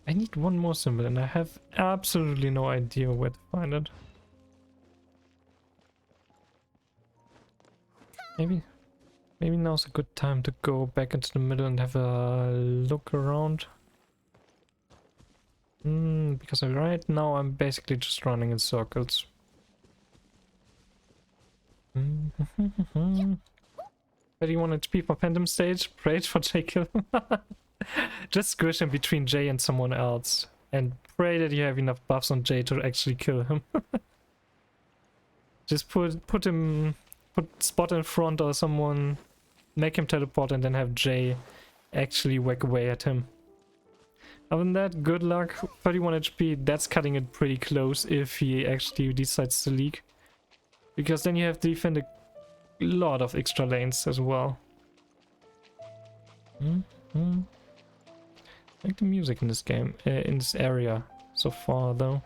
A: I need one more symbol and I have absolutely no idea where to find it. Maybe now's a good time to go back into the middle and have a look around. Because right now I'm basically just running in circles. 31 HP for Phantom Stage. Great for J kill. Just squish him between J and someone else. And pray that you have enough buffs on J to actually kill him. Just put Spot in front or someone, make him teleport and then have J actually whack away at him. Other than that, good luck. 31 HP, that's cutting it pretty close if he actually decides to leak. Because then you have to defend a lot of extra lanes as well. I like the music in this game, in this area so far though.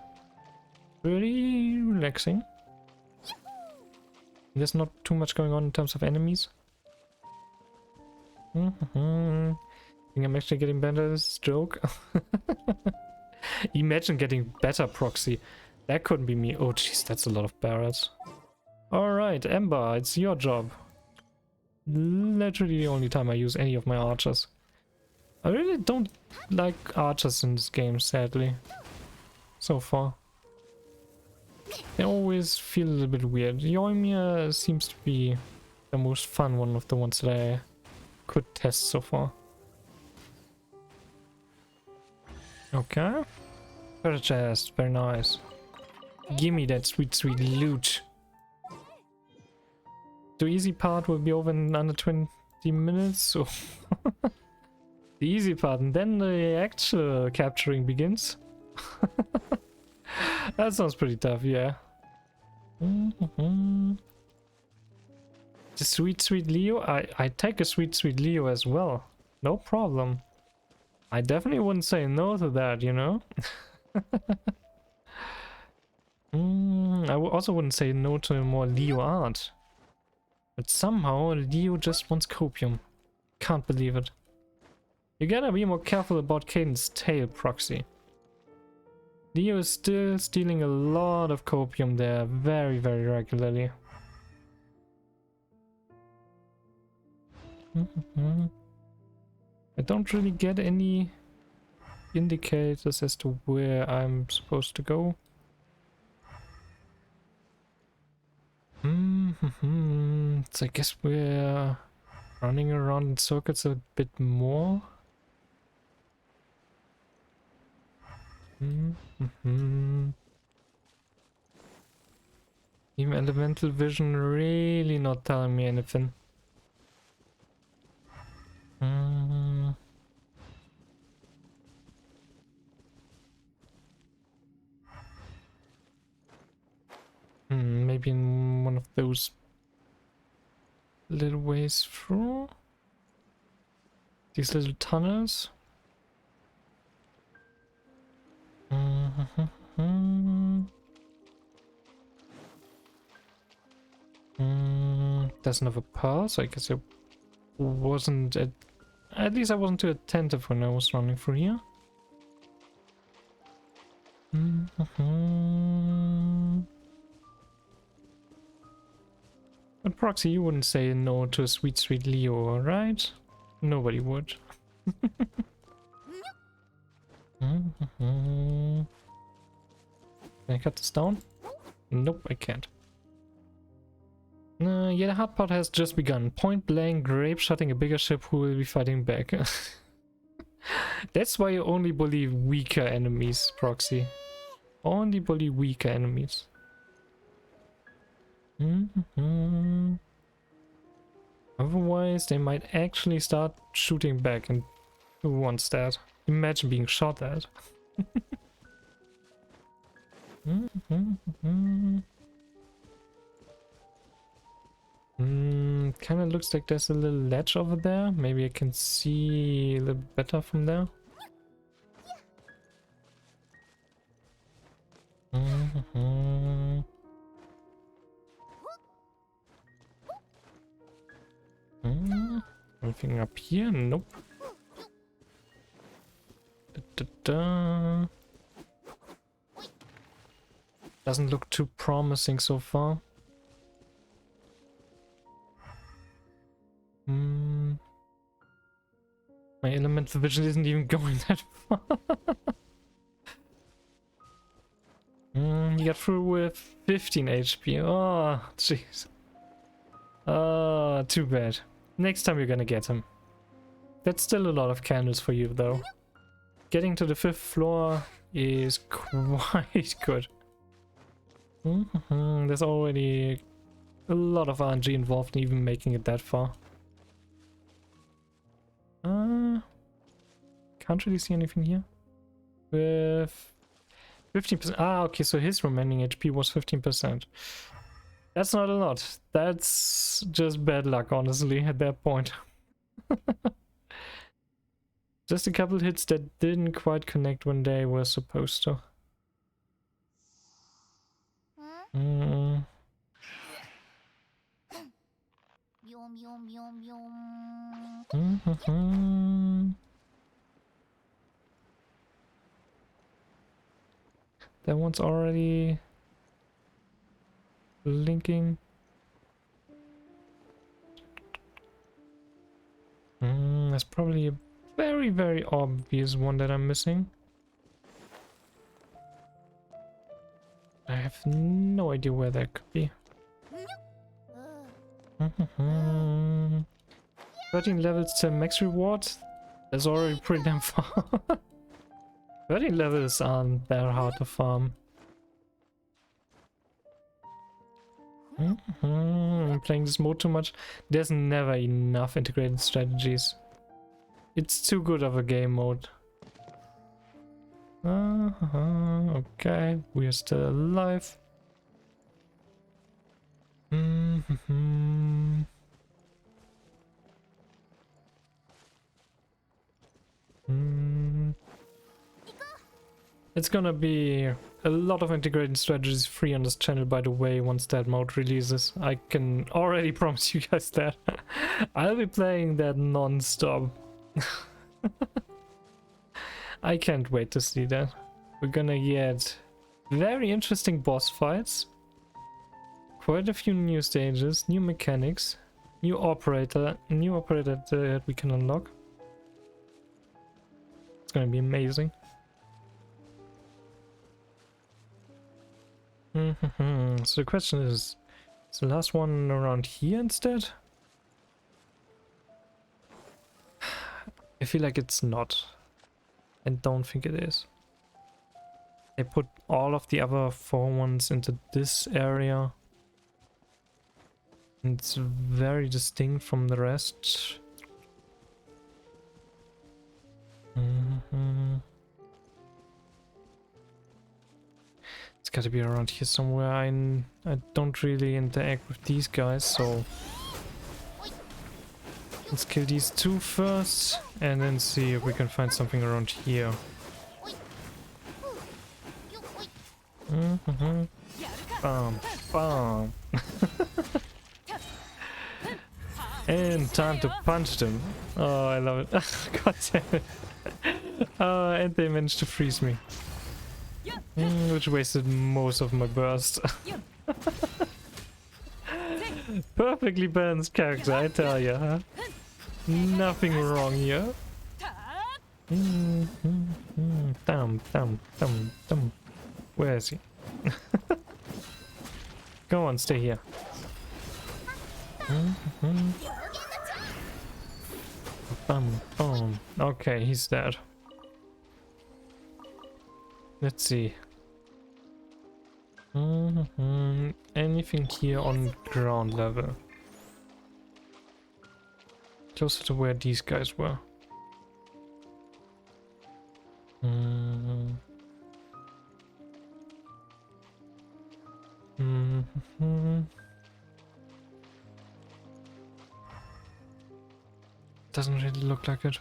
A: Pretty relaxing. There's not too much going on in terms of enemies. I think I'm actually getting better at this joke. Imagine getting better proxy. That couldn't be me. Oh jeez, that's a lot of barrels. Alright, Ember, it's your job. Literally the only time I use any of my archers. I really don't like archers in this game, sadly. So far. They always feel a little bit weird. Yoimiya seems to be the most fun one of the ones that I could test so far. Okay. Treasure chest, very nice. Gimme that sweet, sweet loot. The easy part will be over in under 20 minutes, so... the easy part, and then the actual capturing begins. That sounds pretty tough, yeah. The sweet, sweet Leo? I take a sweet, sweet Leo as well. No problem. I definitely wouldn't say no to that, you know? I also wouldn't say no to more Leo art. But somehow Leo just wants copium. Can't believe it. You gotta be more careful about Caden's tail proxy. Leo is still stealing a lot of copium there, very, very regularly. I don't really get any indicators as to where I'm supposed to go. So I guess we're running around in circles a bit more. Even elemental vision really not telling me anything. Maybe in one of those little ways through these little tunnels. Doesn't have a pearl, so I guess I wasn't at least I wasn't too attentive when I was running through here. But Proxy, you wouldn't say no to a sweet, sweet Leo, right? Nobody would. Can I cut this down? Nope, I can't. Yeah, the hard part has just begun. Point blank, grape shotting a bigger ship who will be fighting back. That's why you only bully weaker enemies, Proxy. Only bully weaker enemies. Otherwise, they might actually start shooting back, and who wants that? Imagine being shot at. Kind of looks like there's a little ledge over there. Maybe I can see a little better from there. Anything up here? Nope. Doesn't look too promising so far. My elemental vision isn't even going that far. You got through with 15 HP. Oh, jeez. Oh, too bad. Next time you're gonna get him. That's still a lot of candles for you, though. Getting to the 5th floor is quite good. There's already a lot of RNG involved in even making it that far. Can't really see anything here. With 15%. Ah, okay, so his remaining HP was 15%. That's not a lot. That's just bad luck, honestly, at that point. Just a couple hits that didn't quite connect when they were supposed to. That one's already blinking. That's probably a very, very obvious one that I'm missing. I have no idea where that could be. 13 levels to max reward. That's already pretty damn far. 13 levels aren't that hard to farm. I'm playing this mode too much. There's never enough integrated strategies. It's too good of a game mode. Okay, we are still alive. It's gonna be a lot of integrated strategies free on this channel, by the way, once that mode releases. I can already promise you guys that. I'll be playing that non-stop. I can't wait to see that. We're gonna get very interesting boss fights, quite a few new stages, new mechanics, new operator that we can unlock. It's gonna be amazing. So the question is the last one around here instead? I feel like it's not. I don't think it is. They put all of the other 4 ones into this area. And it's very distinct from the rest. It's gotta be around here somewhere. I don't really interact with these guys, so let's kill these 2 first and then see if we can find something around here. Bam, bam. And time to punch them. Oh, I love it. God damn it. And they managed to freeze me. Which wasted most of my burst. Perfectly balanced character, I tell ya, huh? Nothing wrong here. Where is he? Go on, stay here. Okay, he's dead. Let's see. Anything here on ground level? Closer to where these guys were. Doesn't really look like it.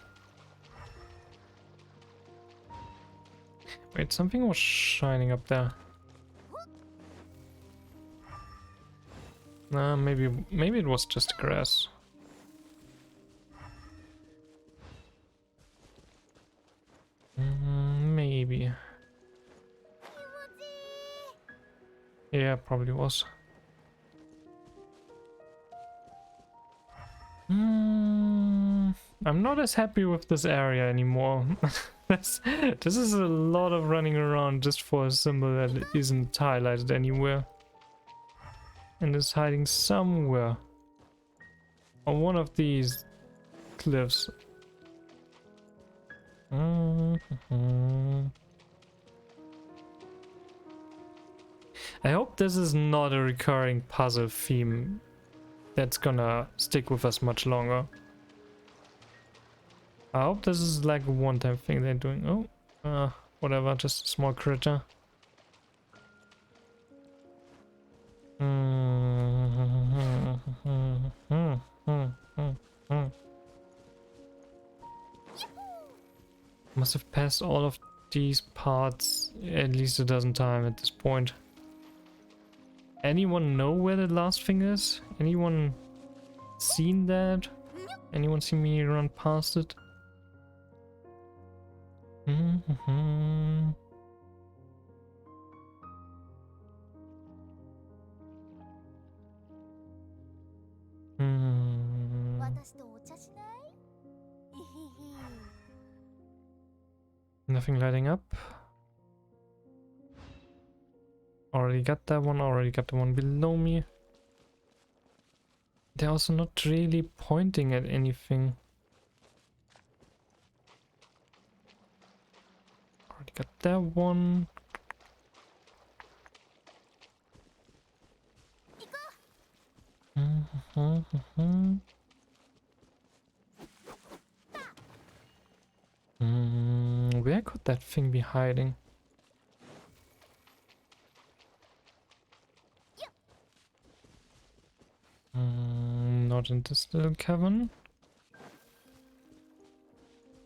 A: Wait, something was shining up there. Nah, maybe it was just grass. Maybe. Yeah, probably was. I'm not as happy with this area anymore. this is a lot of running around just for a symbol that isn't highlighted anywhere. And is hiding somewhere. On one of these cliffs. I hope this is not a recurring puzzle theme that's gonna stick with us much longer. I hope this is like a one-time thing they're doing. Oh, whatever, just a small critter. Must have passed all of these parts at least a dozen times at this point. Anyone know where the last thing is? Anyone seen that? Anyone seen me run past it? Nothing lighting up. Already got that one, already got the one below me. They're also not really pointing at anything. Already got that one. Where could that thing be hiding? Not in this little cavern.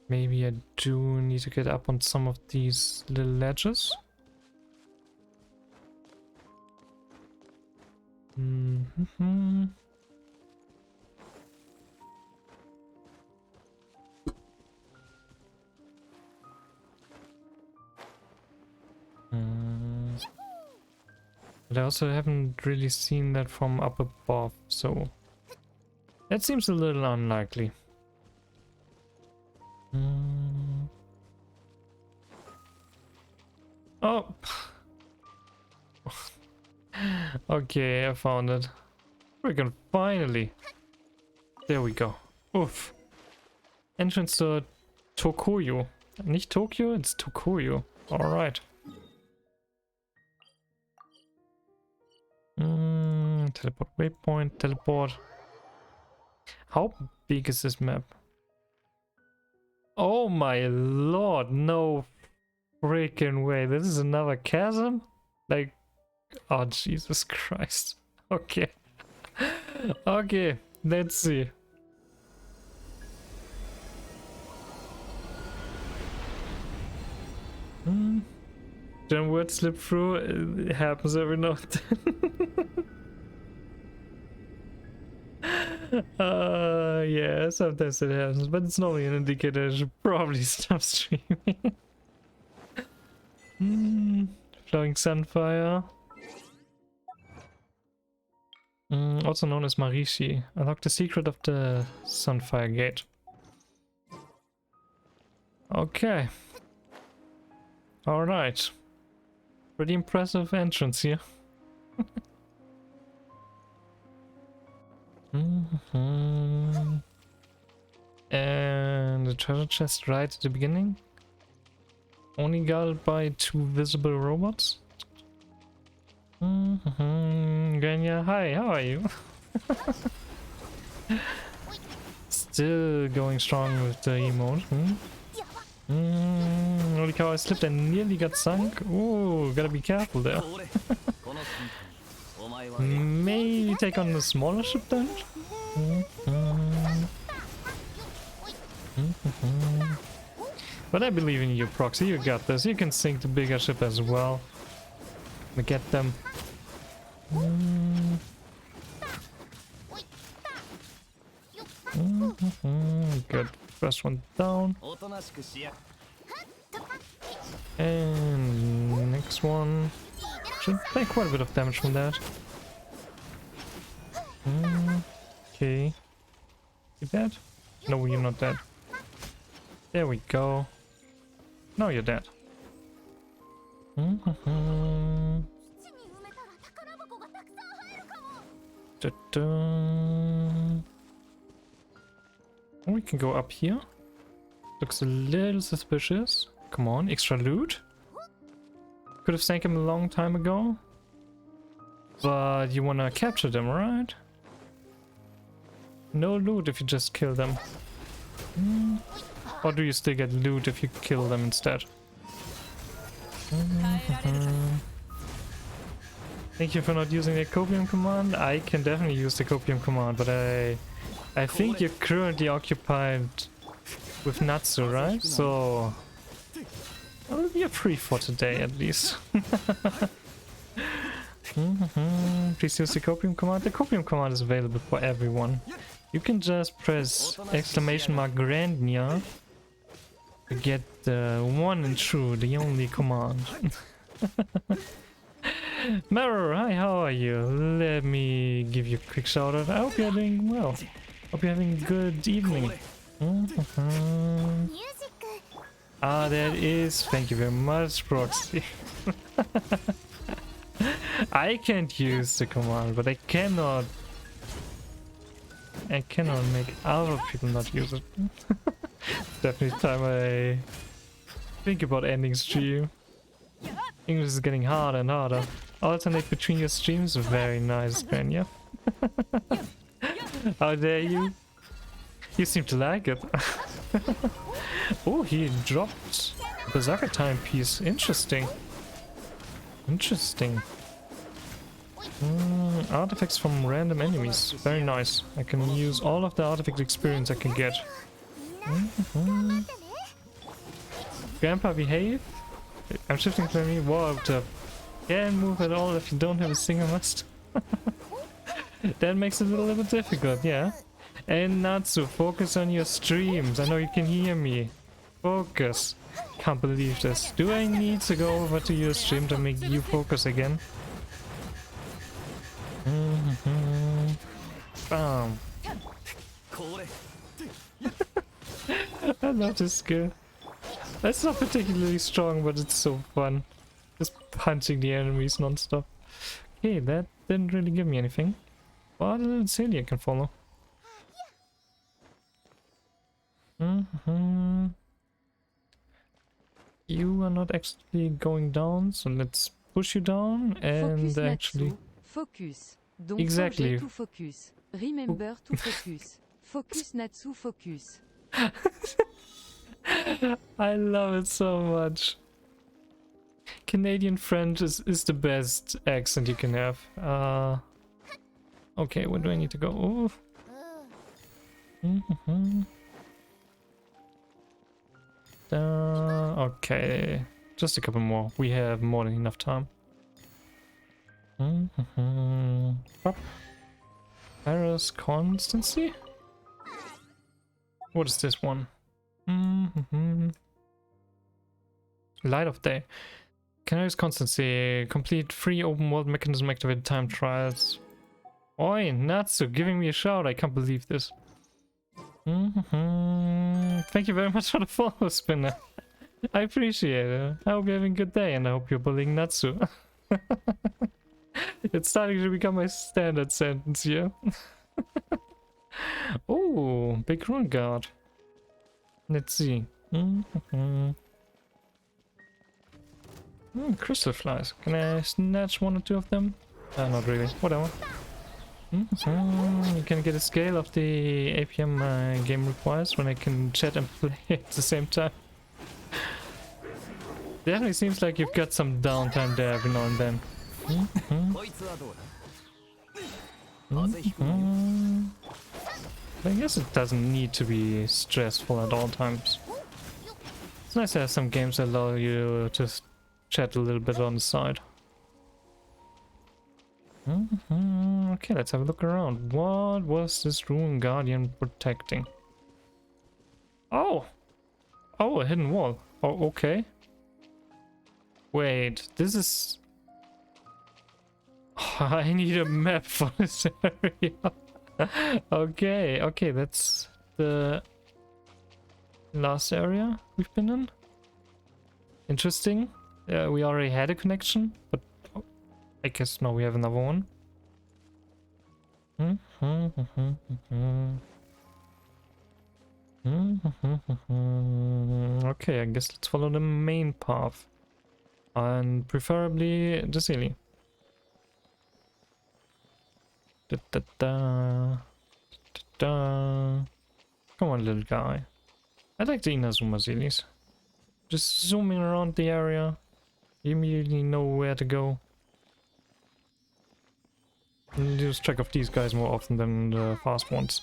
A: Maybe I do need to get up on some of these little ledges. But I also haven't really seen that from up above, so that seems a little unlikely. Oh! Okay, I found it. Freaking finally! There we go. Oof. Entrance to Tokoyo. Nicht Tokyo, it's Tokoyo. Alright. Teleport waypoint, teleport. How big is this map? Oh my lord, no freaking way. This is another chasm? Like, oh Jesus Christ. Okay. Okay, let's see. Then word slip through, it happens every now and then. Yeah, sometimes it happens, but it's normally an indicator I should probably stop streaming. Flowing Sunfire. Also known as Marishi. Unlock the secret of the Sunfire Gate. Okay. Alright. Pretty impressive entrance here. treasure chest right at the beginning. Only guarded by 2 visible robots. Genya, hi, how are you? Still going strong with the emote. Holy cow, I slipped and nearly got sunk. Ooh, gotta be careful there. Maybe take on the smaller ship then? But I believe in you, Proxy. You got this. You can sink the bigger ship as well. To get them. Good. First one down. And next one. Should take quite a bit of damage from that. Okay. You dead? No, you're not dead. There we go. Now you're dead. We can go up here. Looks a little suspicious. Come on, extra loot. Could have sank him a long time ago. But you wanna capture them, right? No loot if you just kill them. Or do you still get loot if you kill them instead? Thank you for not using the copium command. I can definitely use the copium command, but I think you're currently occupied with Natsu, right? So well, you're free for today at least. Please use the copium command. The copium command is available for everyone. You can just press !Grandnia to get the one and true, the only command. Mirror, hi, how are you? Let me give you a quick shout out. I hope you're doing well. Hope you're having a good evening. Ah, that is. Thank you very much, Proxy. I can't use the command, but I cannot make other people not use it. Definitely time I think about ending stream. English is getting harder and harder. Alternate between your streams, very nice, Grania. How dare you? You seem to like it. Oh, he dropped the Berserker timepiece. Interesting. Interesting. Artifacts from random enemies. Very nice. I can use all of the artifact experience I can get. Grandpa, behave. I'm shifting to me. Water. Can't move at all if you don't have a single must. That makes it a little bit difficult, yeah. And Natsu, focus on your streams. I know you can hear me. Focus. Can't believe this. Do I need to go over to your stream to make you focus again? Bam. I love this skill. It's not particularly strong, but it's so fun. Just punching the enemies non-stop. Okay, that didn't really give me anything. But a little silly I can follow. You are not actually going down, so let's push you down and
B: focus,
A: actually...
B: Natsu. Focus. Don't
A: exactly.
B: forget to focus. Remember to focus. Focus, Natsu, focus.
A: I love it so much. Canadian French is the best accent you can have. Okay, where do I need to go? Okay, just a couple more. We have more than enough time. Paris Constancy? What is this one? Light of Day. Canary's Constancy. Complete free open world mechanism activated time trials. Oi, Natsu, giving me a shout. I can't believe this. Thank you very much for the follow, Spinner. I appreciate it. I hope you're having a good day and I hope you're bullying Natsu. It's starting to become my standard sentence here. Oh, big rune guard. Let's see. Crystal flies. Can I snatch one or two of them? Not really. Whatever. You can get a scale of the APM game requires when I can chat and play at the same time. Definitely seems like you've got some downtime there every now and then. I guess it doesn't need to be stressful at all times. It's nice to have some games that allow you to just chat a little bit on the side. Okay, let's have a look around. What was this Ruin Guardian protecting? Oh! Oh, a hidden wall. Oh, okay. Wait, this is... I need a map for this area. Okay, okay, that's the last area we've been in. Interesting. We already had a connection, but I guess now we have another one. Okay, I guess let's follow the main path. And preferably the ceiling. Da, da, da. Da, da. Come on, little guy. I like the Inazuma series. Just zooming around the area. You immediately know where to go. And lose track of these guys more often than the fast ones.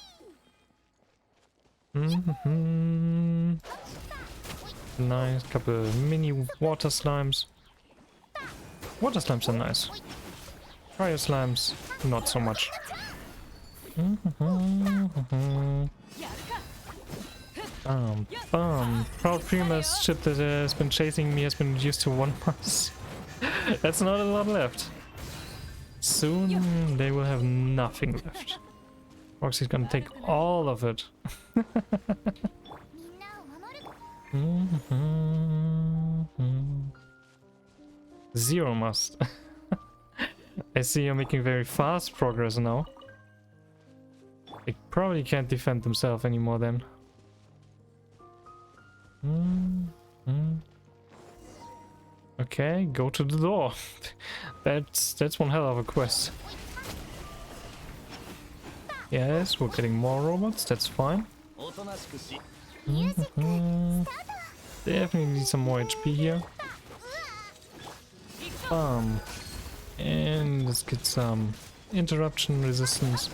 A: Nice, couple of mini water slimes. Water slimes are nice. Fire slimes, not so much. Proud Prima's ship that has been chasing me has been reduced to 1 mass. That's not a lot left. Soon they will have nothing left. Roxy's gonna take all of it. Zero must. I see you're making very fast progress now. They probably can't defend themselves anymore then. Okay, go to the door. That's one hell of a quest. Yes, we're getting more robots, that's fine. Definitely need some more HP here. And let's get some interruption resistance.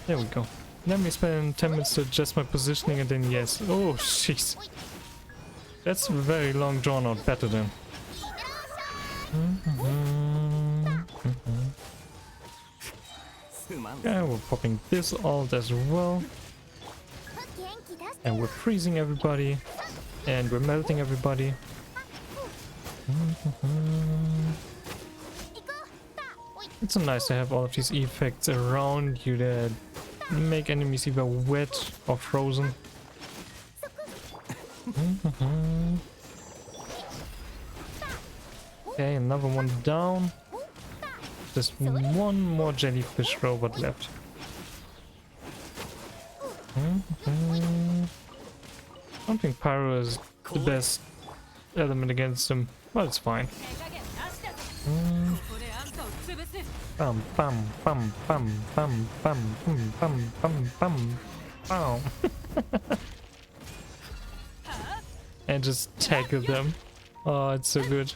A: There we go. Let me spend 10 minutes to adjust my positioning and then yes. Oh, jeez. That's a very long drawn out battle then. Yeah, we're popping this alt as well. And we're freezing everybody. And we're melting everybody. It's so nice to have all of these effects around you that make enemies either wet or frozen. Okay, another one down. Just one more jellyfish robot left. I don't think Pyro is the best element against him. Well, it's fine. Bum bum bum bum bum bum bum bum bum bum bum. And just tackle them. Oh, it's so good.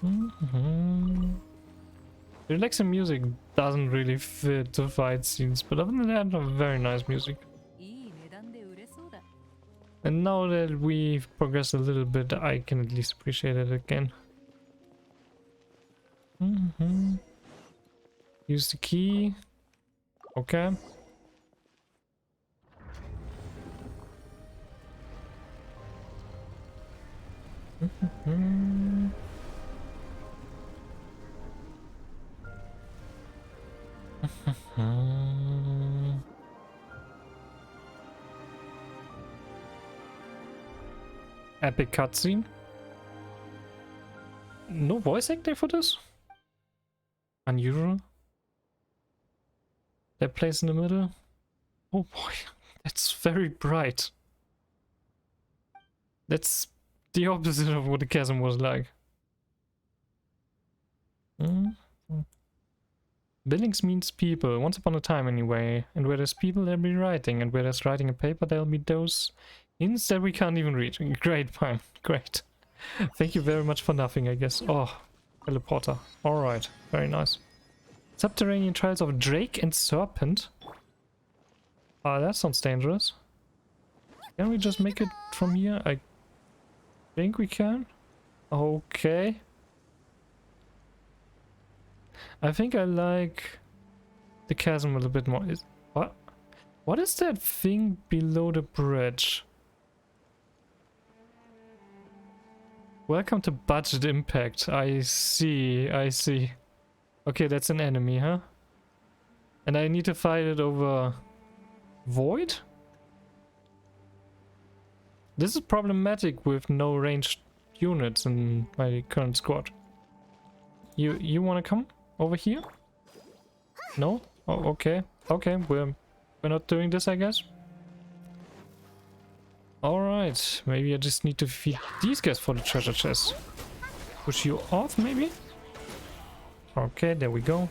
A: The relaxing music doesn't really fit the fight scenes, but other than that, very nice music. And now that we've progressed a little bit, I can at least appreciate it again. Use the key. Okay. Epic cutscene. No voice acting for this? Unusual. That place in the middle. Oh boy. That's very bright. That's the opposite of what the chasm was like. Billings means people, once upon a time anyway. And where there's people, there'll be writing. And where there's writing and paper, there'll be those hints that we can't even read. Great, fine. Great. Thank you very much for nothing, I guess. Oh, teleporter. Alright, very nice. Subterranean trials of Drake and Serpent. Ah, that sounds dangerous. Can we just make it from here? I think we can. Okay. I think I like the chasm a little bit more. What? What is that thing below the bridge? Welcome to Budget Impact. I see, I see. Okay, that's an enemy, huh? And I need to fight it over Void? This is problematic with no ranged units in my current squad. You wanna come over here? No? Oh, okay. Okay, we're not doing this, I guess. Alright, maybe I just need to feed these guys for the treasure chest. Push you off, maybe? Okay, there we go.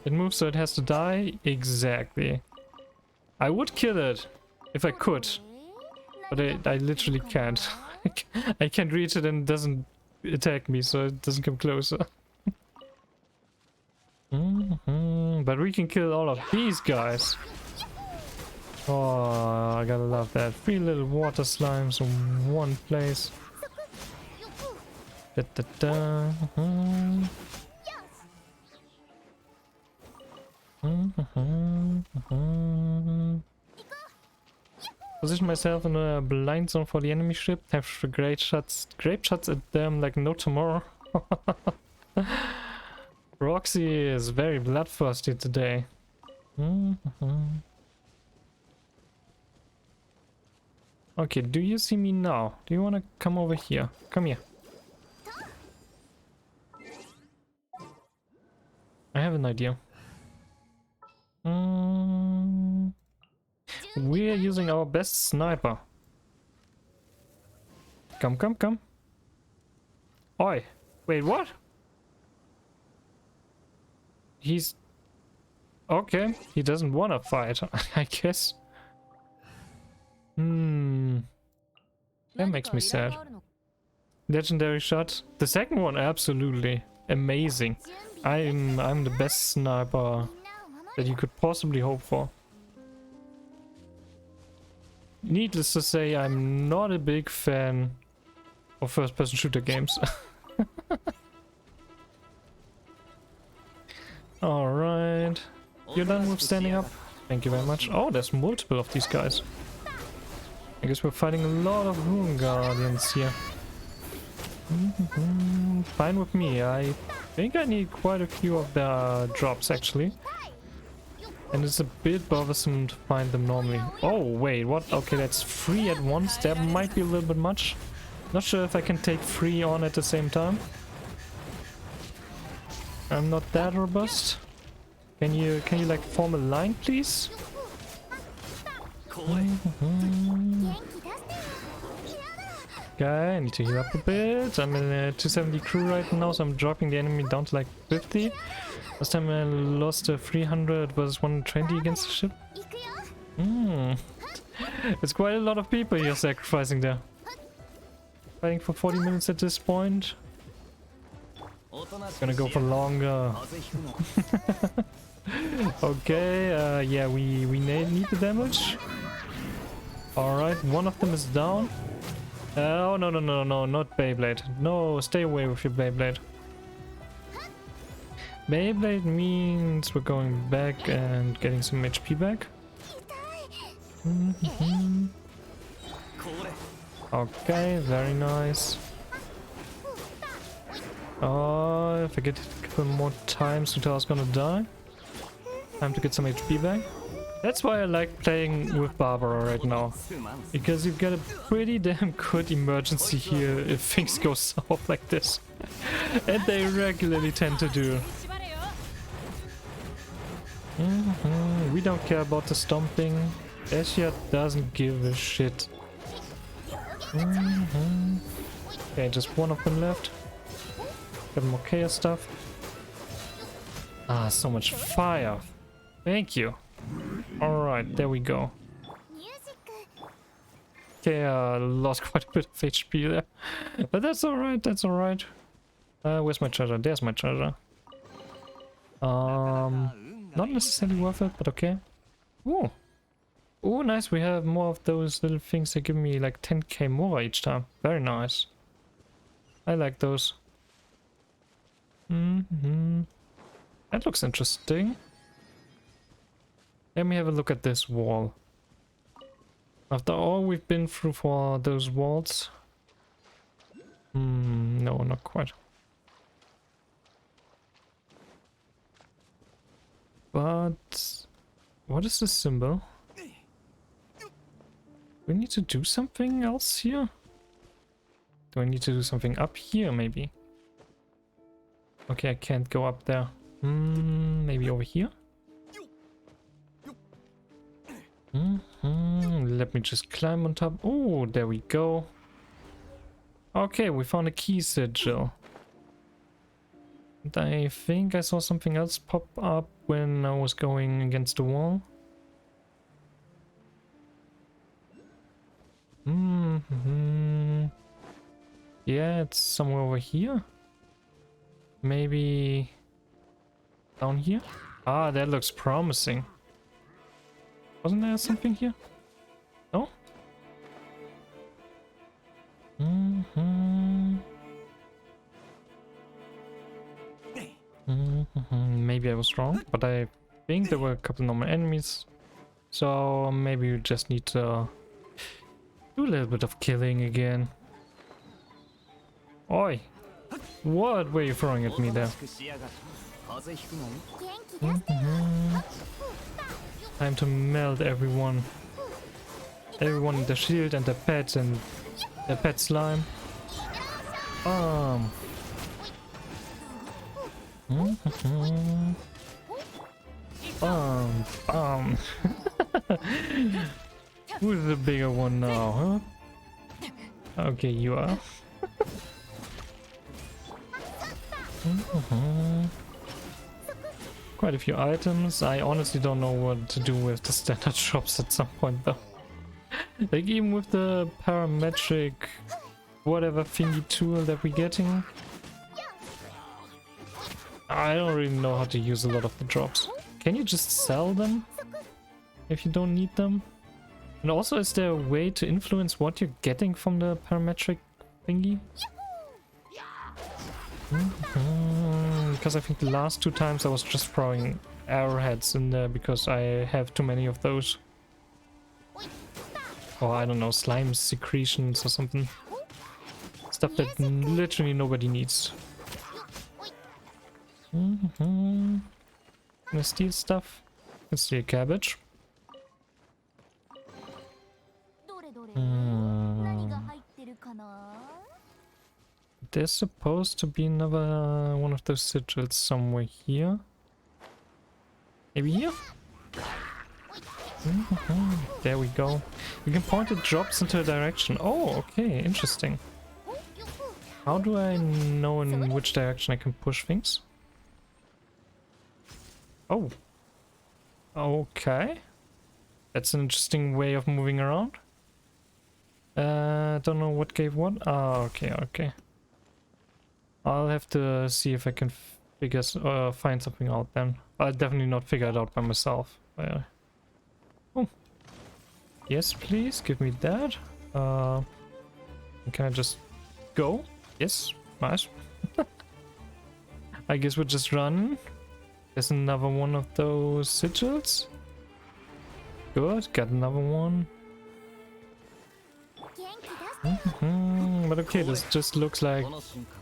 A: It moves so it has to die? Exactly. I would kill it if I could. But I literally can't. I can't reach it and it doesn't attack me, so it doesn't come closer. But we can kill all of these guys. Oh, I gotta love that. 3 little water slimes in one place. Da, da, da. Position myself in a blind zone for the enemy ship. Have grape shots at them like no tomorrow. Roxy is very bloodthirsty today. Okay, do you see me now? Do you want to come over here? Come here. I have an idea. We're using our best sniper. Come, come, come. Oi. Wait, what? He's... Okay, he doesn't want to fight, I guess. That makes me sad. Legendary shot. The second one, absolutely amazing. I'm the best sniper that you could possibly hope for. Needless to say, I'm not a big fan of first-person shooter games. Alright. You're done with standing up? Thank you very much. Oh, there's multiple of these guys. I guess we're fighting a lot of Rune Guardians here. Fine with me. I think I need quite a few of the drops, actually. And it's a bit bothersome to find them normally. Oh, wait, what? Okay, that's 3 at once. That might be a little bit much. Not sure if I can take 3 on at the same time. I'm not that robust. Can you like form a line, please? Okay, I need to heal up a bit. I'm in a 270 crew right now, so I'm dropping the enemy down to like 50. Last time I lost a 300 versus 120 against the ship. It's quite a lot of people you're sacrificing there. Fighting for 40 minutes at this point. Gonna go for longer. Okay, yeah, we need the damage. Alright, one of them is down. Oh, no, not Beyblade. No, stay away with your Beyblade. Beyblade means we're going back and getting some HP back. Okay, very nice. Oh, if I get a couple more times, Suta's gonna die. Time to get some HP back. That's why I like playing with Barbara right now. Because you've got a pretty damn good emergency here if things go south like this. And they regularly tend to do. We don't care about the stomping. Dehya doesn't give a shit. Okay, just one of them left. Got more chaos stuff. Ah, so much fire. Thank you. Alright, there we go. Okay, lost quite a bit of HP there. But that's alright, that's alright. Where's my treasure? There's my treasure. Not necessarily worth it, but okay. Ooh. Ooh, nice. We have more of those little things that give me like 10k more each time. Very nice. I like those. That looks interesting. Let me have a look at this wall. After all we've been through for those walls. No, not quite. But what is this symbol? We need to do something else here? Do I need to do something up here maybe? Okay, I can't go up there. Maybe over here? Let me just climb on top. Oh, there we go. Okay, we found a key sigil. And I think I saw something else pop up when I was going against the wall. Yeah, it's somewhere over here. Maybe down here? Ah, that looks promising. Wasn't there something here? No? Maybe I was wrong, but I think there were a couple normal enemies. So maybe we just need to do a little bit of killing again. Oi! What were you throwing at me there? Time to melt everyone. Everyone in the shield and the pets and the pet slime. Bam! Bam! Bam! Who's the bigger one now, huh? Okay, you are. Quite a few items. I honestly don't know what to do with the standard shops at some point though. Like even with the parametric whatever thingy tool that we're getting, I don't really know how to use a lot of the drops. Can you just sell them if you don't need them? And also, is there a way to influence what you're getting from the parametric thingy? Because I think the last two times I was just throwing arrowheads in there because I have too many of those. Or I don't know, slime secretions or something. Stuff that literally nobody needs. Can I steal stuff? Let's steal cabbage. There's supposed to be another one of those sigils somewhere here. Maybe here? There we go. You can point the drops into a direction. Oh, okay, interesting. How do I know in which direction I can push things? Oh. Okay. That's an interesting way of moving around. Don't know what gave what. Ah, okay, okay. I'll have to see if I can find something out then. I'll definitely not figure it out by myself. Oh. Yes, please, give me that. Can I just go? Yes, nice. I guess we're just running. There's another one of those sigils. Good, got another one. But okay, this just looks like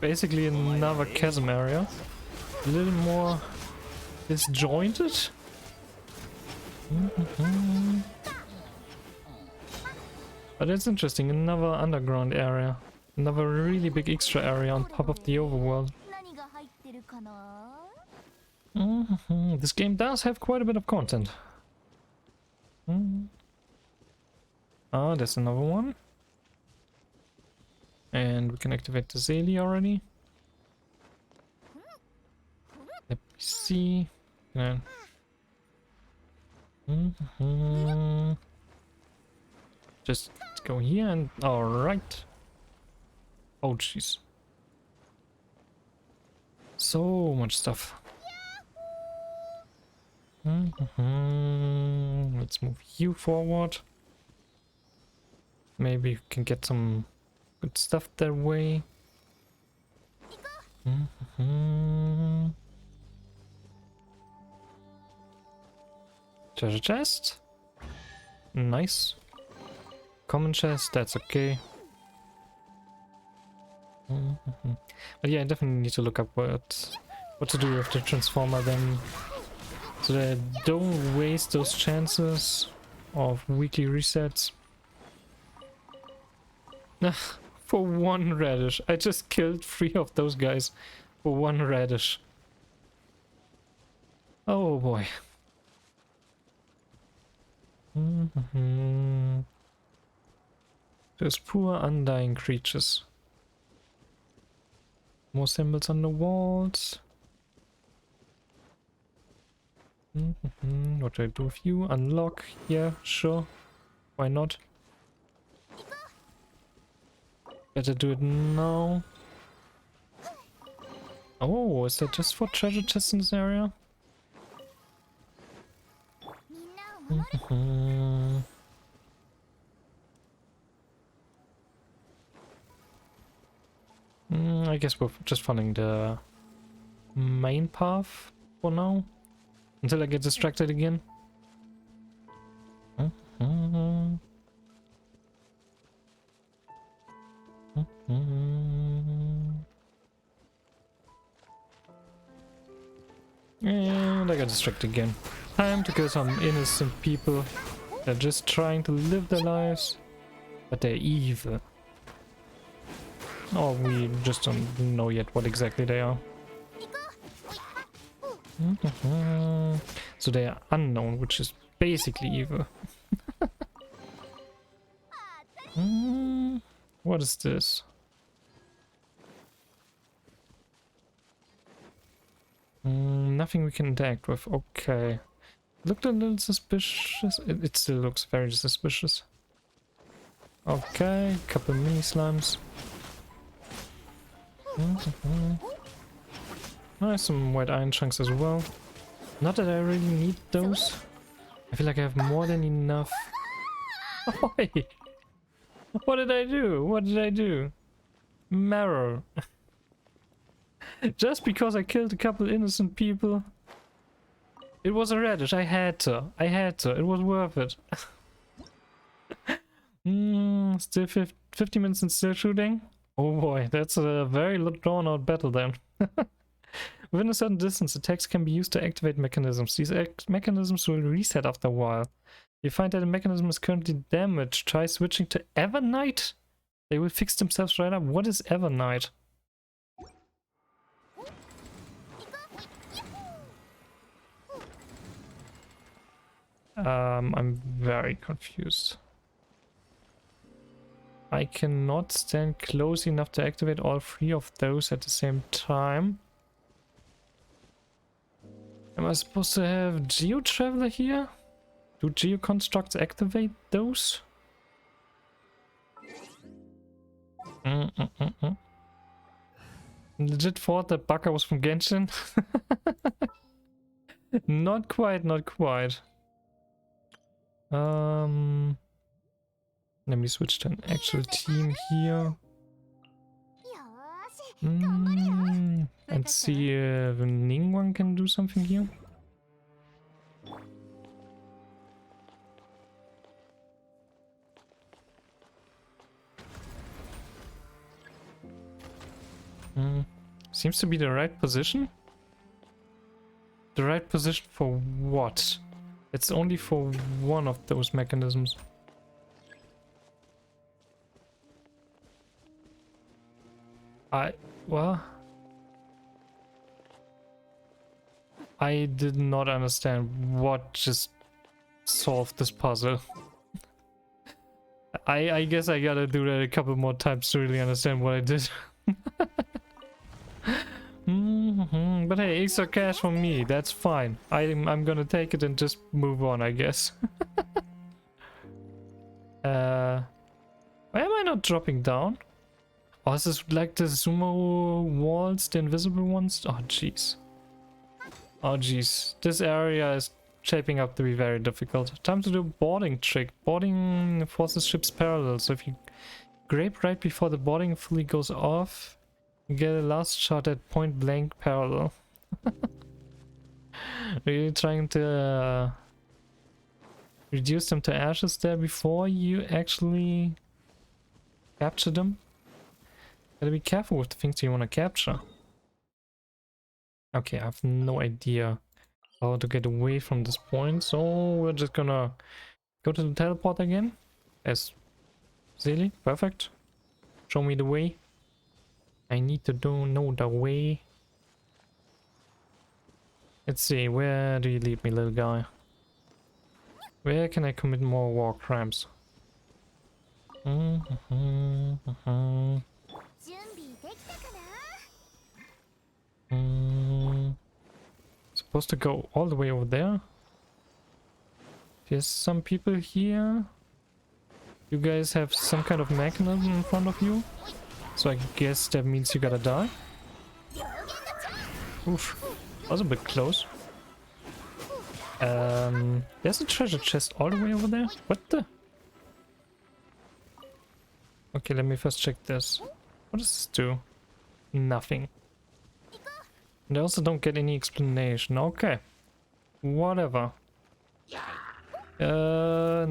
A: basically another chasm area. A little more disjointed. But it's interesting, another underground area. Another really big extra area on top of the overworld. This game does have quite a bit of content. Ah, there's another one. And we can activate the Zeli already. Let me see. Yeah. Just go here and... Alright. Oh, jeez. So much stuff. Let's move you forward. Maybe you can get some good stuff that way. Treasure chest. Nice. Common chest, that's okay. But yeah, I definitely need to look up what to do with the transformer then, so that I don't waste those chances of weekly resets. For one radish. I just killed 3 of those guys for 1 radish. Oh boy. Those poor undying creatures. More symbols on the walls. What do I do with you? Unlock? Yeah, sure. Why not? Better do it now. Oh, is that just for treasure chests in this area? I guess we're just following the main path for now. Until I get distracted again. And I got distracted again. Time to kill some innocent people. They're just trying to live their lives, but they're evil. Or we just don't know yet what exactly they are. So they are unknown, which is basically evil. What is this? Nothing we can interact with. Okay. Looked a little suspicious. It still looks very suspicious. Okay, couple mini slimes. Nice, some white iron chunks as well. Not that I really need those. I feel like I have more than enough. Oi! What did I do? What did I do? Marrow. Just because I killed a couple innocent people. It was a radish. I had to. I had to. It was worth it. Still 50 minutes and still shooting? Oh boy, that's a very drawn out battle then. Within a certain distance, attacks can be used to activate mechanisms. These mechanisms will reset after a while. If you find that a mechanism is currently damaged, try switching to Evernight. They will fix themselves right up. What is Evernight? I'm very confused. I cannot stand close enough to activate all 3 of those at the same time. Am I supposed to have Geo Traveler here? Do Geo Constructs activate those? Legit thought that Baka was from Genshin? Not quite, not quite. Let me switch to an actual team here. And see if Ningguang can do something here. Seems to be the right position. The right position for what? It's only for one of those mechanisms. Well... I did not understand what just solved this puzzle. I guess I gotta do that a couple more times to really understand what I did. But hey, extra cash for me, that's fine. I'm gonna take it and just move on, I guess. Why am I not dropping down? Oh, is this like the sumo walls, the invisible ones? Oh, jeez. Oh, jeez. This area is shaping up to be very difficult. Time to do boarding trick. Boarding forces ships parallel. So if you grape right before the boarding fully goes off, you get a last shot at point blank parallel. Are you trying to reduce them to ashes there before you actually capture them? Gotta be careful with the things you want to capture. Okay, I have no idea how to get away from this point, so we're just gonna go to the teleport again. As silly, perfect. Show me the way. I need to know the way. Let's see, where do you lead me, little guy? Where can I commit more war crimes? Supposed to go all the way over there. There's some people here. You guys have some kind of mechanism in front of you. So I guess that means you gotta die. Oof. That was a bit close. There's a treasure chest all the way over there. What the? Okay, let me first check this. What does this do? Nothing. And I also don't get any explanation. Okay. Whatever. No.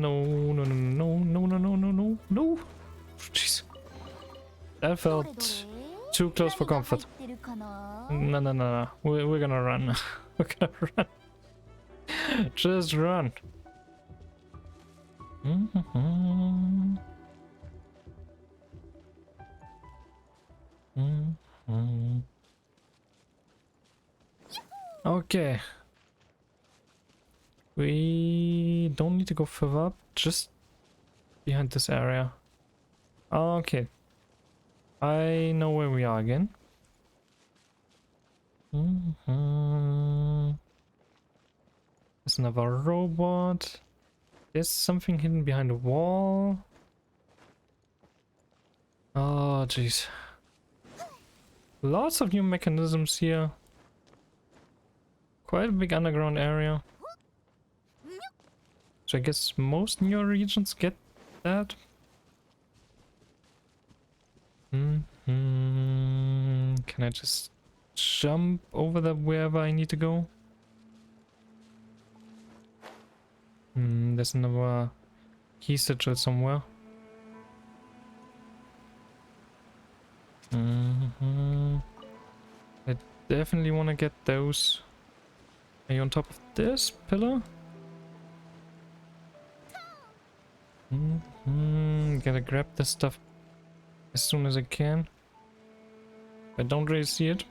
A: Jeez. That felt too close for comfort. No. We're gonna run. We're gonna run. Just run. Okay. We don't need to go further up, just behind this area. Okay. I know where we are again. There's another robot. There's something hidden behind the wall. Oh, jeez. Lots of new mechanisms here. Quite a big underground area. So I guess most new regions get that. Can I just jump over there wherever I need to go? There's another key sigil somewhere. I definitely want to get those. Are you on top of this pillar? Gotta grab this stuff as soon as I can. I don't really see it.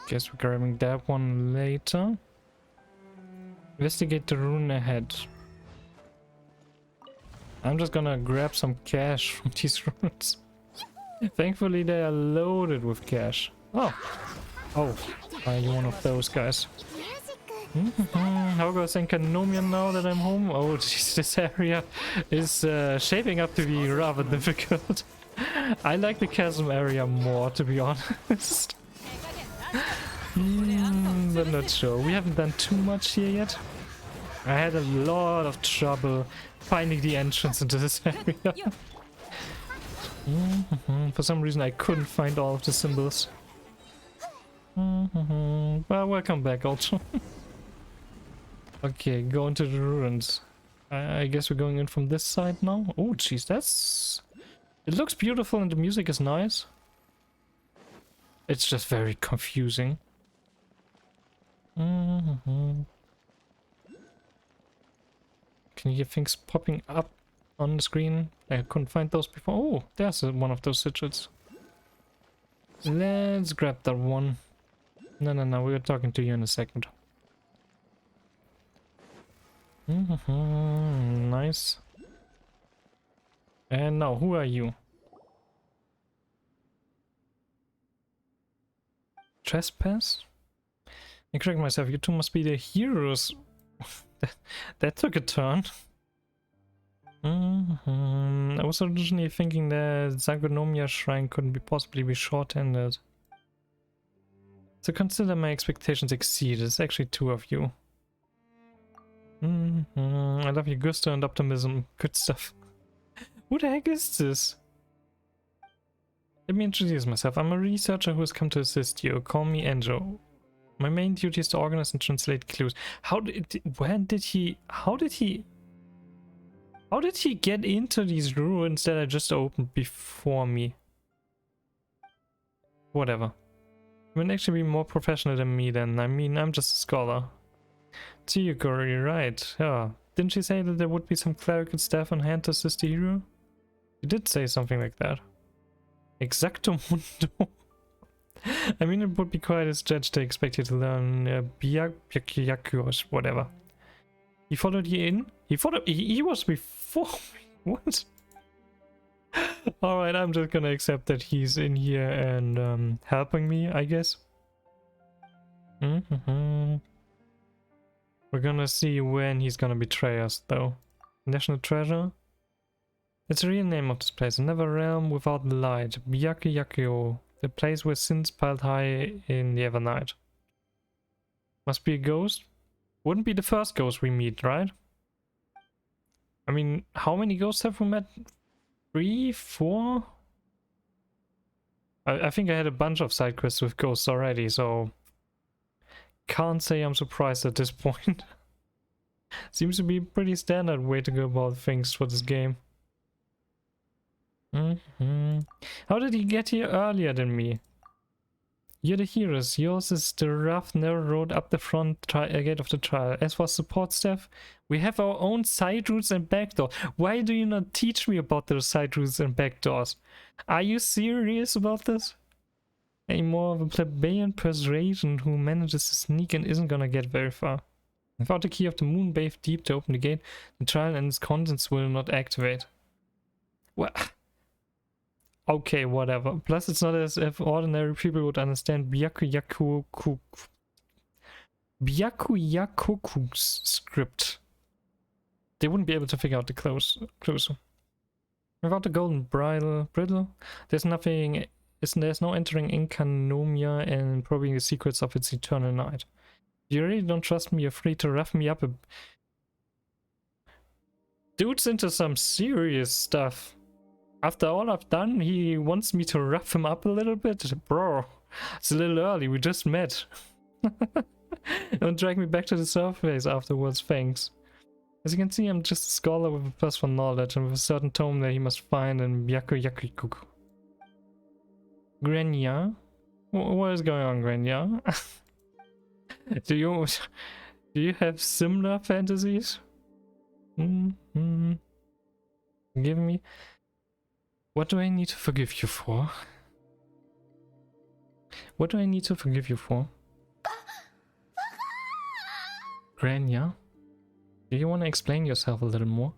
A: Guess we're grabbing that one later. Investigate the rune ahead. I'm just gonna grab some cash from these runes. Thankfully they are loaded with cash. Oh, are you one of those guys? How goes Enkanomiya now that I'm home? Oh jeez, this area is shaping up to be rather difficult. I like the chasm area more, to be honest. But not sure. We haven't done too much here yet. I had a lot of trouble finding the entrance into this area. For some reason I couldn't find all of the symbols. Well, welcome back also. Okay, go into the ruins. I guess we're going in from this side now. Oh jeez, that's... It looks beautiful and the music is nice. It's just very confusing. Can you hear things popping up on the screen? I couldn't find those before. Oh, there's one of those sigils. Let's grab that one. No, we're talking to you in a second. Nice. And now, who are you? Trespass? I correct myself, you two must be the heroes. that took a turn. I was originally thinking that Enkanomiya shrine couldn't possibly be short-handed. So consider my expectations exceeded. It's actually two of you. I love your gusto and optimism. Good stuff. Who the heck is this? Let me introduce myself. I'm a researcher who has come to assist you. Call me Enjo. My main duty is to organize and translate clues. How did he get into these ruins that I just opened before me? Whatever. You would actually be more professional than me then. I mean, I'm just a scholar. Tsuyuko, you're right. Yeah. Didn't she say that there would be some clerical staff on hand to assist the hero? You did say something like that. Exacto mundo. I mean, it would be quite a stretch to expect you to learn Byakuyaku or whatever. He followed you in? He was before me. What? Alright, I'm just gonna accept that he's in here and helping me, I guess. We're gonna see when he's gonna betray us, though. National Treasure? It's the real name of this place. Another realm without light. Byakuyaku. The place where sins piled high in the Evernight. Must be a ghost? Wouldn't be the first ghost we meet, right? I mean, how many ghosts have we met? 3, 4? I think I had a bunch of side quests with ghosts already, so can't say I'm surprised at this point. Seems to be a pretty standard way to go about things for this game. How did he get here earlier than me? You're the heroes. Yours is the rough, narrow road up the front gate of the trial. As for support staff, we have our own side routes and back door. Why do you not teach me about those side routes and back doors? Are you serious about this? A more of a plebeian persuasion who manages to sneak and isn't gonna get very far. Without the key of the moon bathed deep to open the gate, the trial and its contents will not activate. Well, okay, whatever. Plus, it's not as if ordinary people would understand Byakuyaku's script. They wouldn't be able to figure out the clues. Without the golden bridle, there's nothing. There's no entering Enkanomiya and probing the secrets of its eternal night. If you really don't trust me, you're free to rough me up. Dude's into some serious stuff. After all I've done, he wants me to rough him up a little bit? Bro, it's a little early, we just met. Don't drag me back to the surface afterwards, thanks. As you can see, I'm just a scholar with a plus for knowledge and with a certain tome that he must find in Byakuyaku. Grenya? What is going on, Grenya? Do you have similar fantasies? Give me... What do I need to forgive you for? What do I need to forgive you for? Grenya? Do you want to explain yourself a little more?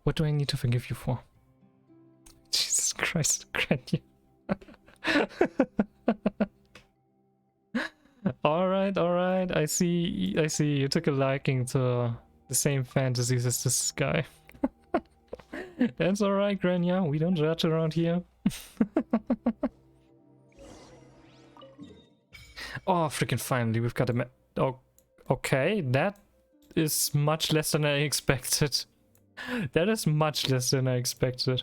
A: What do I need to forgive you for? Jesus Christ, Grenya. Alright. I see. You took a liking to the same fantasies as this guy. That's alright, Grenya. We don't judge around here. Oh, freaking finally, we've got a oh, okay, that is much less than I expected. That is much less than I expected.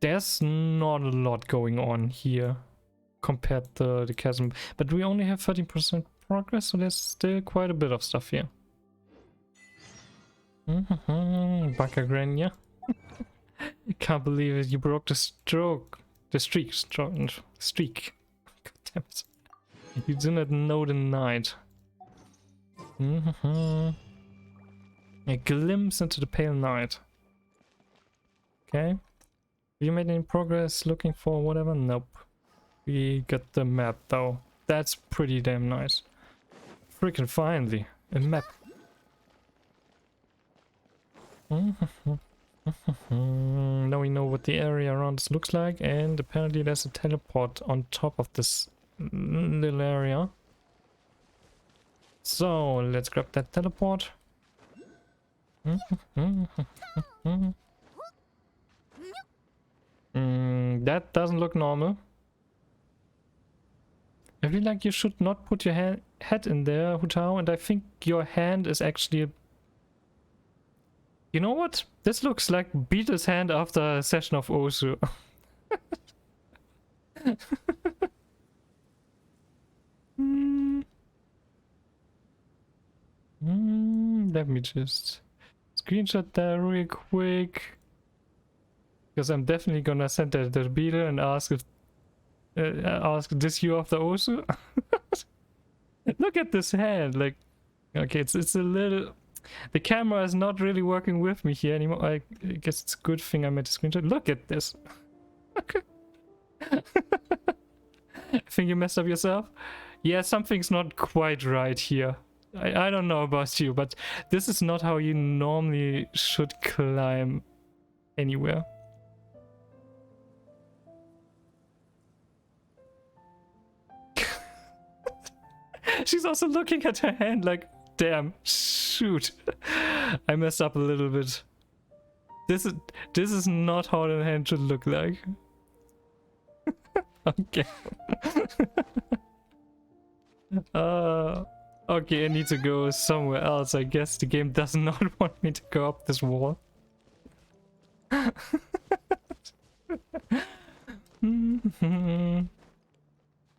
A: There's not a lot going on here compared to the chasm, but we only have 13% progress, so there's still quite a bit of stuff here. Baka Grenya. Can't believe it, you broke the streak. God damn it. You do not know the night. A glimpse into the pale night. Okay. You made any progress looking for whatever? Nope. We got the map though. That's pretty damn nice. Freaking finally, a map. Now we know what the area around us looks like, and apparently there's a teleport on top of this little area. So let's grab that teleport. That doesn't look normal. I feel like you should not put your head in there, Hutao, and I think your hand is actually... You know what? This looks like Beetle's hand after a session of Osu. Let me just screenshot that real quick. Because I'm definitely gonna send that to Beetle and ask if ask this you after Osu. Look at this hand, like okay, it's a little... The camera is not really working with me here anymore. I guess it's a good thing I made a screenshot. Look at this. Think you messed up yourself? Yeah, something's not quite right here. I don't know about you, but this is not how you normally should climb anywhere. She's also looking at her hand like, damn, shoot. I messed up a little bit. This is not how the hand should look like. Okay. Okay, I need to go somewhere else. I guess the game does not want me to go up this wall.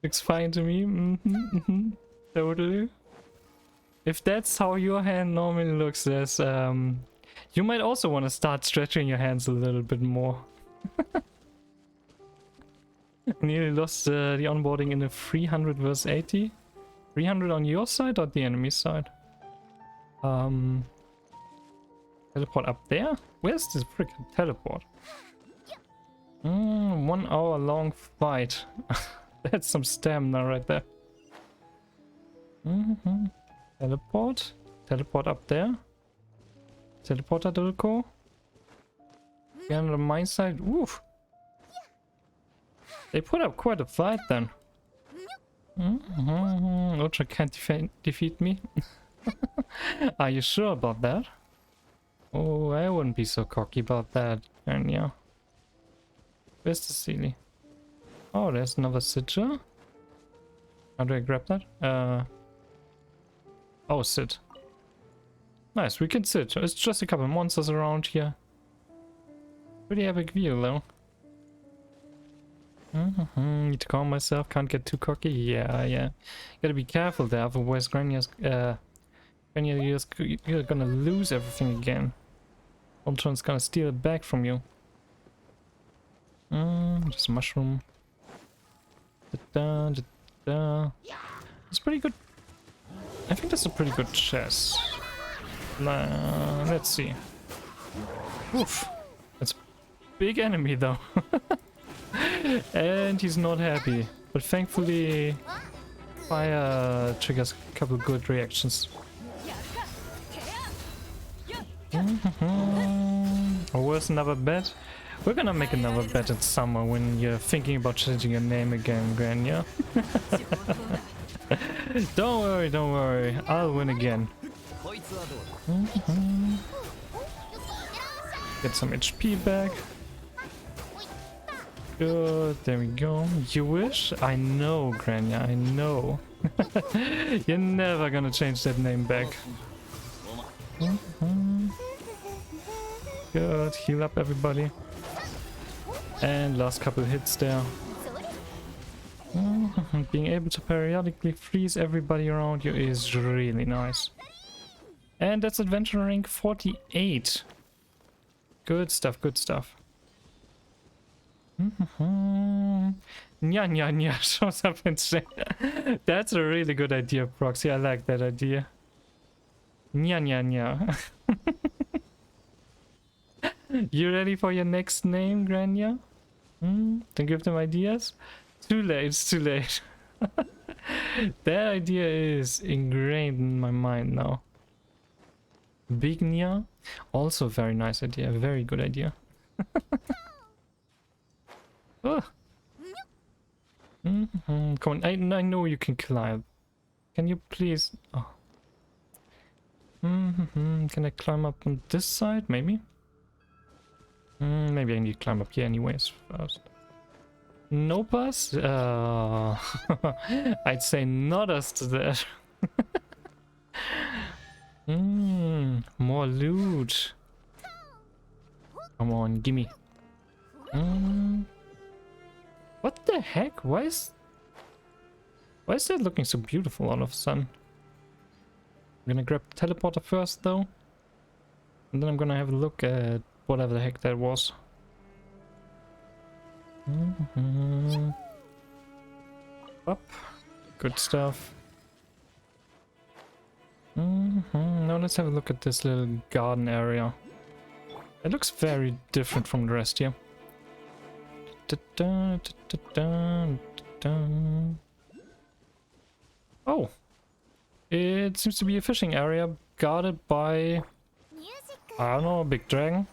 A: Looks fine to me. Totally. If that's how your hand normally looks, there's you might also want to start stretching your hands a little bit more. Nearly lost the onboarding in a 300 versus 80. 300 on your side or the enemy side? Teleport up there? Where's this freaking teleport? 1 hour long fight. That's some stamina right there. Teleport? Teleport up there? Teleporter Dulco? Again on my side? Oof! They put up quite a fight then. Ultra can't defeat me. Are you sure about that? Oh, I wouldn't be so cocky about that. And yeah. Where's the Sealy? Oh, there's another Sigil. How do I grab that? Oh, sit. Nice, we can sit. It's just a couple monsters around here. Pretty epic view though. Need to calm myself, can't get too cocky. Yeah. Gotta be careful there, otherwise you're gonna lose everything again. Ultron's gonna steal it back from you. Just a mushroom. It's pretty good. I think that's a pretty good chest. Let's see. Oof. That's a big enemy though. And he's not happy. But thankfully fire triggers a couple good reactions. Or worse, another bet. We're gonna make another bet in summer when you're thinking about changing your name again, Grania. Don't worry, I'll win again. Get some HP back. Good, there we go. You wish? I know, Grania, I know. You're never gonna change that name back. Good, heal up everybody. And last couple hits there. Being able to periodically freeze everybody around you is really nice. And that's adventure rank 48. Good stuff, good stuff. Nya shows up and say, that's a really good idea, Proxy. I like that idea. Nya. You ready for your next name, Grania? Don't give them ideas? Too late, it's too late. That idea is ingrained in my mind now. Bignia? Also a very nice idea, a very good idea. Oh. Come on, I know you can climb. Can you please... Oh. Can I climb up on this side, maybe? Maybe I need to climb up here anyways first. No pass? I'd say not as to that. More loot. Come on, gimme. What the heck? Why is that looking so beautiful all of a sudden? I'm gonna grab the teleporter first though. And then I'm gonna have a look at whatever the heck that was. Up. Good stuff. Now let's have a look at this little garden area. It looks very different from the rest here. Oh, it seems to be a fishing area guarded by, I don't know, a big dragon.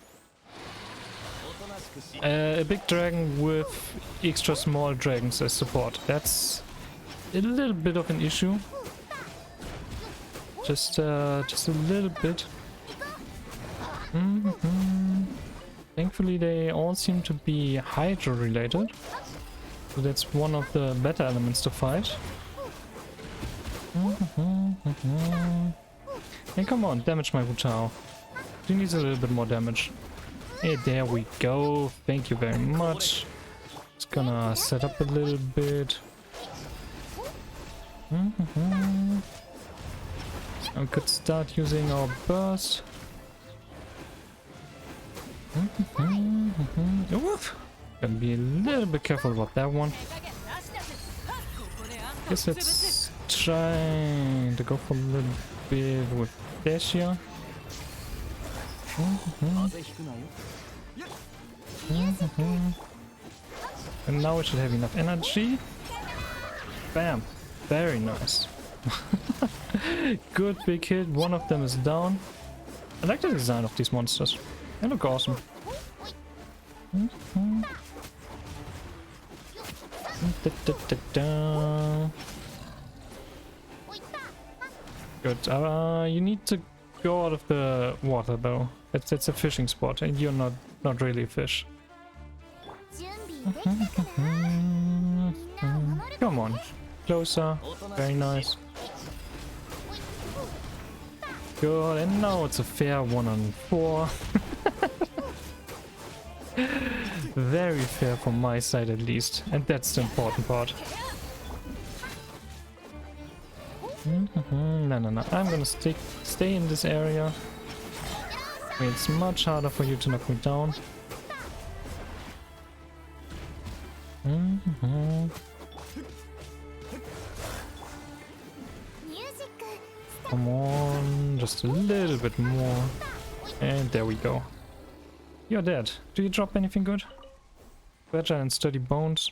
A: A big dragon with extra small dragons as support. That's a little bit of an issue. Just a little bit. Thankfully they all seem to be Hydra related. So that's one of the better elements to fight. Hey, come on, damage my Wutao. He needs a little bit more damage. Hey, there we go. Thank you very much. Just gonna set up a little bit. I could start using our burst. Oof. Gotta be a little bit careful about that one. Guess let's try to go for a little bit with Dehya. And now we should have enough energy. Bam! Very nice. Good big hit. One of them is down. I like the design of these monsters. They look awesome. Good. You need to go out of the water though. It's a fishing spot, and you're not really a fish. Come on, closer. Very nice. Good, and now it's a fair 1-on-4. Very fair from my side at least, and that's the important part. No, I'm gonna stay in this area. It's much harder for you to knock me down. Come on, just a little bit more. And there we go. You're dead. Do you drop anything good? Fragile and sturdy bones.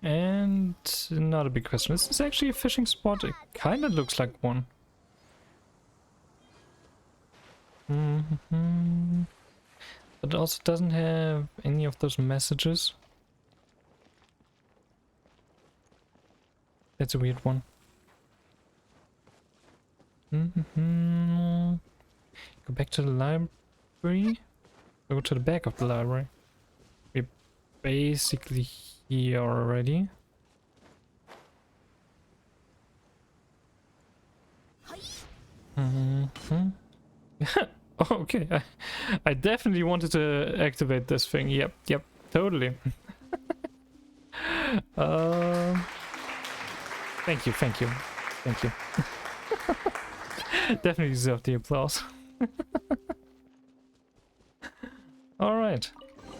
A: And another big question. Is this actually a fishing spot? It kind of looks like one. But it also doesn't have any of those messages. That's a weird one. Go back to the library. Go to the back of the library. We're basically here already. Okay, I definitely wanted to activate this thing. Yep, totally. Thank you. Definitely deserve the applause. Alright,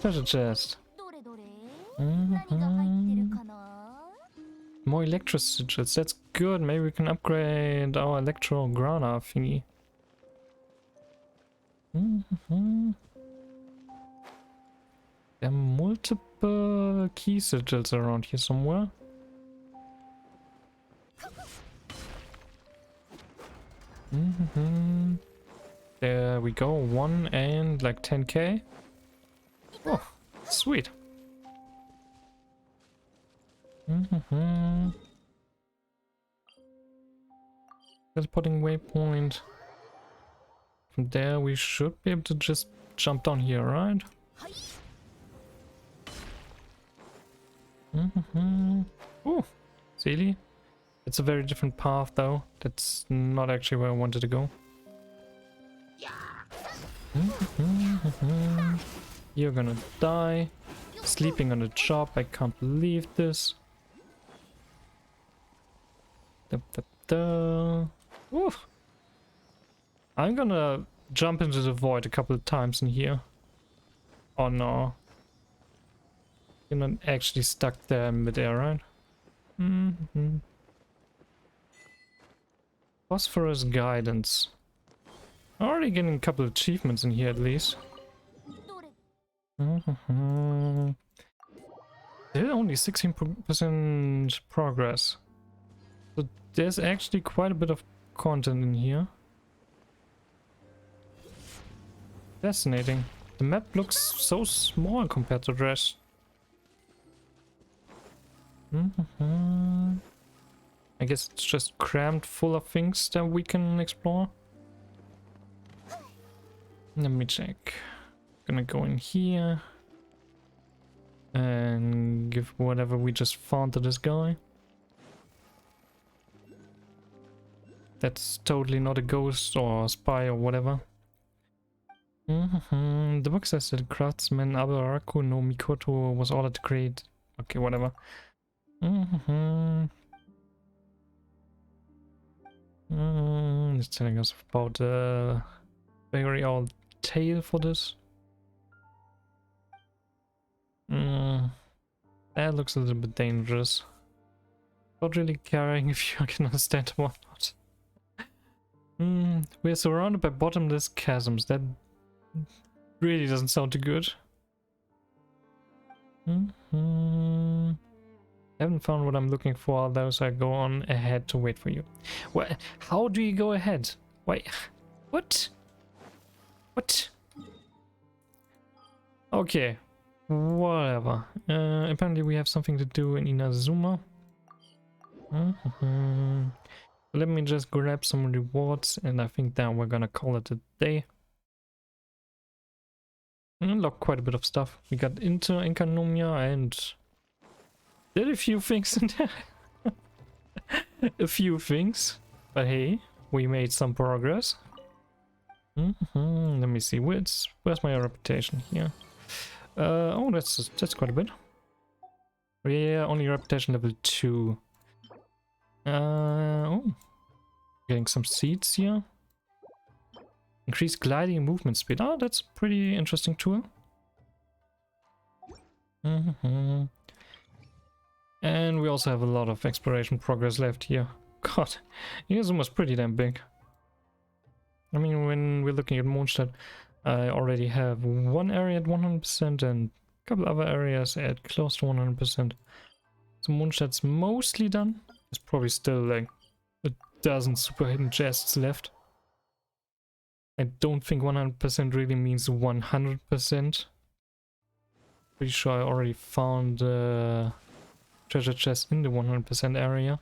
A: treasure chest. More electricities, that's good. Maybe we can upgrade our electro grana thingy. Mhm. There are multiple key sigils around here somewhere. There we go, 1 and like 10k. Oh, sweet. Teleporting waypoint. From there we should be able to just jump down here, right? Oh, silly. It's a very different path though. That's not actually where I wanted to go. You're gonna die. Sleeping on the job. I can't believe this. Oof. I'm gonna jump into the void a couple of times in here. Oh no. You're not actually stuck there in midair, right? Phosphorus guidance. Already getting a couple of achievements in here at least. Still only 16% progress. So there's actually quite a bit of content in here. Fascinating. The map looks so small compared to the rest. I guess it's just crammed full of things that we can explore. Let me check. Gonna go in here and give whatever we just found to this guy. That's totally not a ghost or a spy or whatever. The book says that craftsman Abaraku no Mikoto was ordered to create... Okay, whatever. It's telling us about a very old tale for this. That looks a little bit dangerous. Not really caring if you can understand him or not. We're surrounded by bottomless chasms. That really doesn't sound too good. Haven't found what I'm looking for, though, so I go on ahead to wait for you. What? How do you go ahead? Wait, what? What? Okay, whatever. Apparently we have something to do in Inazuma. Let me just grab some rewards, and I think that we're gonna call it a day. Unlock quite a bit of stuff. We got into Enkanomiya and did a few things in there. A few things. But hey, we made some progress. Let me see. Where's my reputation here? Oh, that's quite a bit. Yeah, only reputation level 2. Oh. Getting some seeds here. Increase gliding and movement speed. Oh, that's a pretty interesting tool. And we also have a lot of exploration progress left here. God, Inazuma's pretty damn big. I mean, when we're looking at Mondstadt, I already have one area at 100% and a couple other areas at close to 100%. So Mondstadt's mostly done. There's probably still like a dozen super hidden chests left. I don't think 100% really means 100%. Pretty sure I already found treasure chest in the 100% area.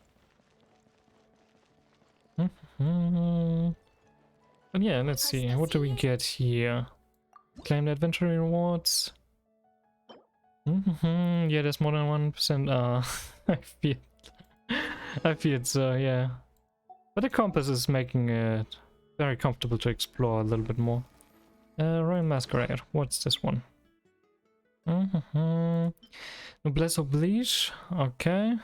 A: But yeah, let's see. What do we get here? Claim the adventure rewards. Yeah, there's more than 1%. I feel so, yeah. But the compass is making it very comfortable to explore a little bit more. Royal Masquerade. What's this one? Noblesse Oblige. Okay.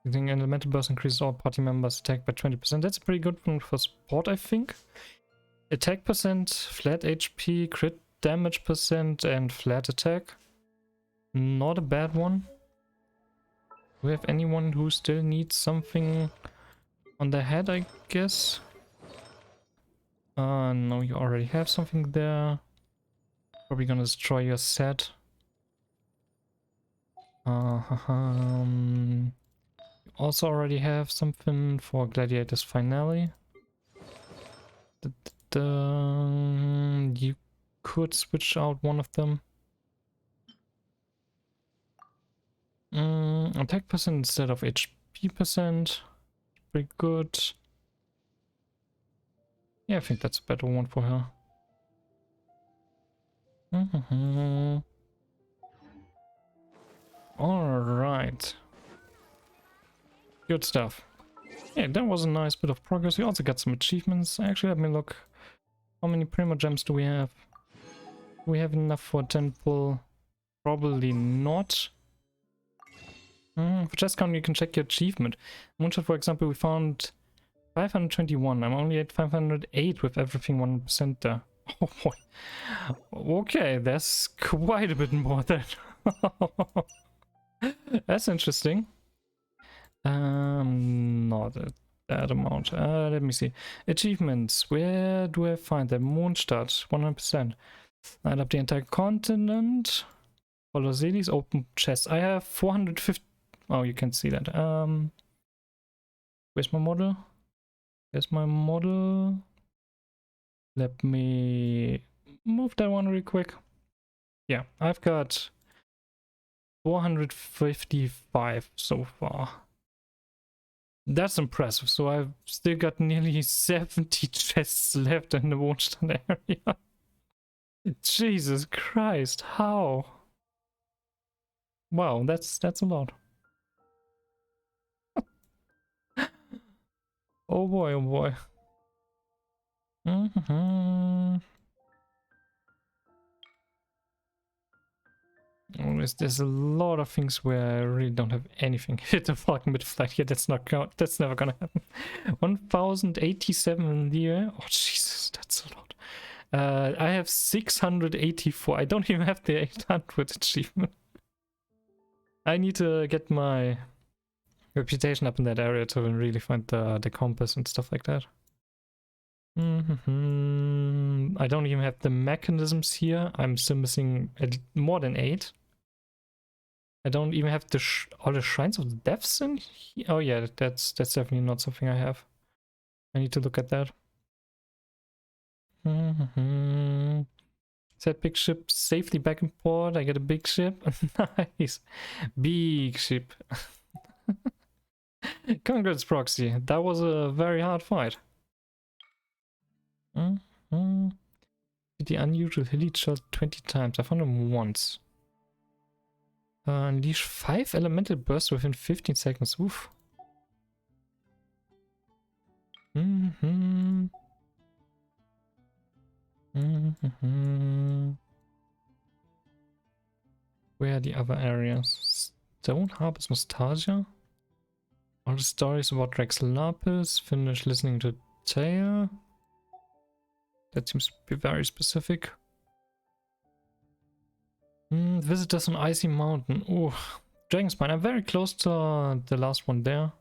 A: Using an elemental burst increases all party members' attack by 20%. That's a pretty good one for support, I think. Attack percent, flat HP, crit damage percent, and flat attack. Not a bad one. Do we have anyone who still needs something on their head, I guess? No, you already have something there. Probably gonna destroy your set. You also already have something for Gladiator's finale. You could switch out one of them. Attack percent instead of HP percent. Pretty good. Yeah, I think that's a better one for her. Alright. Good stuff. Yeah, that was a nice bit of progress. We also got some achievements. Actually, let me look. How many Primo Gems do we have? Do we have enough for a temple? Probably not. For chest count, you can check your achievement. Moonshot, for example, we found 521. I'm only at 508 with everything 1% there. Oh boy. Okay, that's quite a bit more than. That's interesting. Not that amount. Let me see. Achievements. Where do I find them? Mondstadt, 100%. Light up the entire continent. Follow Zelis, open chest. I have 450. Oh, you can see that. Where's my model? There's my model. Let me move that one real quick. Yeah, I've got 455 so far. That's impressive. So I've still got nearly 70 chests left in the Mondstadt area. Jesus Christ, how? Wow, that's a lot. Oh boy, oh boy. There's a lot of things where I really don't have anything. Hit the fucking mid-flight here, that's not count. That's never gonna happen. 1087 in the air. Oh Jesus, that's a lot. I have 684. I don't even have the 800 achievement. I need to get my reputation up in that area to really find the compass and stuff like that. I don't even have the mechanisms here. I'm still missing more than 8. I don't even have the all the shrines of the depths in here. Oh yeah, that's definitely not something I have. I need to look at that. Set big ship safely back in port. I get a big ship. Nice. Big ship. Congrats, Proxy. That was a very hard fight. The unusual hilly shot 20 times. I found him once. Unleash 5 elemental bursts within 15 seconds. Oof. Where are the other areas? Stone Harbor's Nostalgia? All the stories about Rex Lapis. Finish listening to Dehya. That seems to be very specific. Visitors on Icy Mountain. Oh, Dragonspine. I'm very close to the last one there.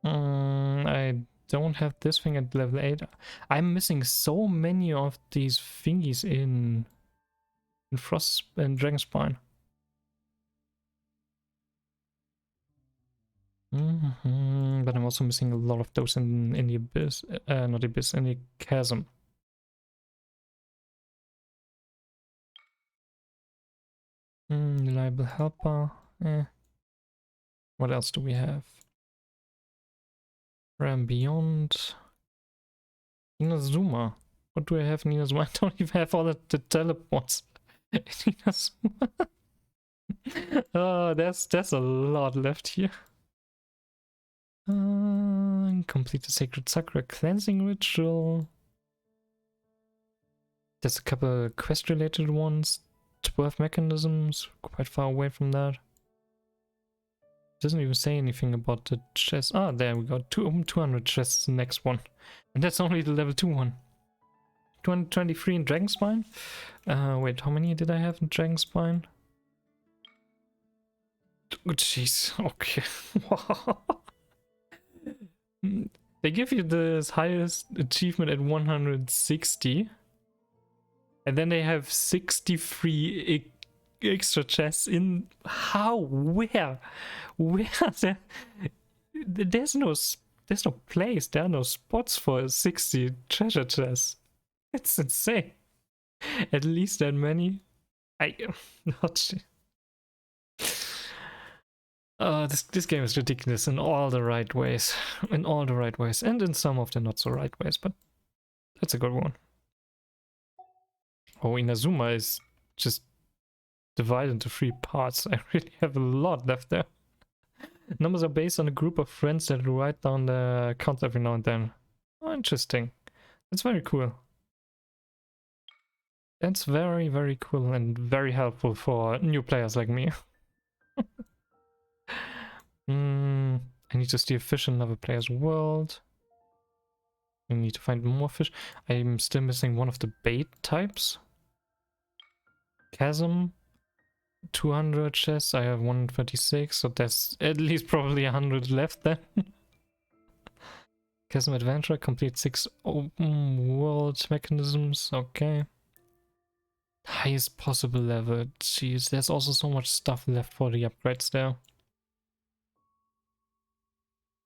A: I don't have this thing at level 8. I'm missing so many of these thingies in Frost and Dragonspine. But I'm also missing a lot of those in the Abyss. Not Abyss, in the Chasm. Reliable helper. What else do we have? Ram Beyond. Inazuma. What do I have in Inazuma? I don't even have all the teleports in Inazuma. Oh, there's a lot left here. Complete the Sacred Sakura cleansing ritual. There's a couple quest related ones. 12 mechanisms, quite far away from that. Doesn't even say anything about the chest. Ah, there we go. 200 chests, the next one. And that's only the level 2 one. 223 in Dragonspine. Wait, how many did I have in Dragonspine? Oh, jeez. Okay. They give you this highest achievement at 160. And then they have 63 extra chests in. How? Where? Where? There's no place. There are no spots for 60 treasure chests. It's insane. At least that many. Not. This game is ridiculous in all the right ways. In all the right ways. And in some of the not so right ways, but that's a good one. Oh, Inazuma is just divided into 3 parts. I really have a lot left there. Numbers are based on a group of friends that write down the counts every now and then. Oh, interesting. That's very cool. That's very, very cool and very helpful for new players like me. I need to steal fish in another player's world. I need to find more fish. I'm still missing one of the bait types. Chasm. 200 chests. I have 136, so there's at least probably 100 left then. Chasm Adventure. Complete 6 open world mechanisms. Okay. Highest possible level. Jeez, there's also so much stuff left for the upgrades there.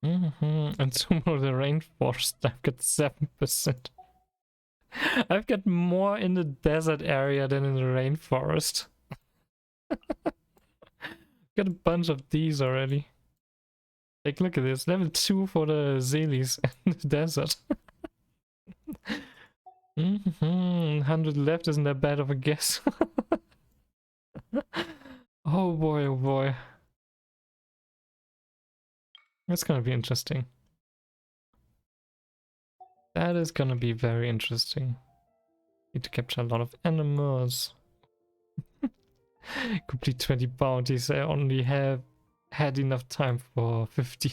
A: And Sumo the Rainforest, I've got 7%. I've got more in the desert area than in the rainforest. Got a bunch of these already. Like, look at this. Level 2 for the Zelis in the desert. 100 left isn't that bad of a guess. Oh boy, oh boy. That's gonna be interesting. That is gonna be very interesting. Need to capture a lot of animals. Complete 20 bounties. I only have had enough time for 15.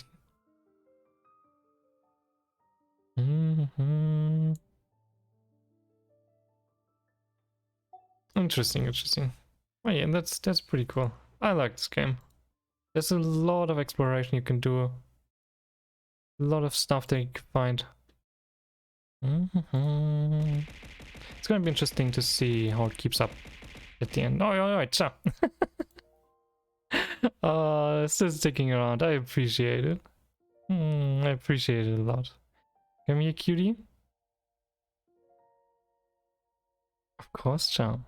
A: Interesting, interesting. Oh yeah, that's pretty cool. I like this game. There's a lot of exploration you can do. A lot of stuff that you can find. It's gonna be interesting to see how it keeps up at the end. Oh, ciao. Still sticking around. I appreciate it. I appreciate it a lot. Come here, cutie. Of course, Charm.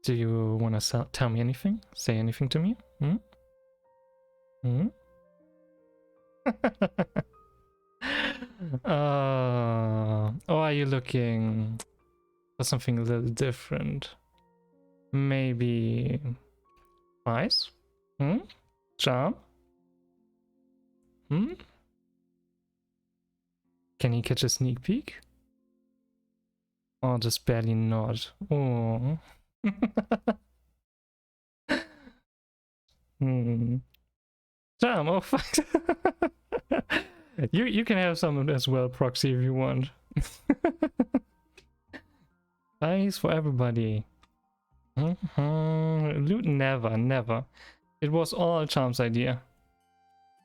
A: Do you want to tell me anything? Say anything to me? Or are you looking for something a little different? Maybe Ice? Charm? Can he catch a sneak peek? Or just barely nod? Oh. Charm, oh fuck. You can have some as well, Proxy, if you want. Ice for everybody. Loot, never. It was all Charm's idea.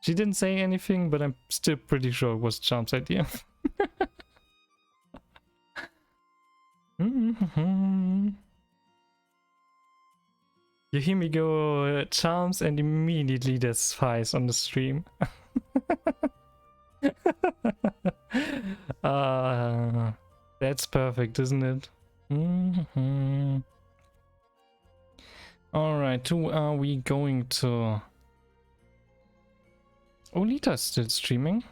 A: She didn't say anything, but I'm still pretty sure it was Charm's idea. You hear me go Charms and immediately there's Fies on the stream. That's perfect, isn't it? Alright, who are we going to? Oh, Lita's still streaming.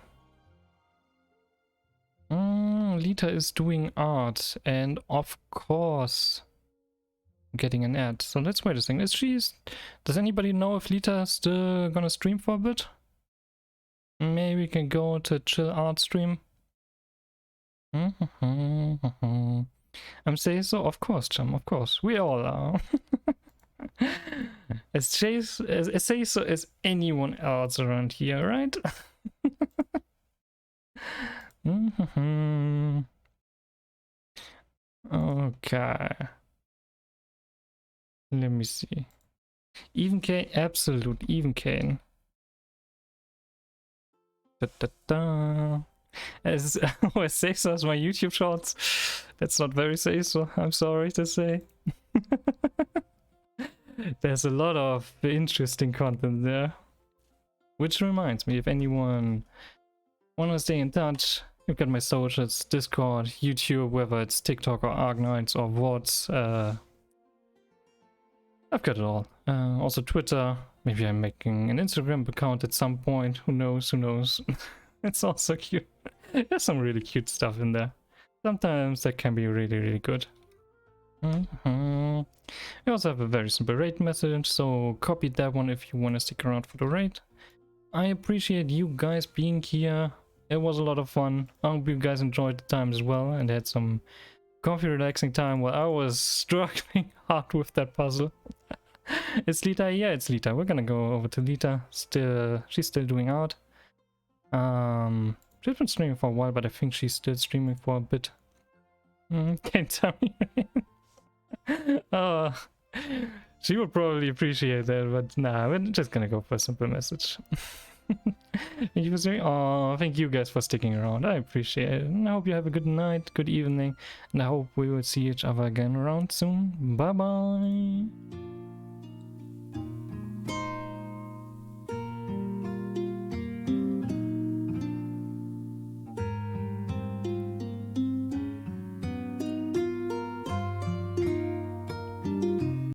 A: Lita is doing art, and of course getting an ad. So let's wait a second. Does anybody know if Lita's still gonna stream for a bit? Maybe we can go to chill art stream. I'm saying so, of course, Chum, of course. We all are. as say so as anyone else around here, right? Okay. Let me see. Even Kane, absolute even Kane. Da, da, da. As always say so as my YouTube shorts. That's not very say so, I'm sorry to say. There's a lot of interesting content there. Which reminds me, if anyone wanna stay in touch, you've got my socials, Discord, YouTube, whether it's TikTok or Arknights or VODs. I've got it all. Also Twitter. Maybe I'm making an Instagram account at some point. Who knows? Who knows? It's also cute. There's some really cute stuff in there. Sometimes that can be really, really good. We also have a very simple raid message, so copy that one if you want to stick around for the raid. I appreciate you guys being here. It was a lot of fun. I hope you guys enjoyed the time as well and had some coffee relaxing time while I was struggling hard with that puzzle. It's Lita? Yeah, it's Lita. We're gonna go over to Lita. She's still doing art. She's been streaming for a while, but I think she's still streaming for a bit. Can't tell me. She would probably appreciate that, but nah, we're just gonna go for a simple message. Thank you for streaming. Oh, thank you guys for sticking around. I appreciate it. And I hope you have a good night, good evening, and I hope we will see each other again around soon. Bye bye.